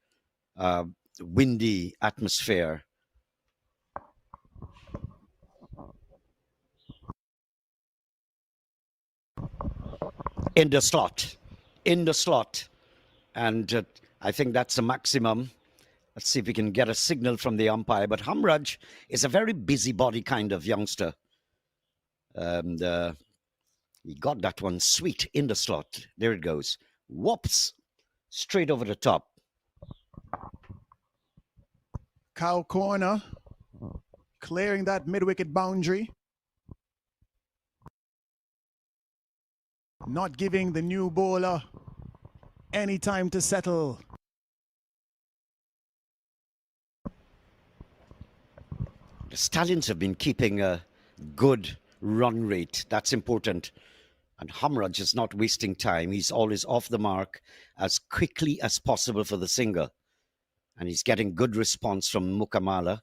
windy atmosphere. In the slot. And I think that's the maximum. Let's see if we can get a signal from the umpire. But Hamraj is a very busybody kind of youngster. And he got that one sweet in the slot. There it goes. Whoops. Straight over the top. Cow corner, clearing that mid-wicket boundary. Not giving the new bowler any time to settle. The Stallions have been keeping a good run rate. That's important. And Hamraj is not wasting time. He's always off the mark as quickly as possible for the single. And he's getting good response from Mukamala.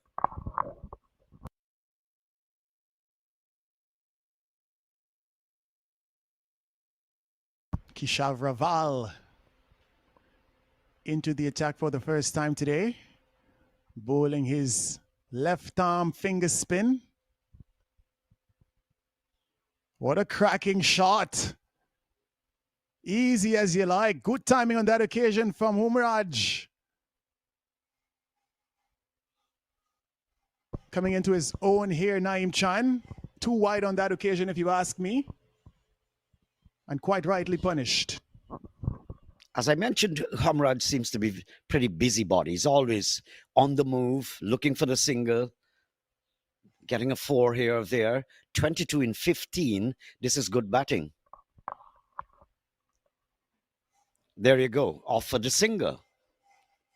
Keshav Raval into the attack for the first time today. Bowling his left arm finger spin. What a cracking shot. Easy as you like. Good timing on that occasion from Humraj. Coming into his own here, Naeem Chan. Too wide on that occasion, if you ask me. And quite rightly punished. As I mentioned, Hamraj seems to be pretty busybody. He's always on the move, looking for the single, getting a 4 here or there. 22 in 15. This is good batting. There you go. Off for the single.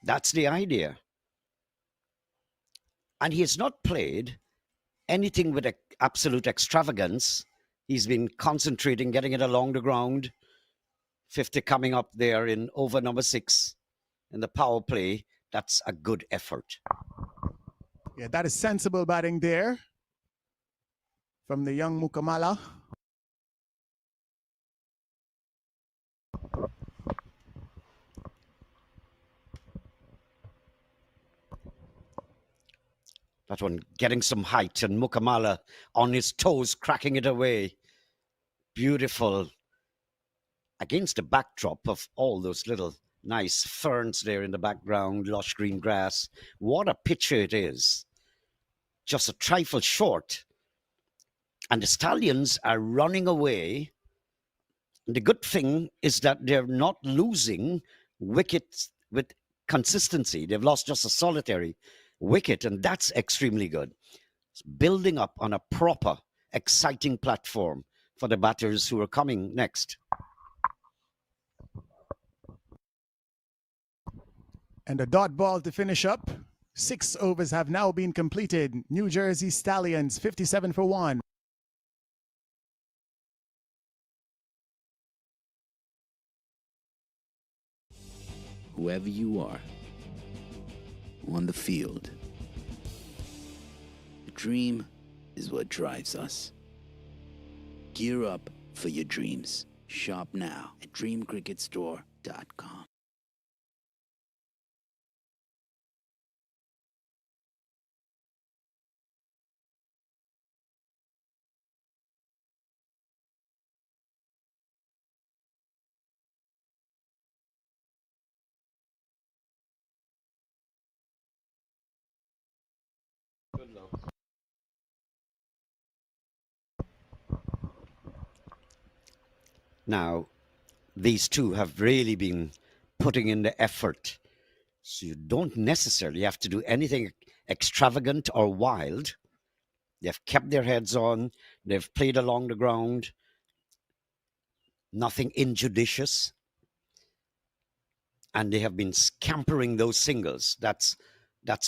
That's the idea. And he has not played anything with absolute extravagance. He's been concentrating, getting it along the ground. 50 coming up there in over number 6 in the power play. That's a good effort. Yeah, that is sensible batting there from the young Mukamala. That one getting some height, and Mukamala on his toes, cracking it away. Beautiful. Against the backdrop of all those little nice ferns there in the background, lush green grass. What a picture it is. Just a trifle short. And the Stallions are running away. The good thing is that they're not losing wickets with consistency. They've lost just a solitary wicket, and that's extremely good. It's building up on a proper, exciting platform for the batters who are coming next. And a dot ball to finish up. 6 overs have now been completed. New Jersey Stallions 57 for 1. Whoever you are, on the field, the dream is what drives us. Gear up for your dreams. Shop now at dreamcricketstore.com. Good now. Now, these two have really been putting in the effort. So you don't necessarily have to do anything extravagant or wild. They've kept their heads on. They've played along the ground. Nothing injudicious. And they have been scampering those singles. That's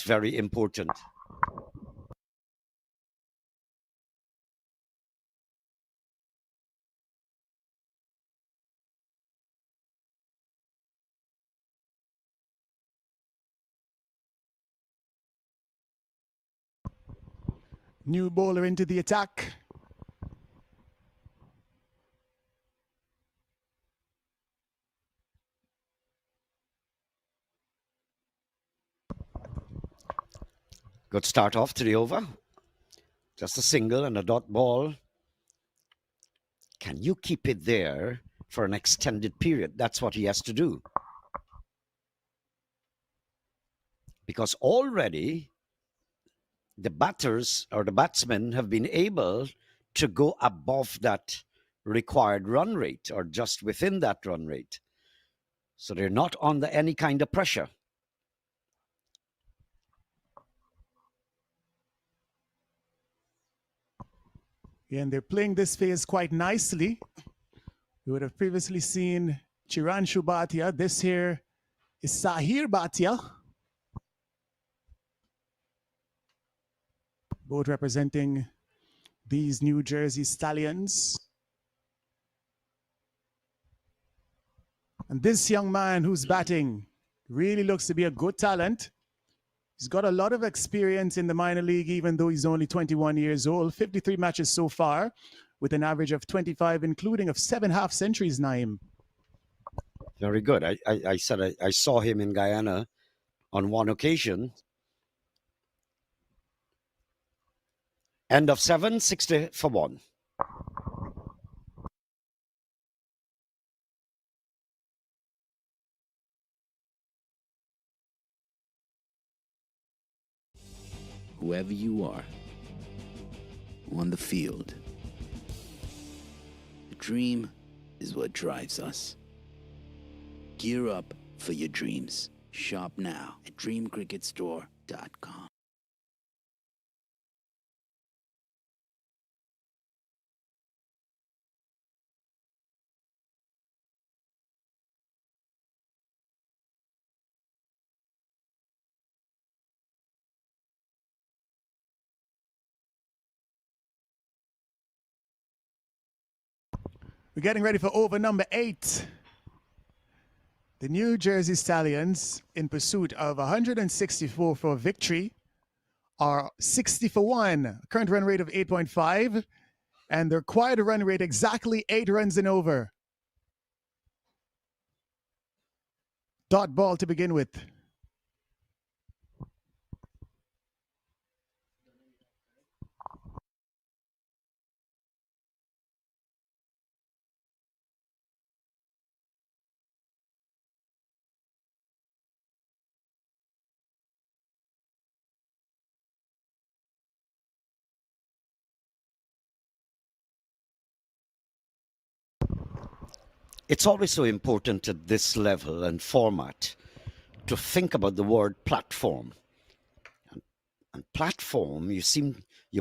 very important. New bowler into the attack. Good start off to the over. Just a single and a dot ball. Can you keep it there for an extended period? That's what he has to do. Because already the batters or the batsmen have been able to go above that required run rate or just within that run rate. So they're not under any kind of pressure. Yeah, and they're playing this phase quite nicely. We would have previously seen Chiranshu Bhatia. This here is Sahir Bhatia. Both representing these New Jersey Stallions. And this young man who's batting really looks to be a good talent. He's got a lot of experience in the minor league, even though he's only 21 years old. 53 matches so far, with an average of 25, including of 7 half centuries, Naeem. Very good. I said I saw him in Guyana on one occasion. End of 7, 60 for 1. whoever you are on the field. The dream is what drives us. Gear up for your dreams. Shop now at dreamcricketstore.com. We're getting ready for over number 8. The New Jersey Stallions, in pursuit of 164 for a victory, are 60 for 1, current run rate of 8.5, and their required run rate exactly 8 runs and over. Dot ball to begin with. It's always so important at this level and format to think about the word platform. And platform, you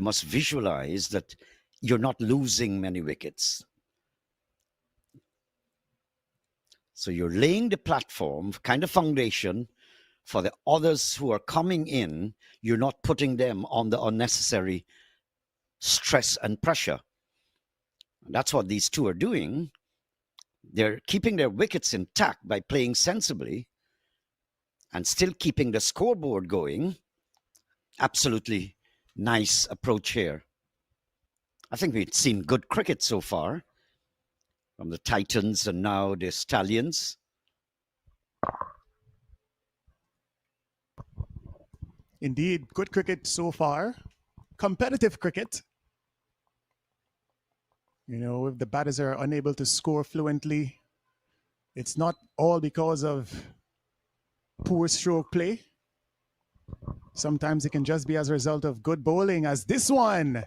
must visualize that you're not losing many wickets. So you're laying the platform, kind of foundation, for the others who are coming in. You're not putting them on the unnecessary stress and pressure. And that's what these two are doing. They're keeping their wickets intact by playing sensibly and still keeping the scoreboard going. Absolutely nice approach here. I think we've seen good cricket so far from the Titans and now the Stallions. Indeed, good cricket so far. Competitive cricket. You know, if the batters are unable to score fluently, it's not all because of poor stroke play. Sometimes it can just be as a result of good bowling, as this one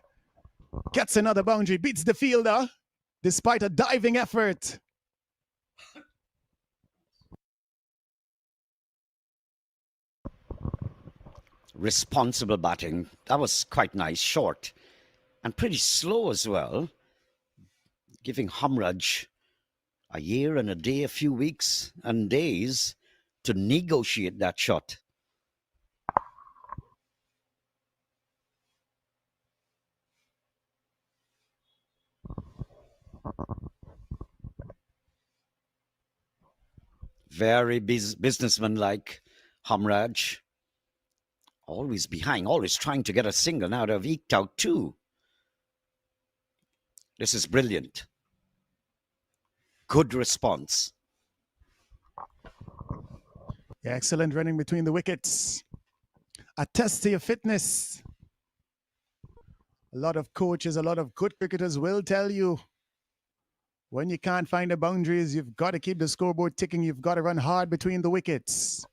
gets another boundary, beats the fielder despite a diving effort. Responsible batting. That was quite nice, short and pretty slow as well, giving Hamraj a year and a day, a few weeks and days to negotiate that shot. Very businessman-like Hamraj. Always behind, always trying to get a single. Now they've eked out 2. This is brilliant. Good response. Yeah, excellent running between the wickets. A test to your fitness. A lot of coaches, a lot of good cricketers will tell you when you can't find the boundaries, you've got to keep the scoreboard ticking. You've got to run hard between the wickets.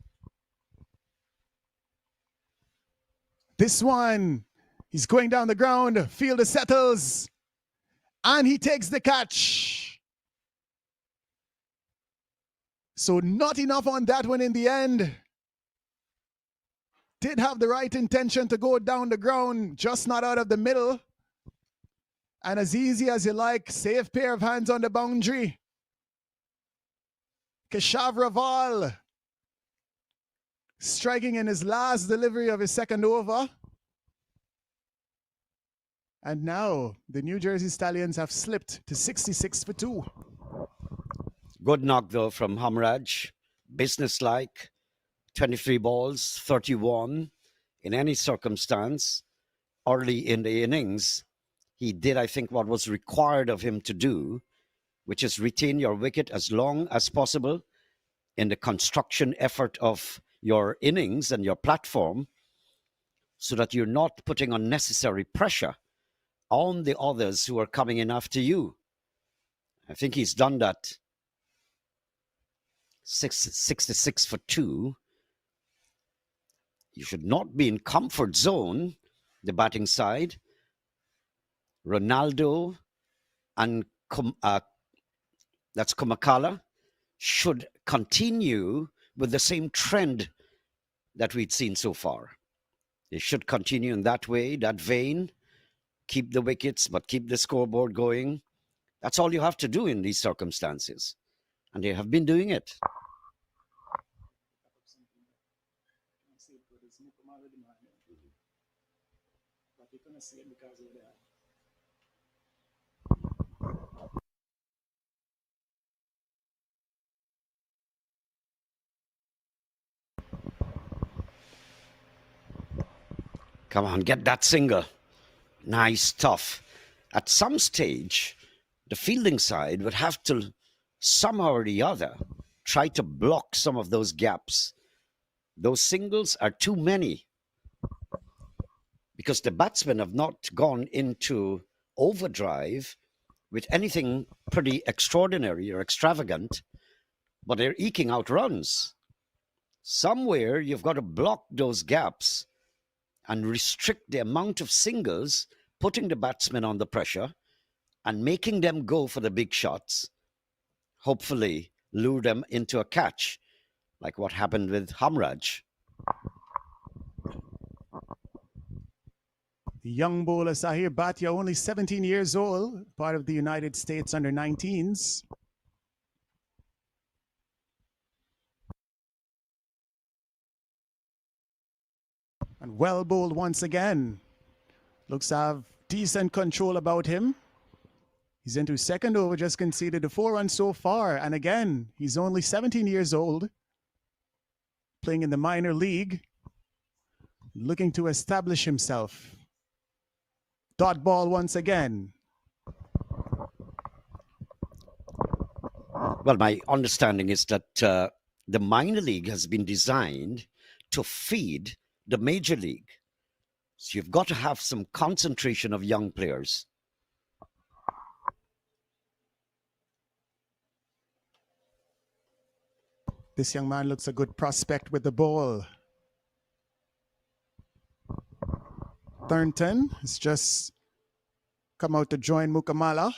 This one, he's going down the ground. Fielder settles. And he takes the catch. So not enough on that one in the end. Did have the right intention to go down the ground, just not out of the middle. And as easy as you like, safe pair of hands on the boundary. Keshav Raval striking in his last delivery of his second over. And now the New Jersey Stallions have slipped to 66 for 2. Good knock though from Hamraj. Businesslike. 23 balls, 31 in any circumstance. Early in the innings, he did, I think, what was required of him to do, which is retain your wicket as long as possible in the construction effort of your innings and your platform, so that you're not putting unnecessary pressure on the others who are coming in after you. I think he's done that. 66 for 2. You should not be in comfort zone the batting side, Ronaldo and that's Kumakala, should continue with the same trend that we'd seen so far. They should continue in that way, that vein, keep the wickets, but keep the scoreboard going. That's all you have to do in these circumstances. And they have been doing it. Come on, get that single. Nice, tough. At some stage, the fielding side would have to somehow or the other try to block some of those gaps. Those singles are too many because the batsmen have not gone into overdrive with anything pretty extraordinary or extravagant, but they're eking out runs. Somewhere you've got to block those gaps and restrict the amount of singles, putting the batsmen under pressure and making them go for the big shots. Hopefully, lure them into a catch, like what happened with Hamraj. The young bowler Sahir Bhatia, only 17 years old, part of the United States under-19s. And well bowled once again. Looks to have decent control about him. He's into second over, just conceded the 4 runs so far. And again, he's only 17 years old, playing in the minor league, looking to establish himself. Dot ball once again. Well, my understanding is that the minor league has been designed to feed the major league. So you've got to have some concentration of young players. This young man looks a good prospect with the ball. Thornton has just come out to join Mukamala.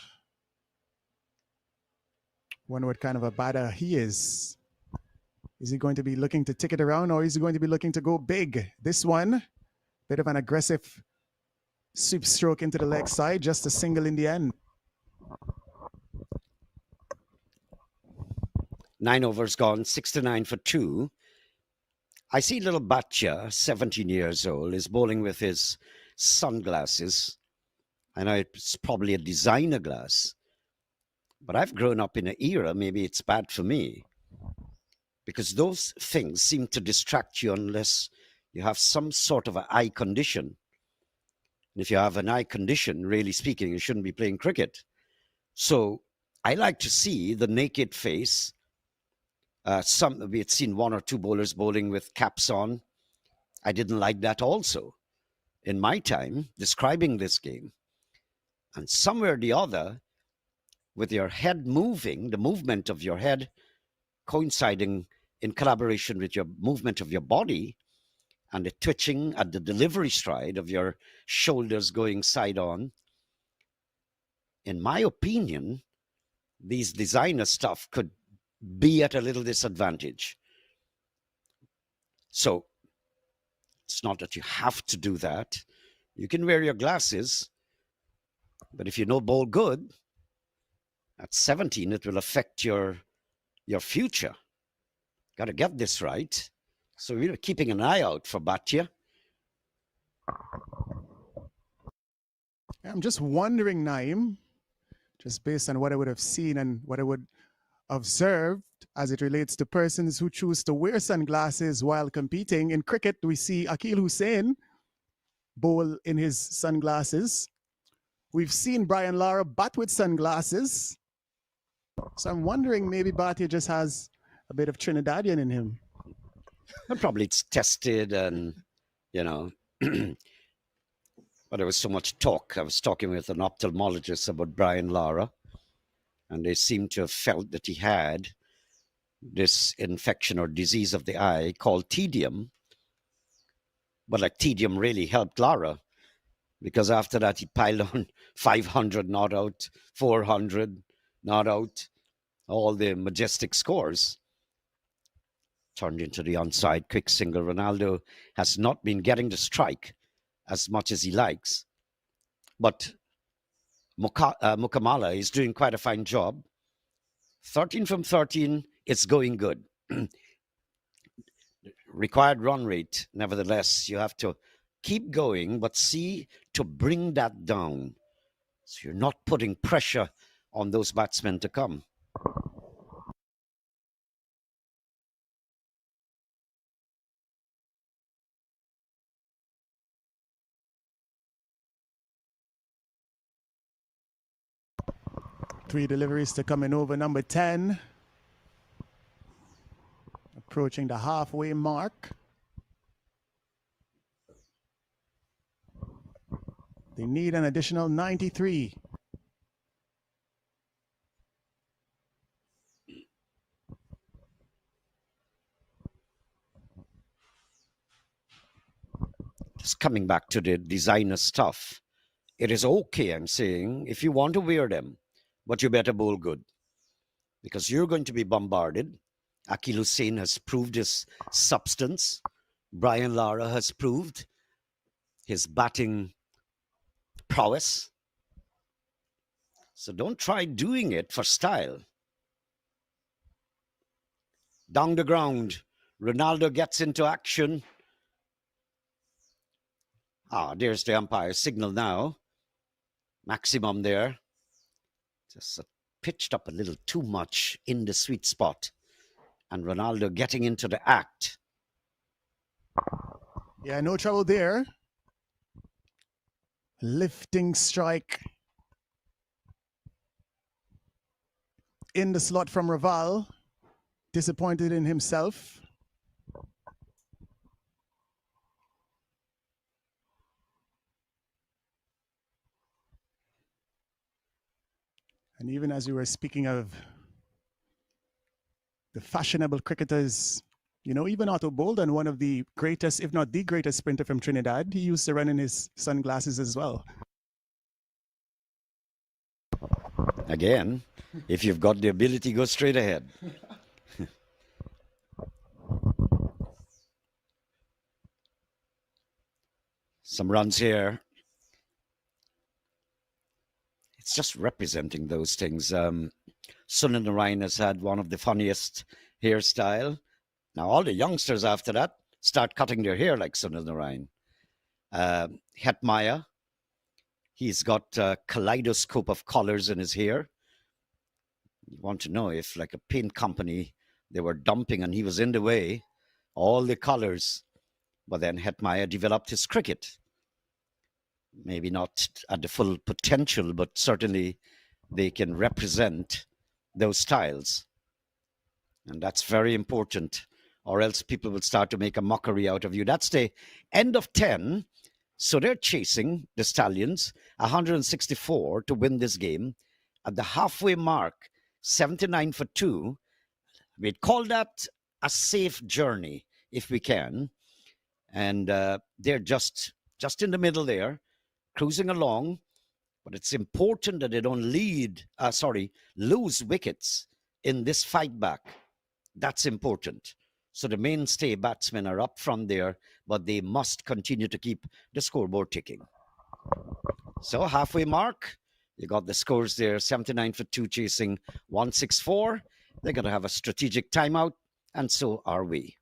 Wonder what kind of a batter he is. Is he going to be looking to tick it around, or is he going to be looking to go big? This one, bit of an aggressive sweep stroke into the leg side, just a single in the end. 9 overs gone, 69 for 2. I see little Bhatia, 17 years old, is bowling with his sunglasses. I know it's probably a designer glass, but I've grown up in an era, maybe it's bad for me, because those things seem to distract you unless you have some sort of an eye condition. And if you have an eye condition, really speaking, you shouldn't be playing cricket. So I like to see the naked face. We had seen 1 or 2 bowlers bowling with caps on. I didn't like that also in my time describing this game. And somewhere or the other, with your head moving, the movement of your head coinciding in collaboration with your movement of your body and the twitching at the delivery stride of your shoulders going side on, in my opinion, these designer stuff could be at a little disadvantage. So it's not that you have to do that. You can wear your glasses, but if you know bowl good, at 17, it will affect your future. Got to get this right. So we're keeping an eye out for Bhatia. I'm just wondering, Naeem, just based on what I would have seen and what I would observed as it relates to persons who choose to wear sunglasses while competing. In cricket, we see Akil Hussain bowl in his sunglasses. We've seen Brian Lara bat with sunglasses. So I'm wondering, maybe Bhatia just has a bit of Trinidadian in him. Well, probably it's tested and, but there was so much talk. I was talking with an ophthalmologist about Brian Lara, and they seemed to have felt that he had this infection or disease of the eye called tedium. But like tedium really helped Lara. because after that he piled on 500 not out, 400 not out, all the majestic scores. Turned into the onside quick single. Ronaldo has not been getting the strike as much as he likes, but Mukamala is doing quite a fine job. 13 from 13, it's going good. Required run rate, nevertheless, you have to keep going, but see to bring that down. So you're not putting pressure on those batsmen to come. Three deliveries to come in over number 10. Approaching the halfway mark. They need an additional 93. Just coming back to the designer stuff. It is okay, I'm saying, if you want to wear them, but you better bowl good because you're going to be bombarded. Akil Hussain has proved his substance. Brian Lara has proved his batting prowess. So don't try doing it for style. Down the ground, Ronaldo gets into action. There's the umpire's signal now. Maximum there. Just pitched up a little too much in the sweet spot. And Ronaldo getting into the act. Yeah, no trouble there. Lifting strike in the slot from Raval. Disappointed in himself. And even as we were speaking of the fashionable cricketers, you know, even Otto Bolden, one of the greatest, if not the greatest sprinter from Trinidad, he used to run in his sunglasses as well. Again, if you've got the ability, go straight ahead. Some runs here. It's just representing those things. Sunil Narayan has had one of the funniest hairstyle. Now all the youngsters after that start cutting their hair like Sunil Narayan. Hetmaya, he's got a kaleidoscope of colors in his hair. You want to know if, like a paint company, they were dumping and he was in the way, all the colors. But then Hetmaya developed his cricket. Maybe not at the full potential, but certainly they can represent those styles. And that's very important, or else people will start to make a mockery out of you. That's the end of 10. So they're chasing the Stallions, 164 to win this game. At the halfway mark, 79 for 2. We'd call that a safe journey if we can. And they're just in the middle there, cruising along. But it's important that they don't lose wickets in this fight back. That's important. So the mainstay batsmen are up from there, but they must continue to keep the scoreboard ticking. So halfway mark, you got the scores there, 79 for 2 chasing 164. They're going to have a strategic timeout, and so are we.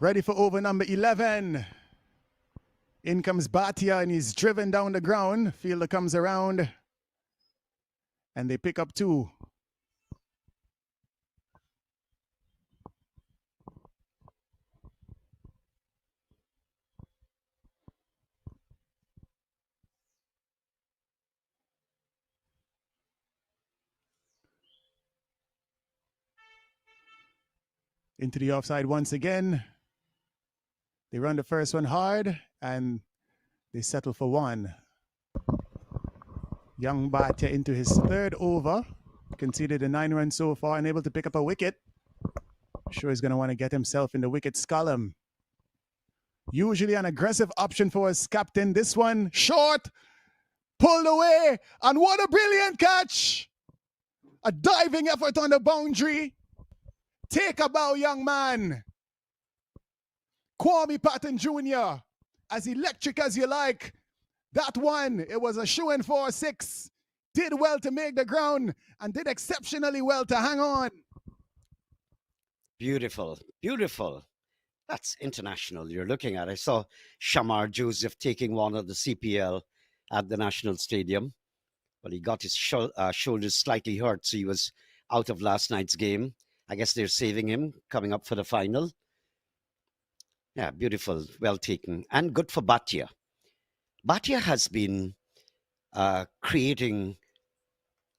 Ready for over number 11. In comes Bhatia and he's driven down the ground. Fielder comes around and they pick up 2. Into the offside once again. They run the first one hard and they settle for 1. Young Bhatia into his 3rd over. Conceded a 9 run so far and able to pick up a wicket. Sure he's going to want to get himself in the wickets column. Usually an aggressive option for his captain. This one short, pulled away, and what a brilliant catch! A diving effort on the boundary. Take a bow, young man. Kwame Patton Jr., as electric as you like. That one, it was a shoo-in for a 6. Did well to make the ground and did exceptionally well to hang on. Beautiful, beautiful. That's international you're looking at. I saw Shamar Joseph taking one of the CPL at the National Stadium. Well, he got his shoulders slightly hurt, so he was out of last night's game. I guess they're saving him coming up for the final. Yeah, beautiful, well taken, and good for Bhatia. Bhatia has been creating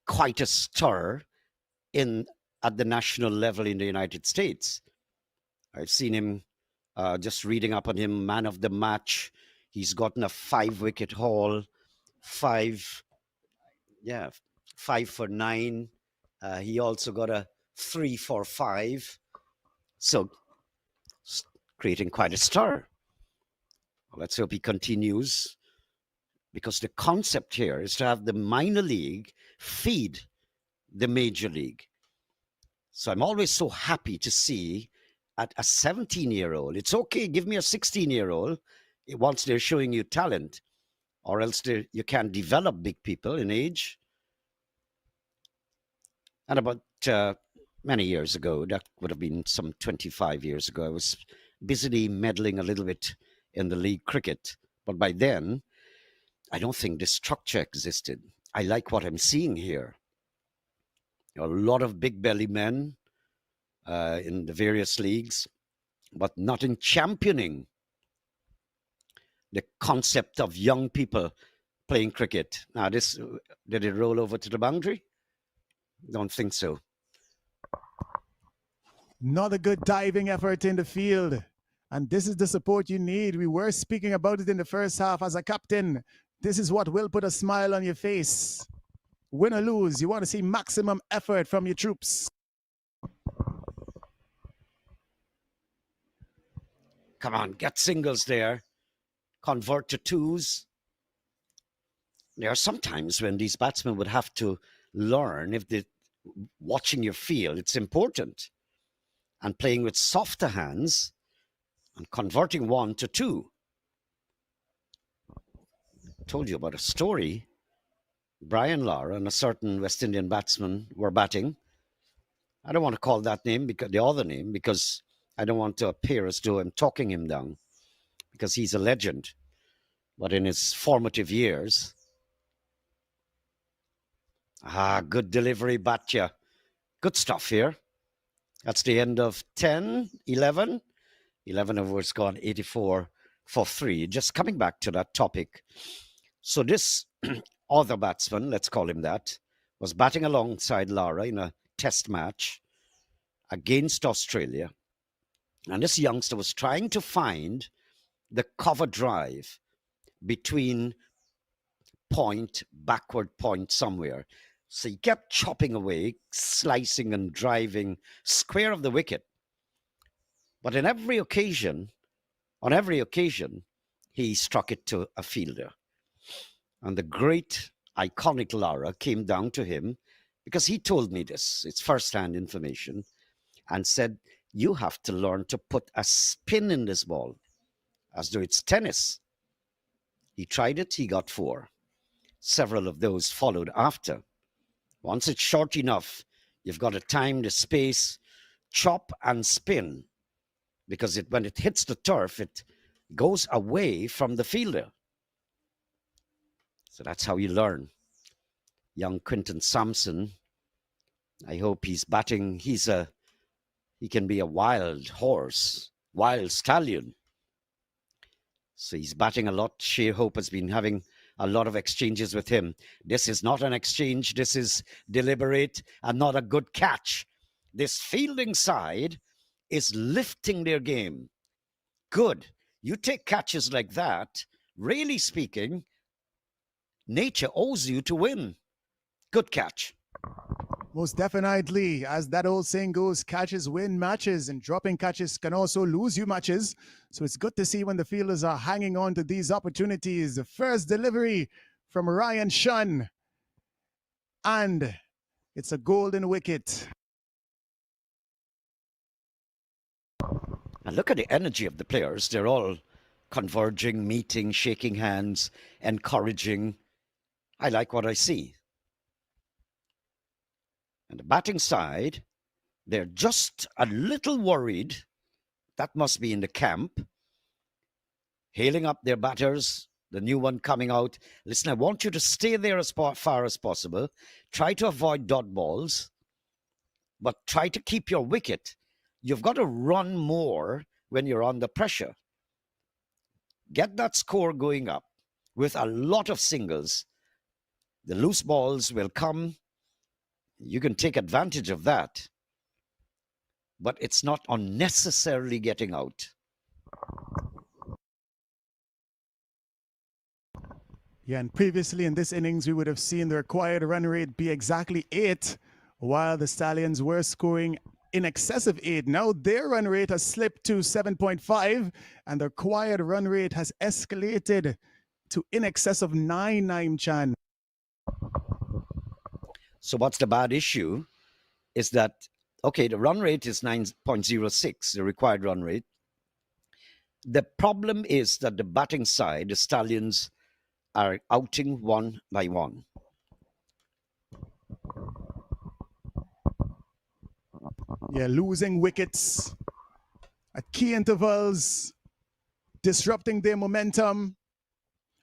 quite a stir at the national level in the United States. I've seen him, just reading up on him, man of the match. He's gotten a 5-wicket haul, 5 for 9. He also got a 3 for 5. So creating quite a stir. Let's hope he continues, because the concept here is to have the minor league feed the major league. So I'm always so happy to see at a 17-year-old, it's okay, give me a 16-year-old once they're showing you talent, or else you can't develop big people in age. And about many years ago, that would have been some 25 years ago, I was busily meddling a little bit in the league cricket. But by then, I don't think this structure existed. I like what I'm seeing here. A lot of big belly men in the various leagues, but not in championing the concept of young people playing cricket. Now, did it roll over to the boundary? Don't think so. Not a good diving effort in the field. And this is the support you need. We were speaking about it in the first half. As a captain, this is what will put a smile on your face. Win or lose, you want to see maximum effort from your troops. Come on, get singles there. Convert to 2s. There are some times when these batsmen would have to learn, if they're watching your field, it's important. And playing with softer hands and converting 1 to 2. Told you about a story. Brian Lara and a certain West Indian batsman were batting. I don't want to call that name, because the other name, because I don't want to appear as though I'm talking him down, because he's a legend. But in his formative years, good delivery, Bhatia. Good stuff here. That's the end of 10, 11. 11 overs gone, 84 for 3. Just coming back to that topic. So this other batsman, let's call him that, was batting alongside Lara in a test match against Australia. And this youngster was trying to find the cover drive between backward point somewhere. So he kept chopping away, slicing and driving square of the wicket. But on every occasion, he struck it to a fielder. And the great, iconic Lara came down to him, because he told me this, it's first-hand information, and said, you have to learn to put a spin in this ball, as though it's tennis. He tried it, he got 4. Several of those followed after. Once it's short enough, you've got to time the space, chop and spin, because when it hits the turf, it goes away from the fielder. So that's how you learn. Young Quinton Sampson, I hope he's batting. He can be a wild horse, wild stallion. So he's batting a lot. Shea Hope has been having a lot of exchanges with him. This is not an exchange. This is deliberate and not a good catch. This fielding side is lifting their game. Good. You take catches like that, really speaking, nature owes you to win. Good catch. Most definitely. As that old saying goes, catches win matches, and dropping catches can also lose you matches. So it's good to see when the fielders are hanging on to these opportunities. The first delivery from Ryan Shun. And it's a golden wicket. And look at the energy of the players. They're all converging, meeting, shaking hands, encouraging. I like what I see. And the batting side, they're just a little worried. That must be in the camp. Hailing up their batters, the new one coming out. Listen, I want you to stay there as far as possible. Try to avoid dot balls, but try to keep your wicket. You've got to run more when you're under pressure. Get that score going up with a lot of singles. The loose balls will come. You can take advantage of that. But it's not unnecessarily getting out. Yeah, and previously in this innings, we would have seen the required run rate be exactly 8, while the Stallions were scoring in excess of 8. Now their run rate has slipped to 7.5, and the required run rate has escalated to in excess of 9, Naim Chan. So what's the bad issue is that, okay, the run rate is 9.06, the required run rate. The problem is that the batting side, the Stallions, are outing one by one. Yeah, losing wickets at key intervals, disrupting their momentum,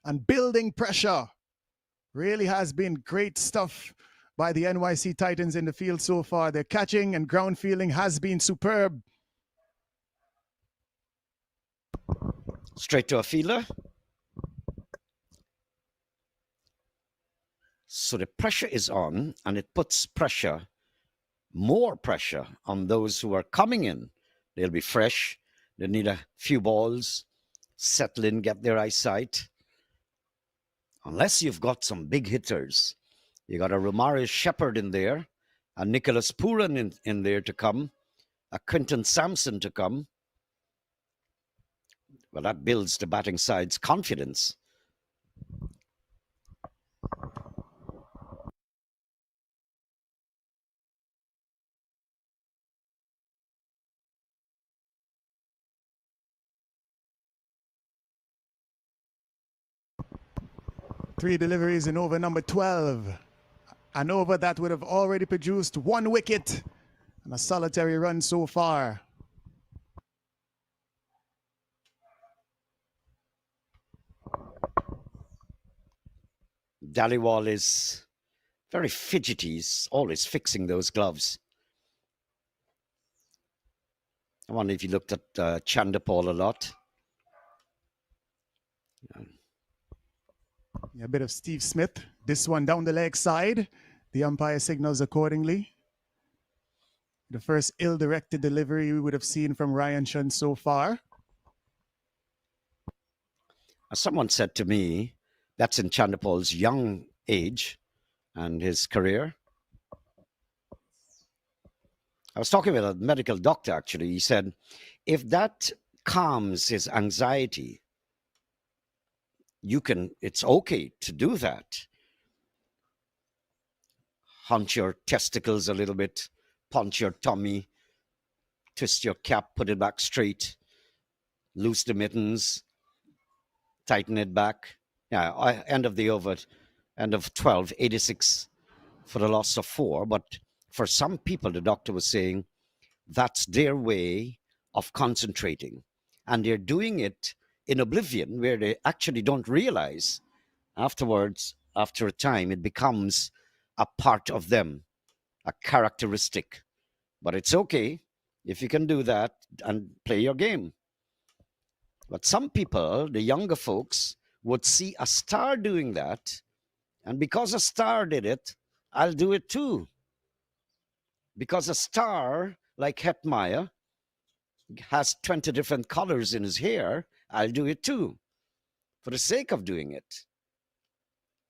and building pressure. Really has been great stuff by the NYC Titans in the field so far. Their catching and ground fielding has been superb. Straight to a fielder. So the pressure is on, and it puts pressure, more pressure, on those who are coming in. They'll be fresh. They need a few balls, settle in, get their eyesight. Unless you've got some big hitters. You got a Romario Shepherd in there, a Nicholas Pooran in there to come, a Quinton Sampson to come. Well, that builds the batting side's confidence. Three deliveries in over number 12. An over that would have already produced 1 wicket and a solitary run so far. Dhaliwal is very fidgety. He's always fixing those gloves. I wonder if you looked at Chandapal a lot. Yeah, a bit of Steve Smith. This one down the leg side. The umpire signals accordingly. The first ill-directed delivery we would have seen from Ryan Shun so far. Someone said to me, that's in Chandapal's young age and his career. I was talking with a medical doctor, actually. He said, if that calms his anxiety, it's okay to do that. Hunch your testicles a little bit, punch your tummy, twist your cap, put it back straight, loose the mittens, tighten it back. Yeah, end of the over, end of 12, 86 for the loss of 4. But for some people, the doctor was saying, that's their way of concentrating. And they're doing it in oblivion where they actually don't realize afterwards, after a time, it becomes a part of them, a characteristic. But it's okay if you can do that and play your game. But some people, the younger folks, would see a star doing that. And because a star did it, I'll do it too. Because a star, like Hetmeyer, has 20 different colors in his hair, I'll do it too, for the sake of doing it.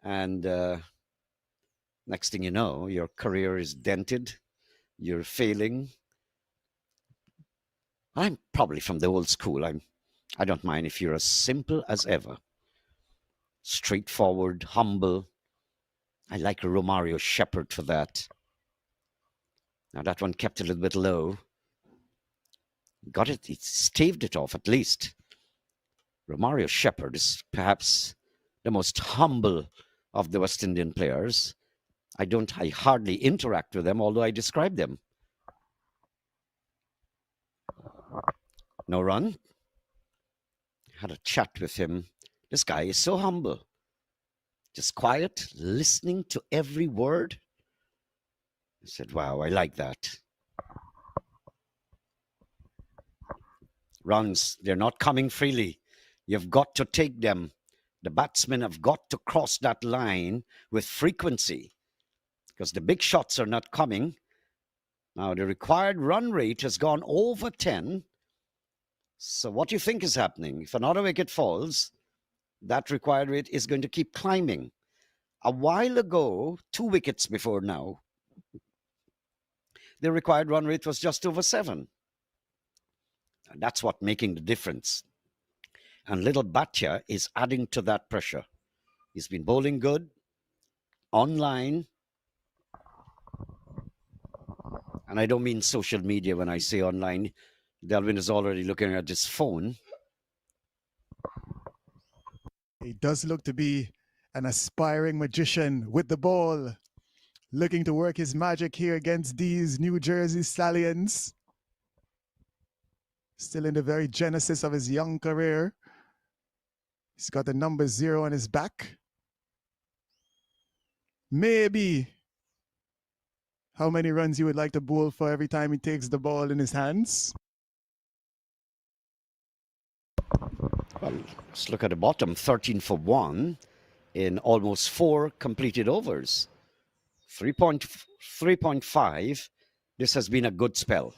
And next thing you know, your career is dented, you're failing. I'm probably from the old school. I don't mind if you're as simple as ever, straightforward, humble. I like Romario Shepherd for that. Now that one kept a little bit low. Got it, he staved it off at least. Romario Shepherd is perhaps the most humble of the West Indian players. I hardly interact with them, although I describe them. No run. Had a chat with him. This guy is so humble. Just quiet, listening to every word. I said, wow, I like that. Runs, they're not coming freely. You've got to take them. The batsmen have got to cross that line with frequency because the big shots are not coming. Now, the required run rate has gone over 10. So what do you think is happening? If another wicket falls, that required rate is going to keep climbing. A while ago, 2 wickets before now, the required run rate was just over 7. And that's what making the difference. And little Bhatia is adding to that pressure. He's been bowling good, online. And I don't mean social media when I say online. Delvin is already looking at his phone. He does look to be an aspiring magician with the ball, looking to work his magic here against these New Jersey Stallions. Still in the very genesis of his young career. He's got the number 0 on his back. Maybe how many runs you would like to bowl for every time he takes the ball in his hands? Well, let's look at the bottom. 13 for 1 in almost 4 completed overs. 3.5. This has been a good spell.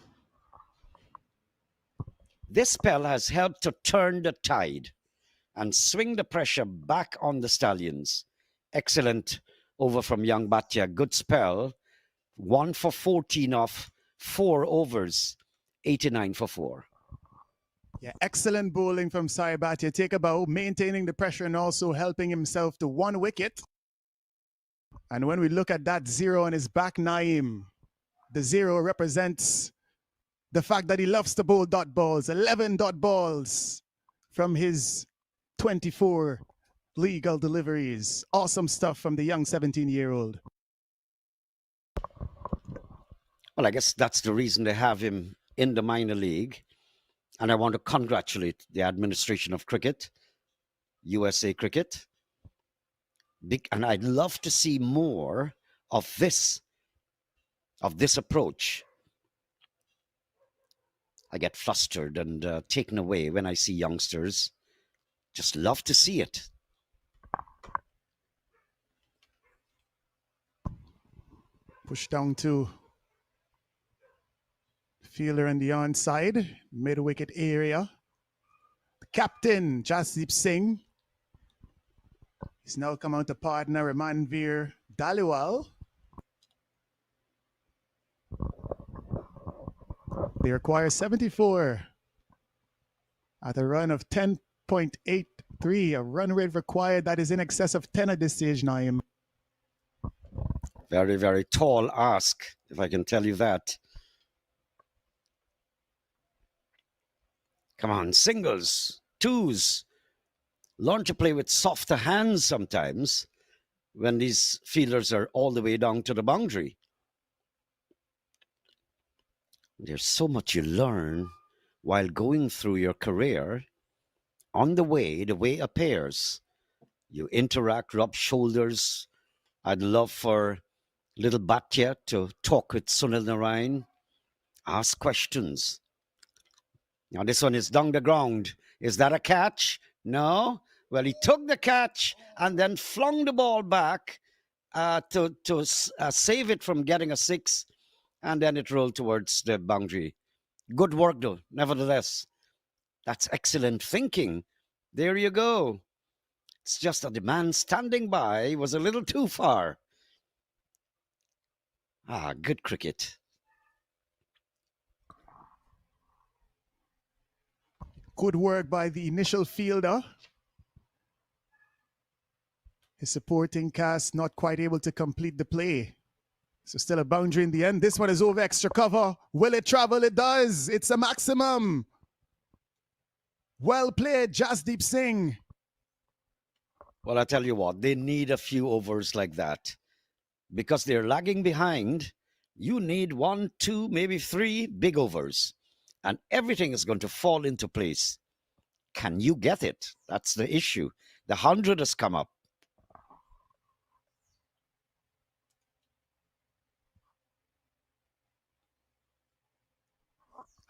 This spell has helped to turn the tide and swing the pressure back on the Stallions. Excellent over from young Bhatia. Good spell. 1 for 14 off 4 overs. 89 for 4. Yeah, excellent bowling from Sai Bhatia. Take a bow, maintaining the pressure and also helping himself to 1 wicket. And when we look at that 0 on his back, Naeem, the 0 represents the fact that he loves to bowl dot balls, 11 dot balls from his 24 legal deliveries. Awesome stuff from the young 17-year-old. Well, I guess that's the reason they have him in the minor league. And I want to congratulate the administration of cricket, USA Cricket. And I'd love to see more of this approach. I get flustered and taken away when I see youngsters. Just love to see it. Push down to fielder on the onside, mid-wicket area. The captain, Jasdeep Singh. He's now come out to partner Manveer Dhaliwal. They require 74 at a run of 10.83, a run rate required that is in excess of 10 at this stage, Naeem. Very, very tall ask, if I can tell you that. Come on, singles, twos. Learn to play with softer hands sometimes when these fielders are all the way down to the boundary. There's so much you learn while going through your career, on the way appears. You interact, rub shoulders. I'd love for little Batya to talk with Sunil Narayan, ask questions. Now, this one is down the ground. Is that a catch? No. Well, he took the catch and then flung the ball back to save it from getting a six, and then it rolled towards the boundary. Good work, though, nevertheless. That's excellent thinking. There you go. It's just that the man standing by was a little too far. Ah, good cricket. Good work by the initial fielder. His supporting cast not quite able to complete the play. So still a boundary in the end. This one is over extra cover. Will it travel? It does. It's a maximum. Well played, Jasdeep Singh. Well, I tell you what, they need a few overs like that. Because they're lagging behind, you need 1, 2, maybe 3 big overs. And everything is going to fall into place. Can you get it? That's the issue. The 100 has come up.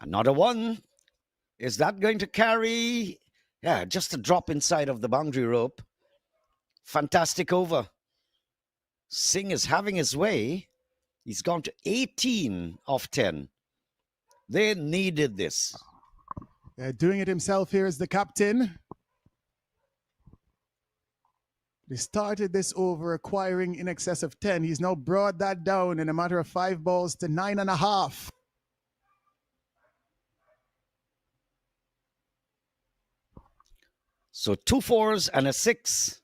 Another one. Is that going to carry? Yeah, just a drop inside of the boundary rope. Fantastic over. Singh is having his way. He's gone to 18 of 10. They needed this. Doing it himself here as the captain. They started this over acquiring in excess of 10. He's now brought that down in a matter of 5 balls to 9.5. So 2 fours and a 6.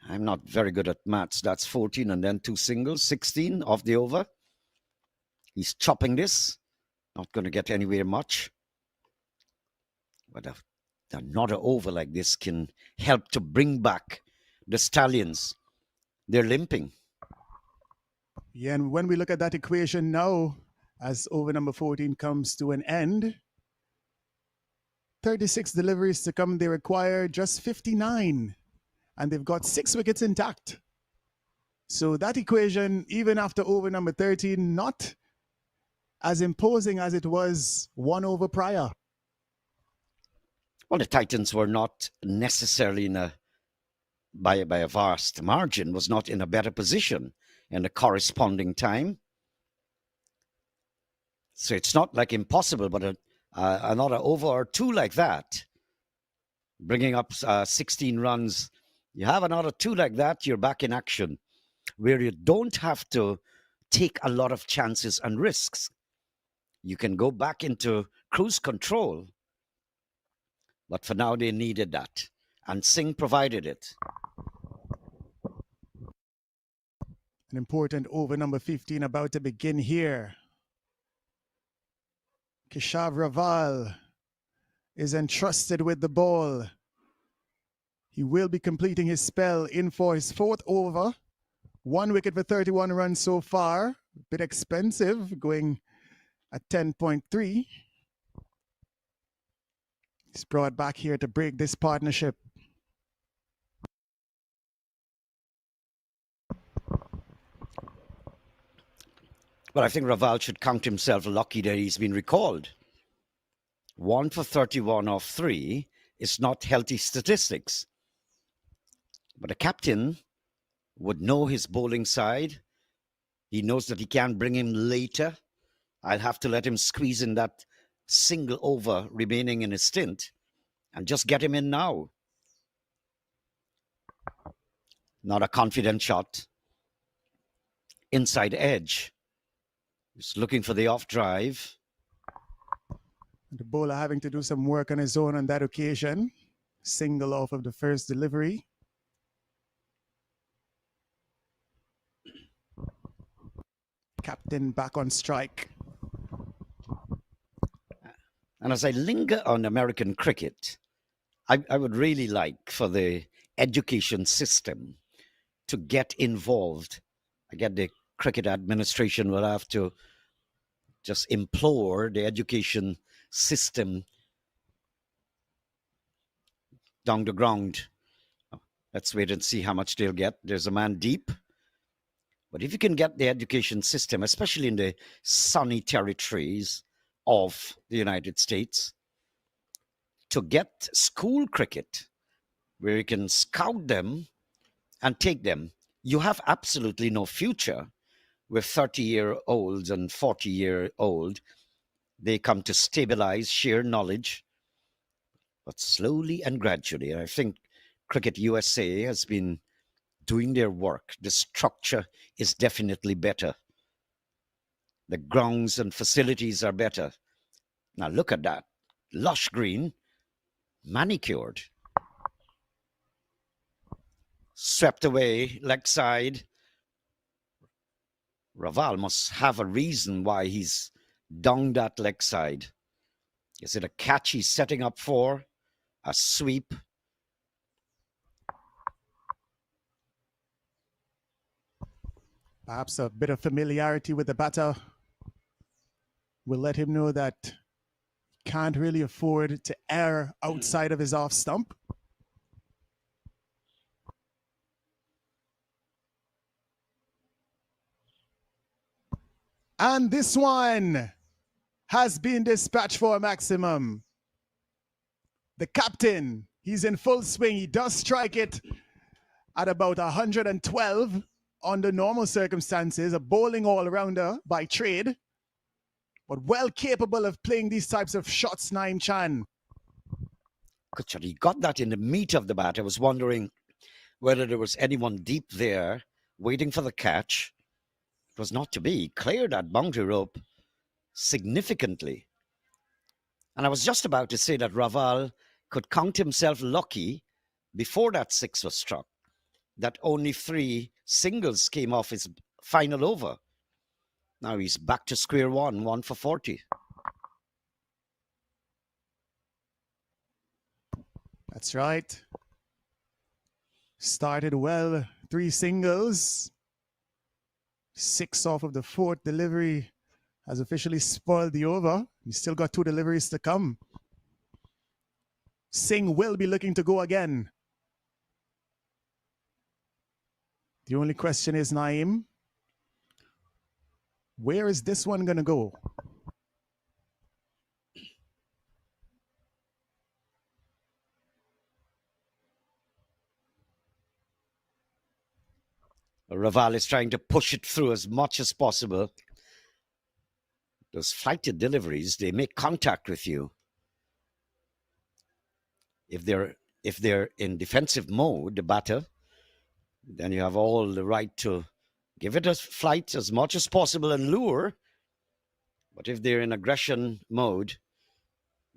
I'm not very good at maths. That's 14 and then 2 singles, 16 off the over. He's chopping this. Not going to get anywhere much. But another over like this can help to bring back the Stallions. They're limping. Yeah, and when we look at that equation now, as over number 14 comes to an end, 36 deliveries to come, they require just 59. And they've got 6 wickets intact. So that equation, even after over number 13, not as imposing as it was 1 over prior. Well, the Titans were not necessarily by a vast margin, was not in a better position in the corresponding time. So it's not like impossible, but another over or 2 like that, bringing up 16 runs. You have another 2 like that, you're back in action, where you don't have to take a lot of chances and risks. You can go back into cruise control. But for now, they needed that. And Singh provided it. An important over number 15 about to begin here. Keshav Raval is entrusted with the ball. He will be completing his spell in for his 4th over. 1 wicket for 31 runs so far. A bit expensive, going at 10.3. He's brought back here to break this partnership. But I think Raval should count himself lucky that he's been recalled. 1 for 31 off 3 is not healthy statistics. But the captain would know his bowling side. He knows that he can bring him later. I'll have to let him squeeze in that single over remaining in his stint and just get him in now. Not a confident shot. Inside edge. He's looking for the off drive. The bowler having to do some work on his own on that occasion. Single off of the first delivery. Captain back on strike. And as I linger on American cricket, I would really like for the education system to get involved. I get the cricket administration will have to just implore the education system down the ground. Let's wait and see how much they'll get. There's a man deep. But if you can get the education system, especially in the sunny territories of the United States, to get school cricket, where you can scout them and take them, you have absolutely no future with 30-year-olds and 40-year-old. They come to stabilize, share knowledge, but slowly and gradually. I think Cricket USA has been doing their work. The structure is definitely better. The grounds and facilities are better. Now look at that. Lush green, manicured. Swept away, leg side. Raval must have a reason why he's down that leg side. Is it a catch he's setting up for? A sweep? Perhaps a bit of familiarity with the batter will let him know that he can't really afford to err outside of his off stump. And this one has been dispatched for a maximum. The captain, he's in full swing. He does strike it at about 112 under normal circumstances, a bowling all-rounder by trade, but well capable of playing these types of shots, Naeem Chan. Good shot. He got that in the meat of the bat. I was wondering whether there was anyone deep there waiting for the catch. It was not to be. He cleared that boundary rope significantly. And I was just about to say that Raval could count himself lucky before that six was struck, that only 3 singles came off his final over. Now he's back to square one, 1 for 40. That's right. Started well, 3 singles. 6 off of the 4th delivery has officially spoiled the over. He's still got 2 deliveries to come. Singh will be looking to go again. The only question is, Naeem, where is this one going to go? Raval is trying to push it through as much as possible. Those flighted deliveries, they make contact with you. If they're in defensive mode, the batter, then you have all the right to give it a flight as much as possible and lure. But if they're in aggression mode,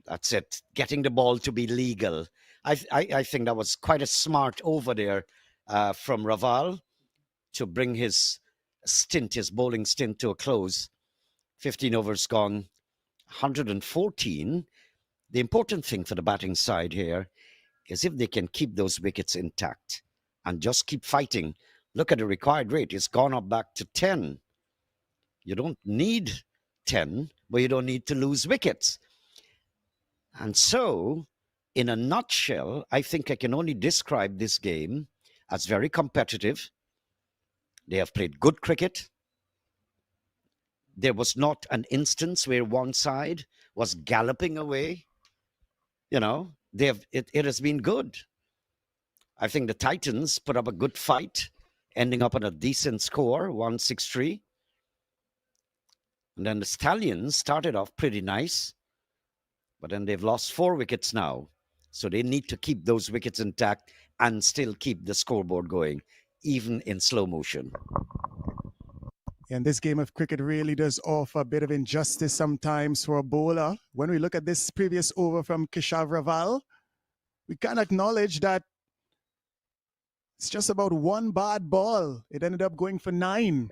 that's it. Getting the ball to be legal. I think that was quite a smart over there from Raval to bring his bowling stint to a close. 15 overs gone, 114. The important thing for the batting side here is if they can keep those wickets intact and just keep fighting. Look at the required rate. It's gone up back to 10. You don't need 10, but you don't need to lose wickets. And so, in a nutshell, I think I can only describe this game as very competitive. They have played good cricket. There was not an instance where one side was galloping away. You know, it has been good. I think the Titans put up a good fight, ending up on a decent score, 163. And then the Stallions started off pretty nice, but then they've lost 4 wickets now. So they need to keep those wickets intact and still keep the scoreboard going, even in slow motion. And this game of cricket really does offer a bit of injustice sometimes for a bowler. When we look at this previous over from Keshav Raval, we can acknowledge that it's just about 1 bad ball. It ended up going for 9.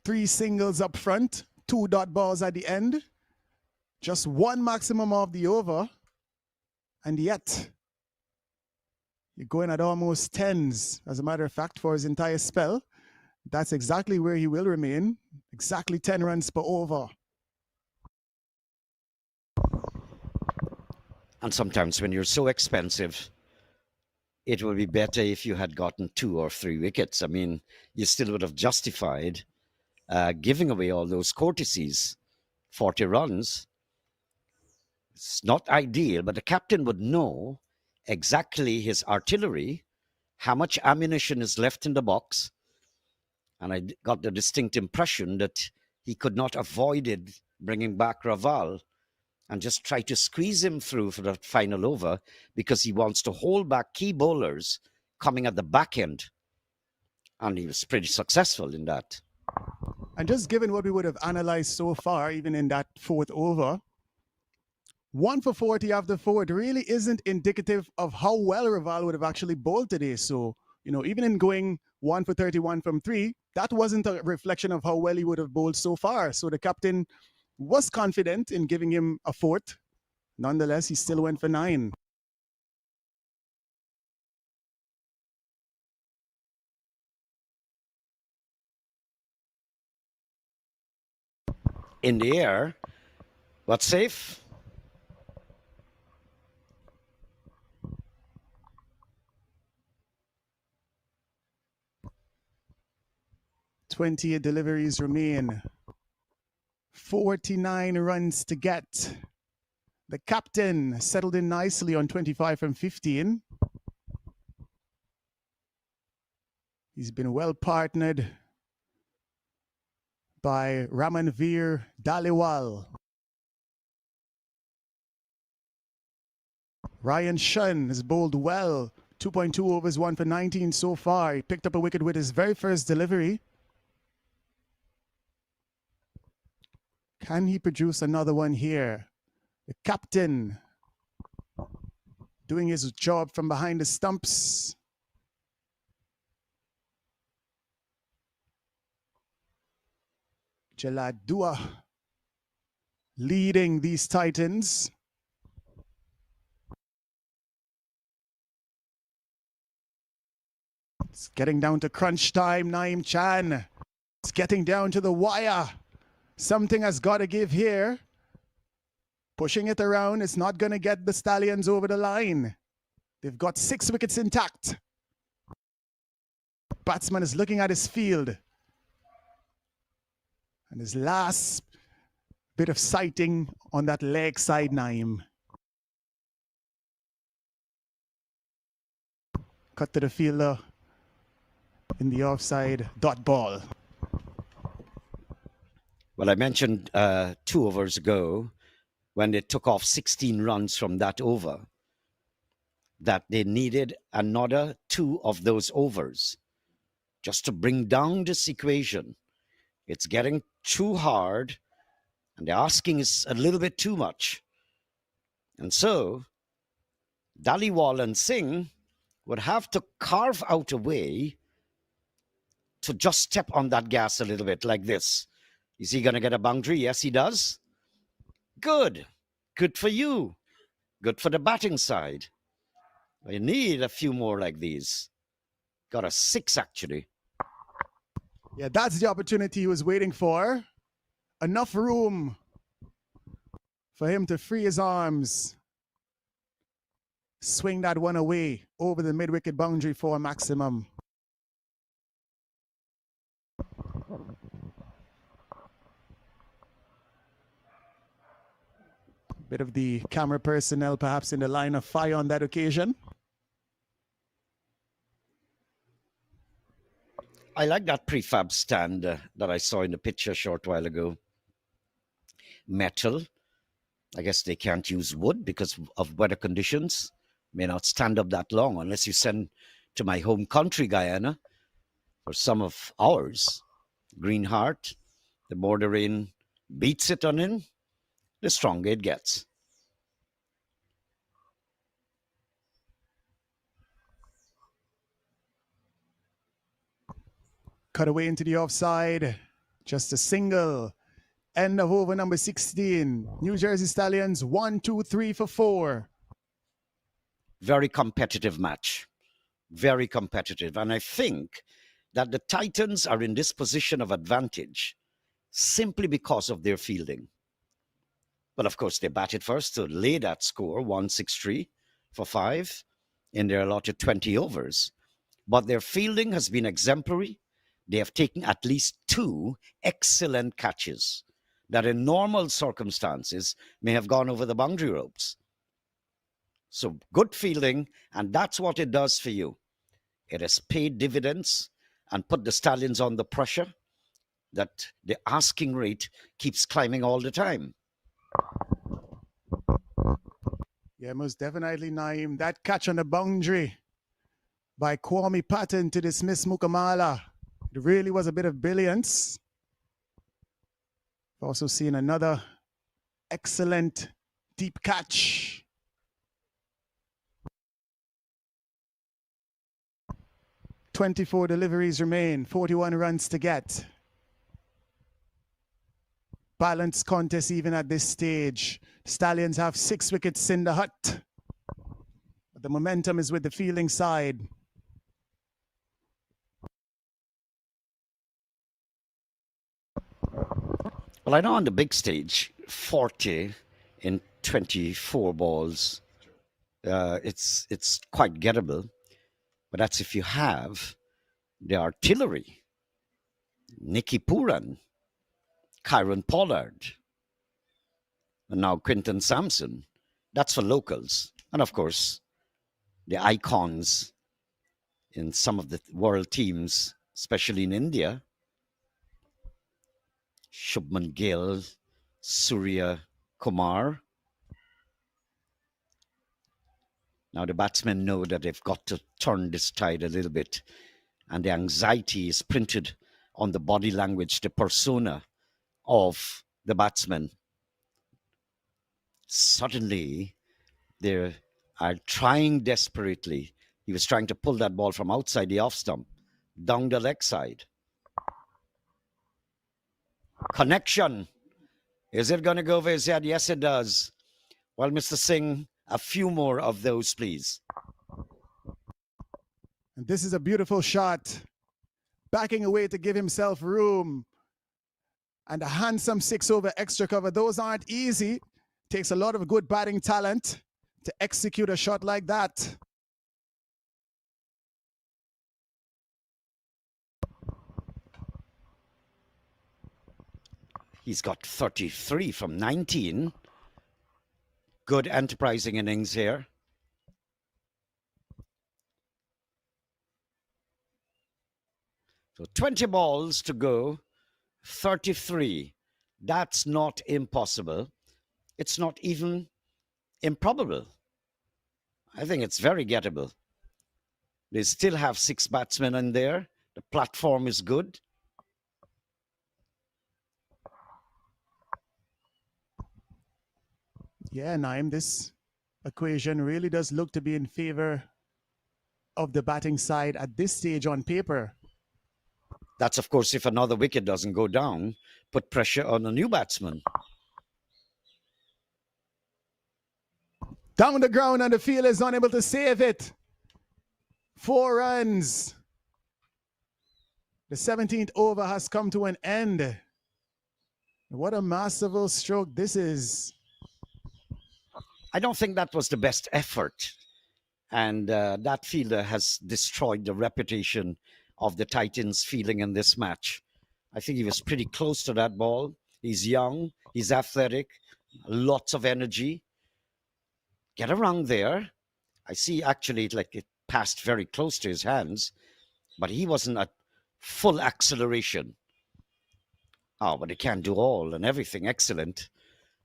3 singles up front, 2 dot balls at the end. Just 1 maximum of the over. And yet, you're going at almost 10s, as a matter of fact, for his entire spell. That's exactly where he will remain. Exactly 10 runs per over. And sometimes when you're so expensive, it would be better if you had gotten 2 or 3 wickets. I mean, you still would have justified giving away all those courtesies, 40 runs. It's not ideal, but the captain would know exactly his artillery, how much ammunition is left in the box. And I got the distinct impression that he could not avoid bringing back Raval and just try to squeeze him through for that final over because he wants to hold back key bowlers coming at the back end. And he was pretty successful in that. And just given what we would have analyzed so far, even in that fourth over, 1 for 40 after 4, it really isn't indicative of how well Raval would have actually bowled today. So, even in going 1 for 31 from 3, that wasn't a reflection of how well he would have bowled so far. So the captain was confident in giving him a fourth. Nonetheless, he still went for 9. In the air, but safe. "28 deliveries remain. 49 runs to get. The captain settled in nicely on 25 from 15. He's been well partnered by Ramanveer Dhaliwal. Ryan Shun has bowled well. 2.2 overs, 1 for 19 so far. He picked up a wicket with his very first delivery. Can he produce another one here? The captain doing his job from behind the stumps. Jaladua leading these Titans. It's getting down to crunch time, Naeem Chan. It's getting down to the wire. Something has got to give here. Pushing it around, it's not going to get the Stallions over the line. They've got 6 wickets intact. Batsman is looking at his field. And his last bit of sighting on that leg side, Naeem. Cut to the fielder in the offside dot ball. Well, I mentioned 2 overs ago when they took off 16 runs from that over that they needed another 2 of those overs just to bring down this equation. It's getting too hard and the asking is a little bit too much. And so Dhaliwal and Singh would have to carve out a way to just step on that gas a little bit like this. Is he going to get a boundary? Yes, he does. Good. Good for you. Good for the batting side. You need a few more like these. Got a 6, actually. Yeah, that's the opportunity he was waiting for. Enough room for him to free his arms. Swing that one away over the mid-wicket boundary for a maximum. Bit of the camera personnel perhaps in the line of fire on that occasion. I like that prefab stand that I saw in the picture a short while ago. Metal. I guess they can't use wood because of weather conditions. May not stand up that long unless you send to my home country, Guyana, or some of ours. Green Heart. The more the rain beats it on in, the stronger it gets. Cut away into the offside. Just a single. End of over number 16. New Jersey Stallions 1, 2, 3 for 4. Very competitive match. Very competitive. And I think that the Titans are in this position of advantage simply because of their fielding. But of course, they batted first to lay that score 163 for 5 in their allotted 20 overs. But their fielding has been exemplary. They have taken at least 2 excellent catches that in normal circumstances may have gone over the boundary ropes. So good fielding, and that's what it does for you. It has paid dividends and put the Stallions on the pressure that the asking rate keeps climbing all the time. Yeah, most definitely, Naeem. That catch on the boundary by Kwame Patton to dismiss Mukamala. It really was a bit of brilliance. Also seen another excellent deep catch. "24 deliveries remain, 41 runs to get. Balanced contest even at this stage. Stallions have 6 wickets in the hut. But the momentum is with the fielding side. Well, I know on the big stage, 40 in 24 balls, it's quite gettable. But that's if you have the artillery, Nicky Puran, Kyron Pollard, and now Quinton Sampson. That's for locals. And of course, the icons in some of the world teams, especially in India, Shubman Gill, Surya Kumar. Now the batsmen know that they've got to turn this tide a little bit, and the anxiety is printed on the body language, the persona of the batsman. Suddenly, they are trying desperately. He was trying to pull that ball from outside the off stump, down the leg side. Connection. Is it going to go over his head? Yes, it does. Well, Mr. Singh, a few more of those, please. And this is a beautiful shot. Backing away to give himself room. And a handsome 6 over extra cover. Those aren't easy. Takes a lot of good batting talent to execute a shot like that. He's got 33 from 19. Good enterprising innings here. So 20 balls to go, 33. That's not impossible. It's not even improbable. I think it's very gettable. They still have 6 batsmen in there. The platform is good. Yeah, Naim, this equation really does look to be in favor of the batting side at this stage on paper. That's, of course, if another wicket doesn't go down, put pressure on a new batsman. Down the ground and the field is unable to save it. 4 runs. The 17th over has come to an end. What a masterful stroke this is. I don't think that was the best effort. And that fielder has destroyed the reputation of the Titans fielding in this match. I think he was pretty close to that ball. He's young, he's athletic, lots of energy. Get around there. I see actually like it passed very close to his hands, but he wasn't at full acceleration. Oh, but he can't do all and everything. Excellent.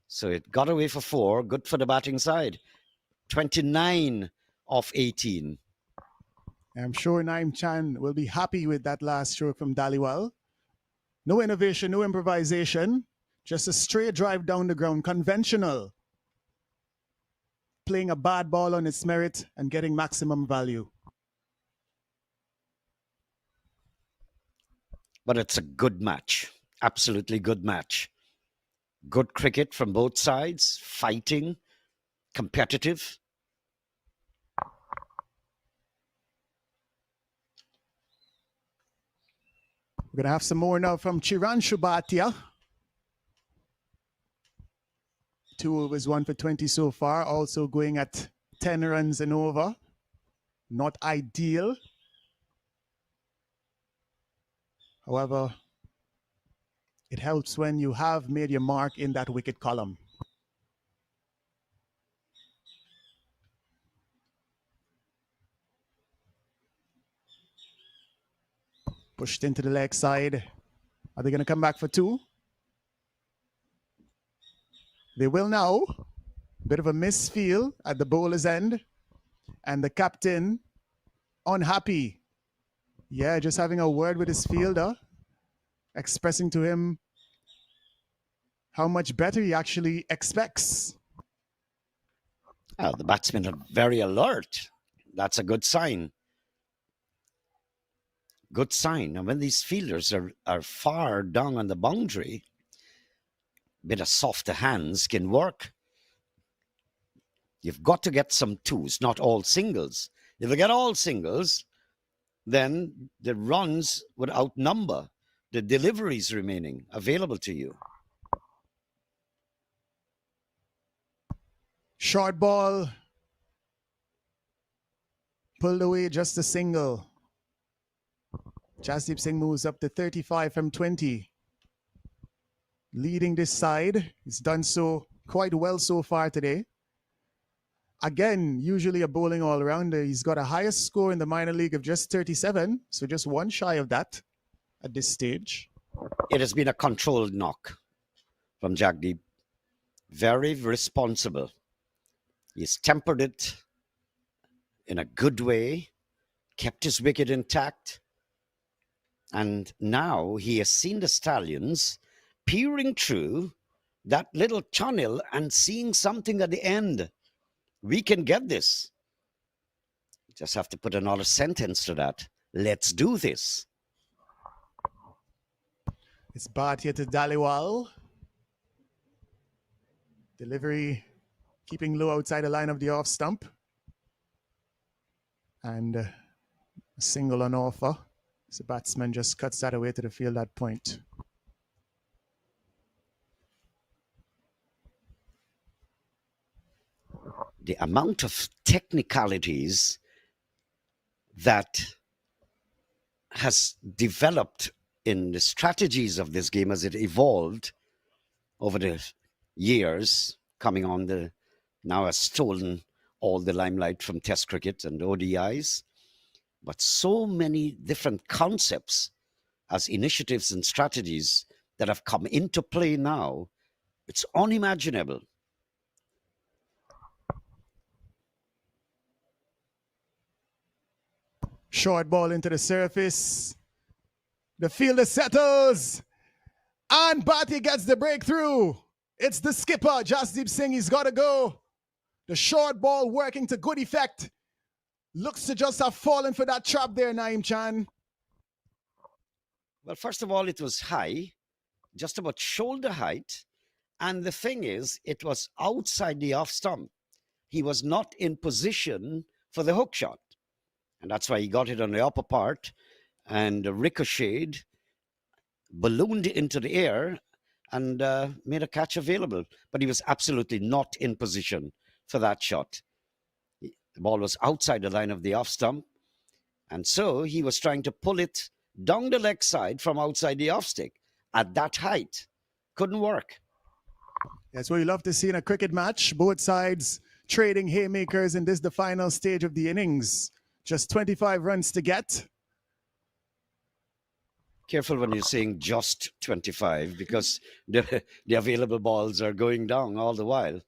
So it got away for 4. Good for the batting side. 29 of 18. I'm sure Naim Chan will be happy with that last stroke from Daliwal. No innovation, no improvisation. Just a straight drive down the ground, conventional. Playing a bad ball on its merit and getting maximum value. But it's a good match. Absolutely good match. Good cricket from both sides, fighting, competitive. We're going to have some more now from Chiran Shubatia. Tool was 1 for 20 so far, also going at 10 runs and over. Not ideal. However, it helps when you have made your mark in that wicket column. Pushed into the leg side. Are they going to come back for 2? They will now. Bit of a misfeel at the bowler's end. And the captain unhappy. Yeah, just having a word with his fielder, expressing to him how much better he actually expects. Oh, the batsmen are very alert. That's a good sign. Good sign. And when these fielders are far down on the boundary, a bit of softer hands can work. You've got to get some twos, not all singles. If you get all singles, then the runs would outnumber the deliveries remaining available to you. Short ball. Pulled away just a single. Jasdeep Singh moves up to 35 from 20. Leading this side. He's done so quite well so far today. Again, usually a bowling all-rounder. He's got a highest score in the minor league of just 37, so just one shy of that at this stage. It has been a controlled knock from Jagdeep. Very responsible. He's tempered it in a good way, kept his wicket intact, and now he has seen the Stallions peering through that little tunnel and seeing something at the end. We can get this. Just have to put another sentence to that. Let's do this. It's Bhatia to Dhaliwal. Delivery keeping low outside the line of the off stump. And a single on offer. So batsman just cuts that away to the field at point. The amount of technicalities that has developed in the strategies of this game as it evolved over the years, coming on the now has stolen all the limelight from Test cricket and ODIs. But so many different concepts as initiatives and strategies that have come into play now, it's unimaginable. Short ball into the surface. The fielder settles. And Bhatia gets the breakthrough. It's the skipper, Jasdeep Singh. He's got to go. The short ball working to good effect. Looks to just have fallen for that trap there, Naeem Chan. Well, first of all, it was high, just about shoulder height. And the thing is, it was outside the off stump. He was not in position for the hook shot. And that's why he got it on the upper part and ricocheted, ballooned into the air, and made a catch available. But he was absolutely not in position for that shot. The ball was outside the line of the off stump. And so he was trying to pull it down the leg side from outside the off stick at that height. Couldn't work. That's what you love to see in a cricket match. Both sides trading haymakers in this, the final stage of the innings. Just 25 runs to get. Careful when you're saying just 25 because the available balls are going down all the while.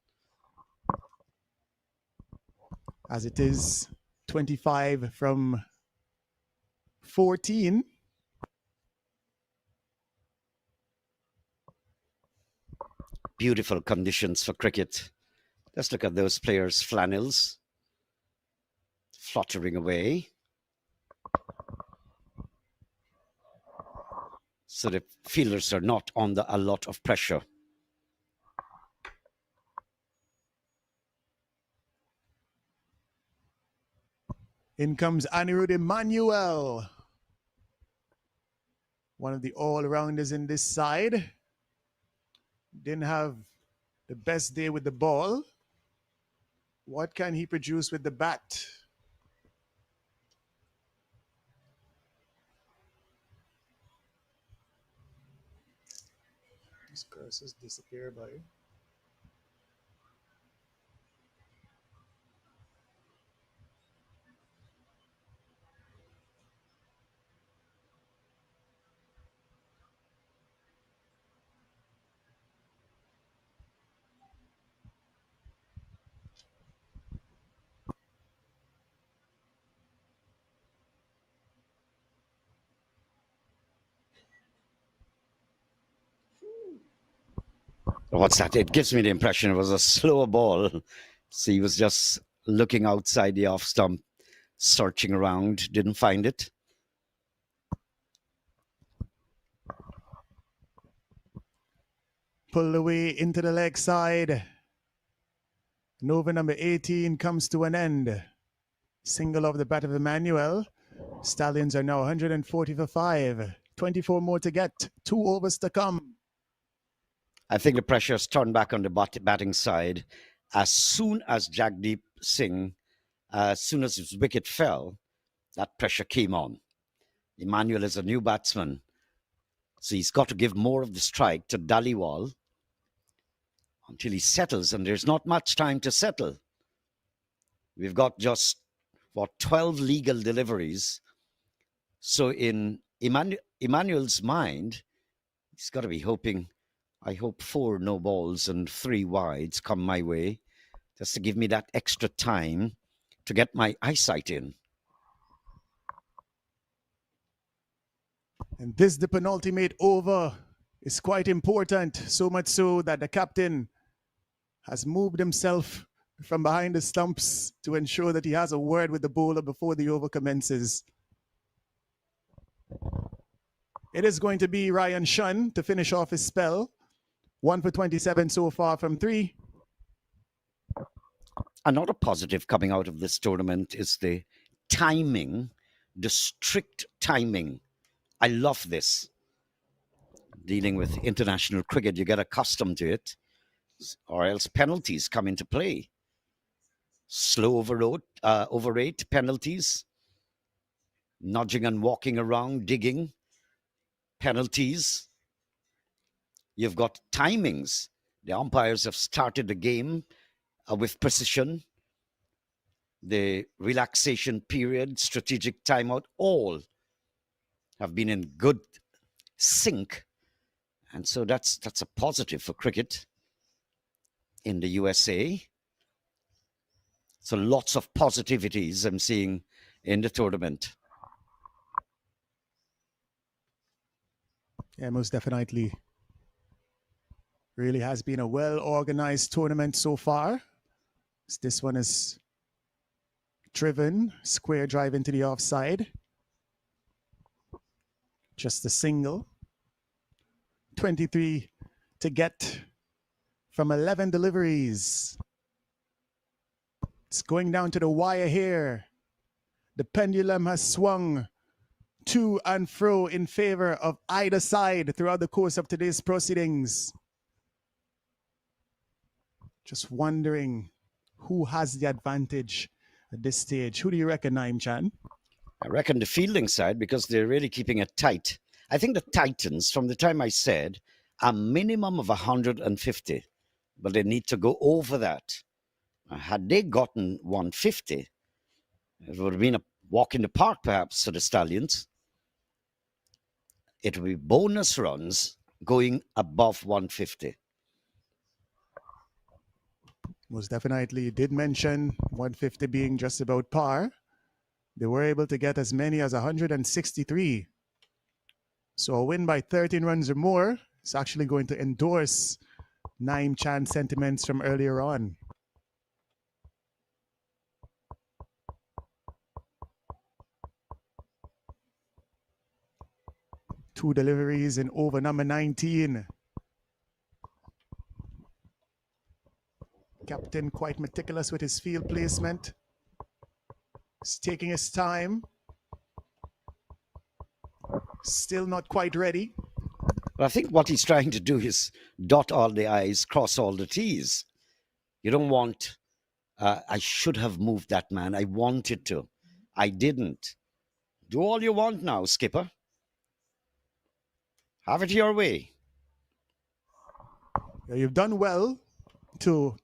As it is 25 from 14. Beautiful conditions for cricket. Just look at those players' flannels fluttering away. So the fielders are not under a lot of pressure. In comes Anirudh Emmanuel. One of the all-rounders in this side. Didn't have the best day with the ball. What can he produce with the bat? These cursors disappear by. What's that? It gives me the impression it was a slower ball. So he was just looking outside the off stump, searching around, didn't find it. Pulled away into the leg side. Nova number 18 comes to an end. Single off the bat of Emmanuel. Stallions are now 140 for 5. 24 more to get. 2 overs to come. I think the pressure has turned back on the batting side. As soon as Jagdeep Singh, as soon as his wicket fell, that pressure came on. Emmanuel is a new batsman, so he's got to give more of the strike to Dhaliwal until he settles, and there's not much time to settle. We've got just, 12 legal deliveries. So in Emmanuel's mind, he's got to be hoping, I hope 4 no balls and 3 wides come my way, just to give me that extra time to get my eyesight in. And this, the penultimate over, is quite important. So much so that the captain has moved himself from behind the stumps to ensure that he has a word with the bowler before the over commences. It is going to be Ryan Shun to finish off his spell. 1 for 27 so far from 3. Another positive coming out of this tournament is the timing, the strict timing. I love this. Dealing with international cricket, you get accustomed to it, or else penalties come into play. Slow overrate penalties, nudging and walking around, digging, penalties. You've got timings. The umpires have started the game with precision. The relaxation period, strategic timeout, all have been in good sync. And so that's a positive for cricket in the USA. So lots of positivities I'm seeing in the tournament. Yeah, most definitely. Really has been a well-organized tournament so far. This one is driven, square drive into the offside. Just a single. 23 to get from 11 deliveries. It's going down to the wire here. The pendulum has swung to and fro in favor of either side throughout the course of today's proceedings. Just wondering who has the advantage at this stage. Who do you reckon, Naim Chan? I reckon the fielding side, because they're really keeping it tight. I think the Titans, from the time I said, a minimum of 150, but they need to go over that. Had they gotten 150, it would have been a walk in the park, perhaps, for the Stallions. It would be bonus runs going above 150. Most definitely did mention 150 being just about par. They were able to get as many as 163. So a win by 13 runs or more is actually going to endorse Naim Chan's sentiments from earlier on. Two deliveries in over number 19. Captain quite meticulous with his field placement. He's taking his time. Still not quite ready. But I think what he's trying to do is dot all the I's, cross all the T's. You don't want, I should have moved that man. I wanted to. I didn't. Do all you want now, skipper. Have it your way. You've done well to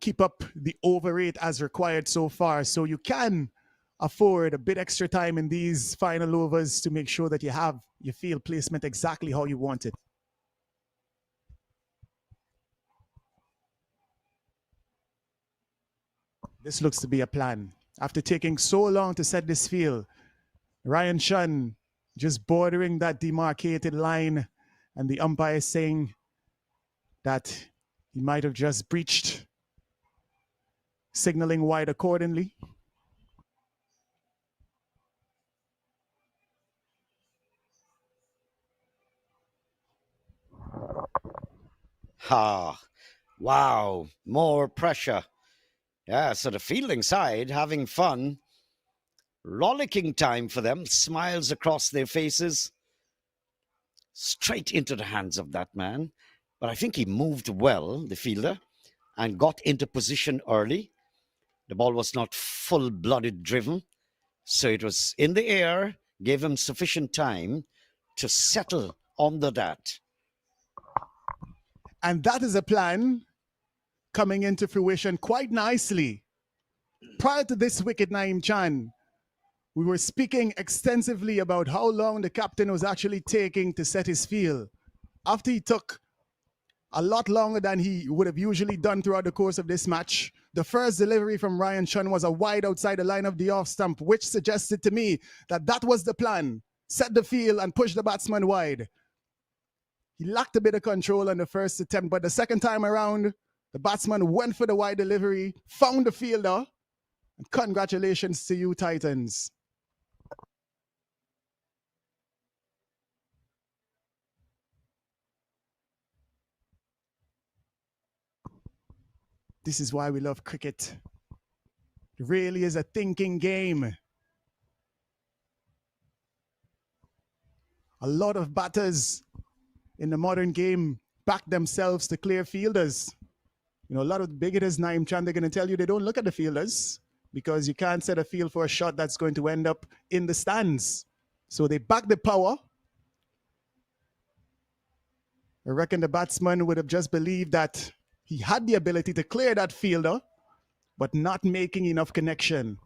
keep up the over rate as required so far, so you can afford a bit extra time in these final overs to make sure that you have your field placement exactly how you want it. This looks to be a plan. After taking so long to set this field, Ryan Shun just bordering that demarcated line, and the umpire saying that he might have just breached, signaling wide accordingly. Ha! Wow! More pressure. Yeah, so the fielding side having fun. Rollicking time for them. Smiles across their faces. Straight into the hands of that man. But I think he moved well, the fielder, and got into position early. The ball was not full-blooded driven, so it was in the air, gave him sufficient time to settle under that. And that is a plan coming into fruition quite nicely. Prior to this wicket, Naeem Chan, we were speaking extensively about how long the captain was actually taking to set his field. After he took a lot longer than he would have usually done throughout the course of this match, the first delivery from Ryan Shun was a wide outside the line of the off stump, which suggested to me that that was the plan. Set the field and push the batsman wide. He lacked a bit of control on the first attempt, but the second time around, the batsman went for the wide delivery, found the fielder, and congratulations to you, Titans. This is why we love cricket. It really is a thinking game. A lot of batters in the modern game back themselves to clear fielders. You know, a lot of big hitters, Naeem Chan, they're going to tell you they don't look at the fielders because you can't set a field for a shot that's going to end up in the stands. So they back the power. I reckon the batsman would have just believed that he had the ability to clear that fielder, but not making enough connection.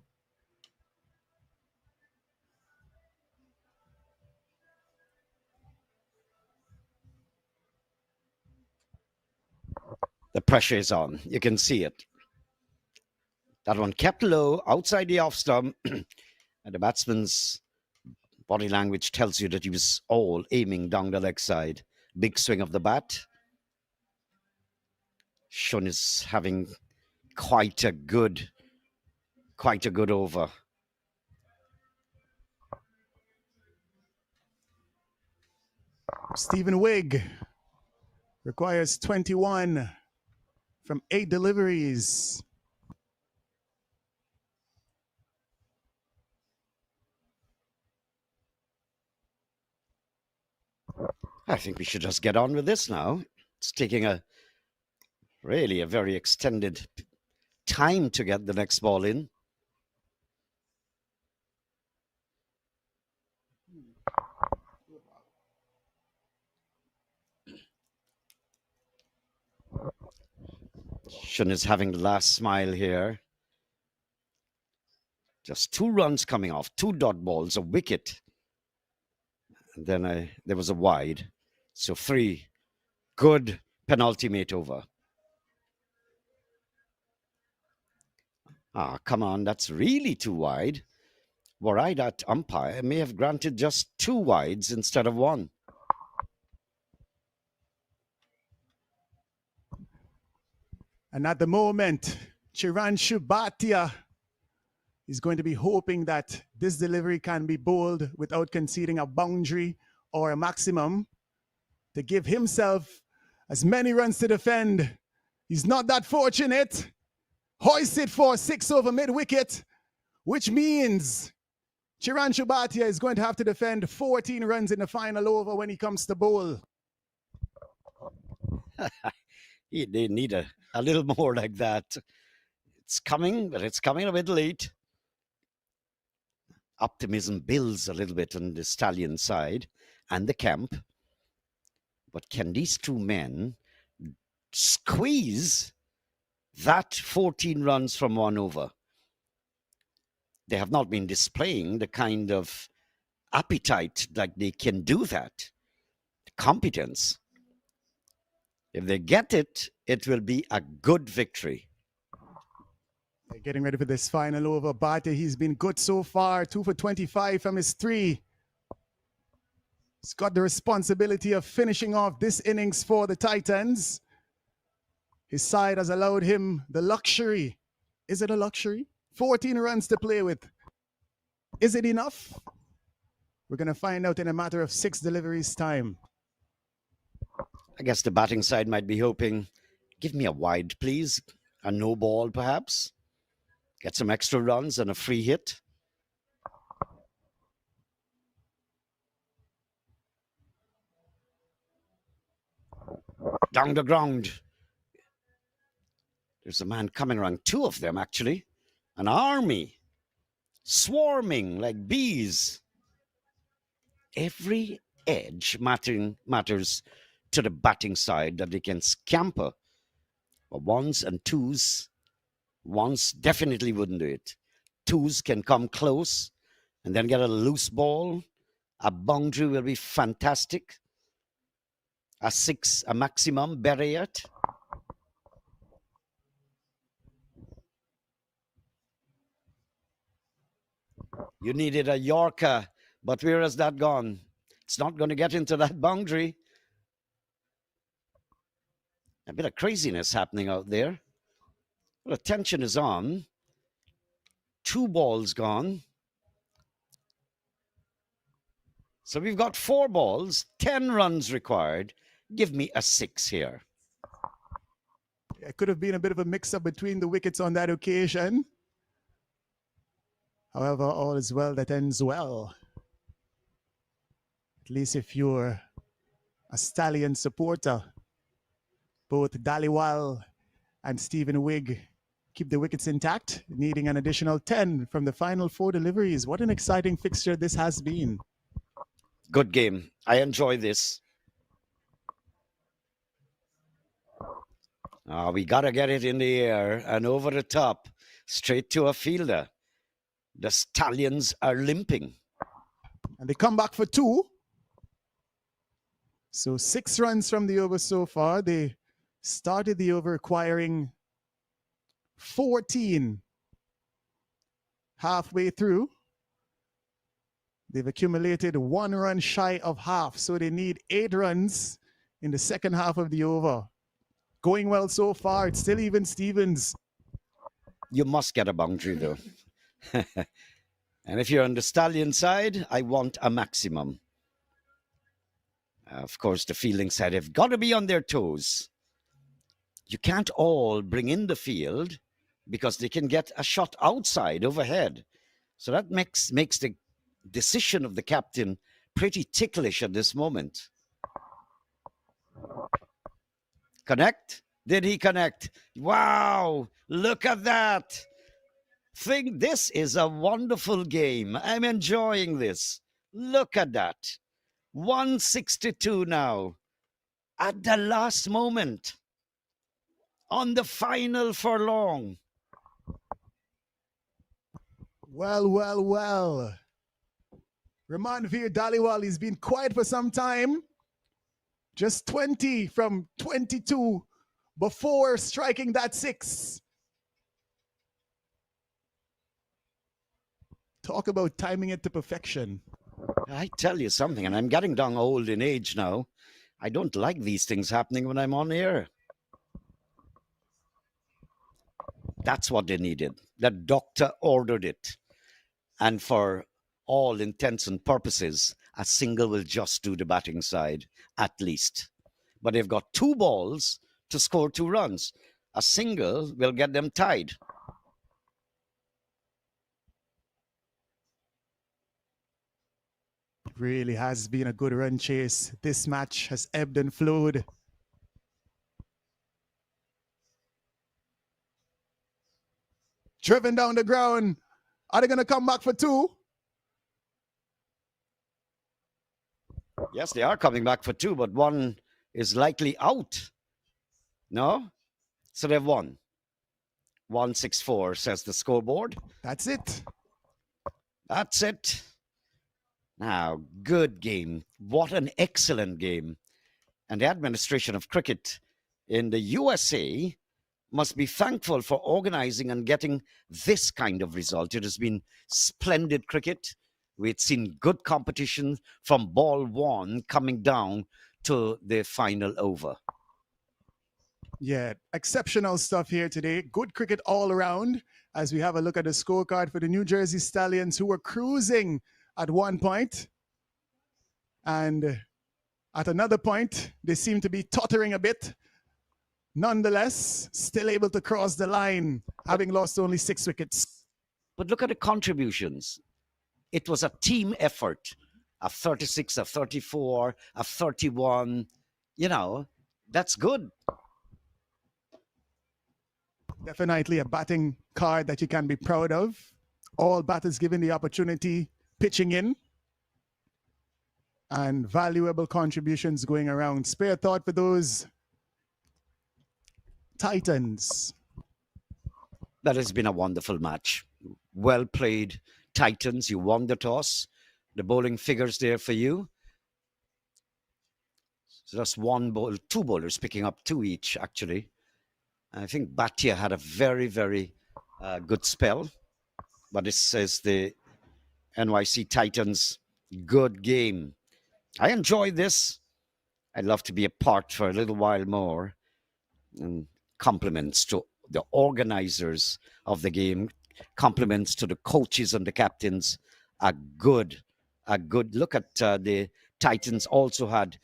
The pressure is on. You can see it. That one kept low outside the off stump, and the batsman's body language tells you that he was all aiming down the leg side. Big swing of the bat. Shun is having quite a good over. Stephen Wigg requires 21 from 8 deliveries. I think we should just get on with this now. It's taking really a very extended time to get the next ball in. Shun is having the last smile here. Just 2 runs coming off, 2 dot balls, a wicket. And then there was a wide. So 3. Good penultimate over. Ah, come on, that's really too wide. Were I that umpire, I may have granted just 2 wides instead of 1. And at the moment, Chiranshu Bhatia is going to be hoping that this delivery can be bowled without conceding a boundary or a maximum to give himself as many runs to defend. He's not that fortunate. Hoisted for 6 over mid-wicket, which means Chiran Shubatia is going to have to defend 14 runs in the final over when he comes to bowl. They need a little more like that. It's coming, but it's coming a bit late. Optimism builds a little bit on the Stallion side and the camp. But can these two men squeeze that 14 runs from one over? They have not been displaying the kind of appetite like they can do that. Competence. If they get it, it will be a good victory. They're getting ready for this final over. Bhatia, he's been good so far. 2 for 25 from his 3. He's got the responsibility of finishing off this innings for the Titans. His side has allowed him the luxury. Is it a luxury? 14 runs to play with. Is it enough? We're going to find out in a matter of 6 deliveries' time. I guess the batting side might be hoping, give me a wide, please. A no ball, perhaps. Get some extra runs and a free hit. Down the ground. There's a man coming around. 2 of them, actually. An army. Swarming like bees. Every edge matters to the batting side that they can scamper. But ones and twos, ones definitely wouldn't do it. Twos can come close and then get a loose ball. A boundary will be fantastic. A 6, a maximum, better yet. You needed a Yorker, but where has that gone? It's not going to get into that boundary. A bit of craziness happening out there. Well, the tension is on. 2 balls gone. So we've got 4 balls, 10 runs required. Give me a 6 here. It could have been a bit of a mix-up between the wickets on that occasion. However, all is well that ends well. At least if you're a Stallion supporter, both Dhaliwal and Stephen Wigg keep the wickets intact, needing an additional 10 from the final 4 deliveries. What an exciting fixture this has been. Good game. I enjoy this. We got to get it in the air and over the top, straight to a fielder. The Stallions are limping. And they come back for 2. So 6 runs from the over so far. They started the over acquiring 14 halfway through. They've accumulated 1 run shy of half. So they need 8 runs in the second half of the over. Going well so far. It's still even Stevens. You must get a boundary, though. And if you're on the Stallion side, I want a maximum. Of course, the fielding side have got to be on their toes. You can't all bring in the field because they can get a shot outside, overhead. So that makes the decision of the captain pretty ticklish at this moment. Connect? Did he connect? Wow! Look at that! This is a wonderful game. I'm enjoying this. Look at that. 162 now. At the last moment. On the final furlong. Well, well, well. Ramanveer Dhaliwal, he's been quiet for some time. Just 20 from 22 before striking that 6. Talk about timing it to perfection. I tell you something, and I'm getting down old in age now. I don't like these things happening when I'm on air. That's what they needed. The doctor ordered it. And for all intents and purposes, a single will just do the batting side, at least. But they've got 2 balls to score 2 runs. A single will get them tied. Really has been a good run chase. This match has ebbed and flowed. Driven down the ground. Are they going to come back for two? Yes, they are coming back for two, but one is likely out. No? So they've won. 164 says the scoreboard. That's it. That's it. Now, good game. What an excellent game. And the administration of cricket in the USA must be thankful for organizing and getting this kind of result. It has been splendid cricket. We've seen good competition from ball one coming down to the final over. Yeah, exceptional stuff here today. Good cricket all around as we have a look at the scorecard for the New Jersey Stallions, who were cruising at one point. And at another point, they seem to be tottering a bit. Nonetheless, still able to cross the line, having lost only 6 wickets. But look at the contributions. It was a team effort. A 36, a 34, a 31. You know, that's good. Definitely a batting card that you can be proud of. All batters given the opportunity, pitching in. And valuable contributions going around. Spare thought for those Titans. That has been a wonderful match. Well played, Titans. You won the toss. The bowling figures there for you. So that's one bowl, two bowlers picking up 2 each, actually. I think Bhatia had a very, very good spell. But this is the NYC Titans' good game. I enjoy this. I'd love to be a part for a little while more. And compliments to the organizers of the game. Compliments to the coaches and the captains. A good look at the Titans also had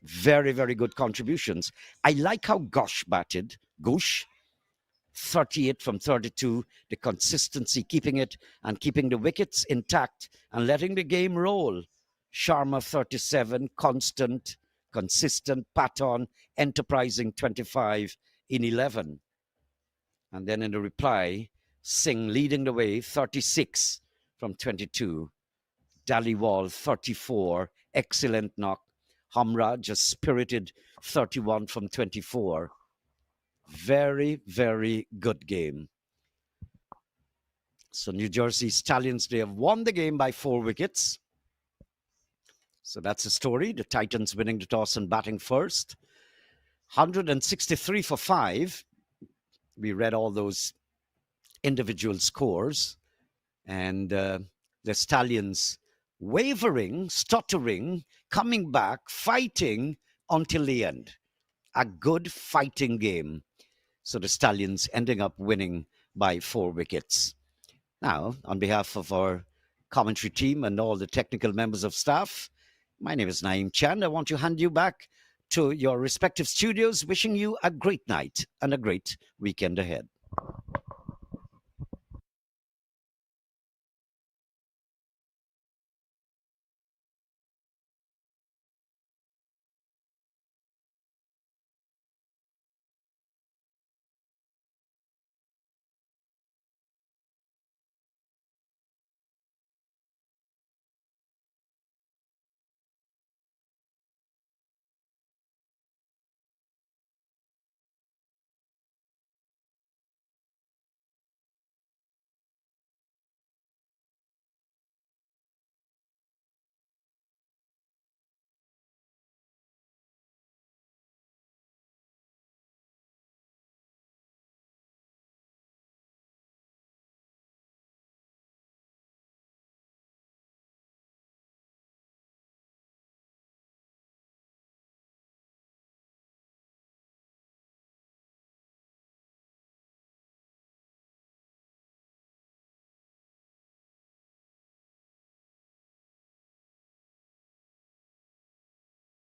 very, very good contributions. I like how Gush batted. Gush, 38 from 32, the consistency, keeping it and keeping the wickets intact and letting the game roll. Sharma, 37, constant, consistent, Patton, enterprising, 25 in 11. And then in the reply, Singh leading the way, 36 from 22. Daliwal, 34, excellent knock. Hamraj, a spirited 31 from 24. Very, very good game. So New Jersey Stallions, they have won the game by 4 wickets. So that's the story. The Titans winning the toss and batting first. 163 for 5. We read all those individual scores. And the Stallions wavering, stuttering, coming back, fighting until the end. A good fighting game. So the Stallions ending up winning by 4 wickets. Now, on behalf of our commentary team and all the technical members of staff, my name is Naeem Chand. I want to hand you back to your respective studios, wishing you a great night and a great weekend ahead.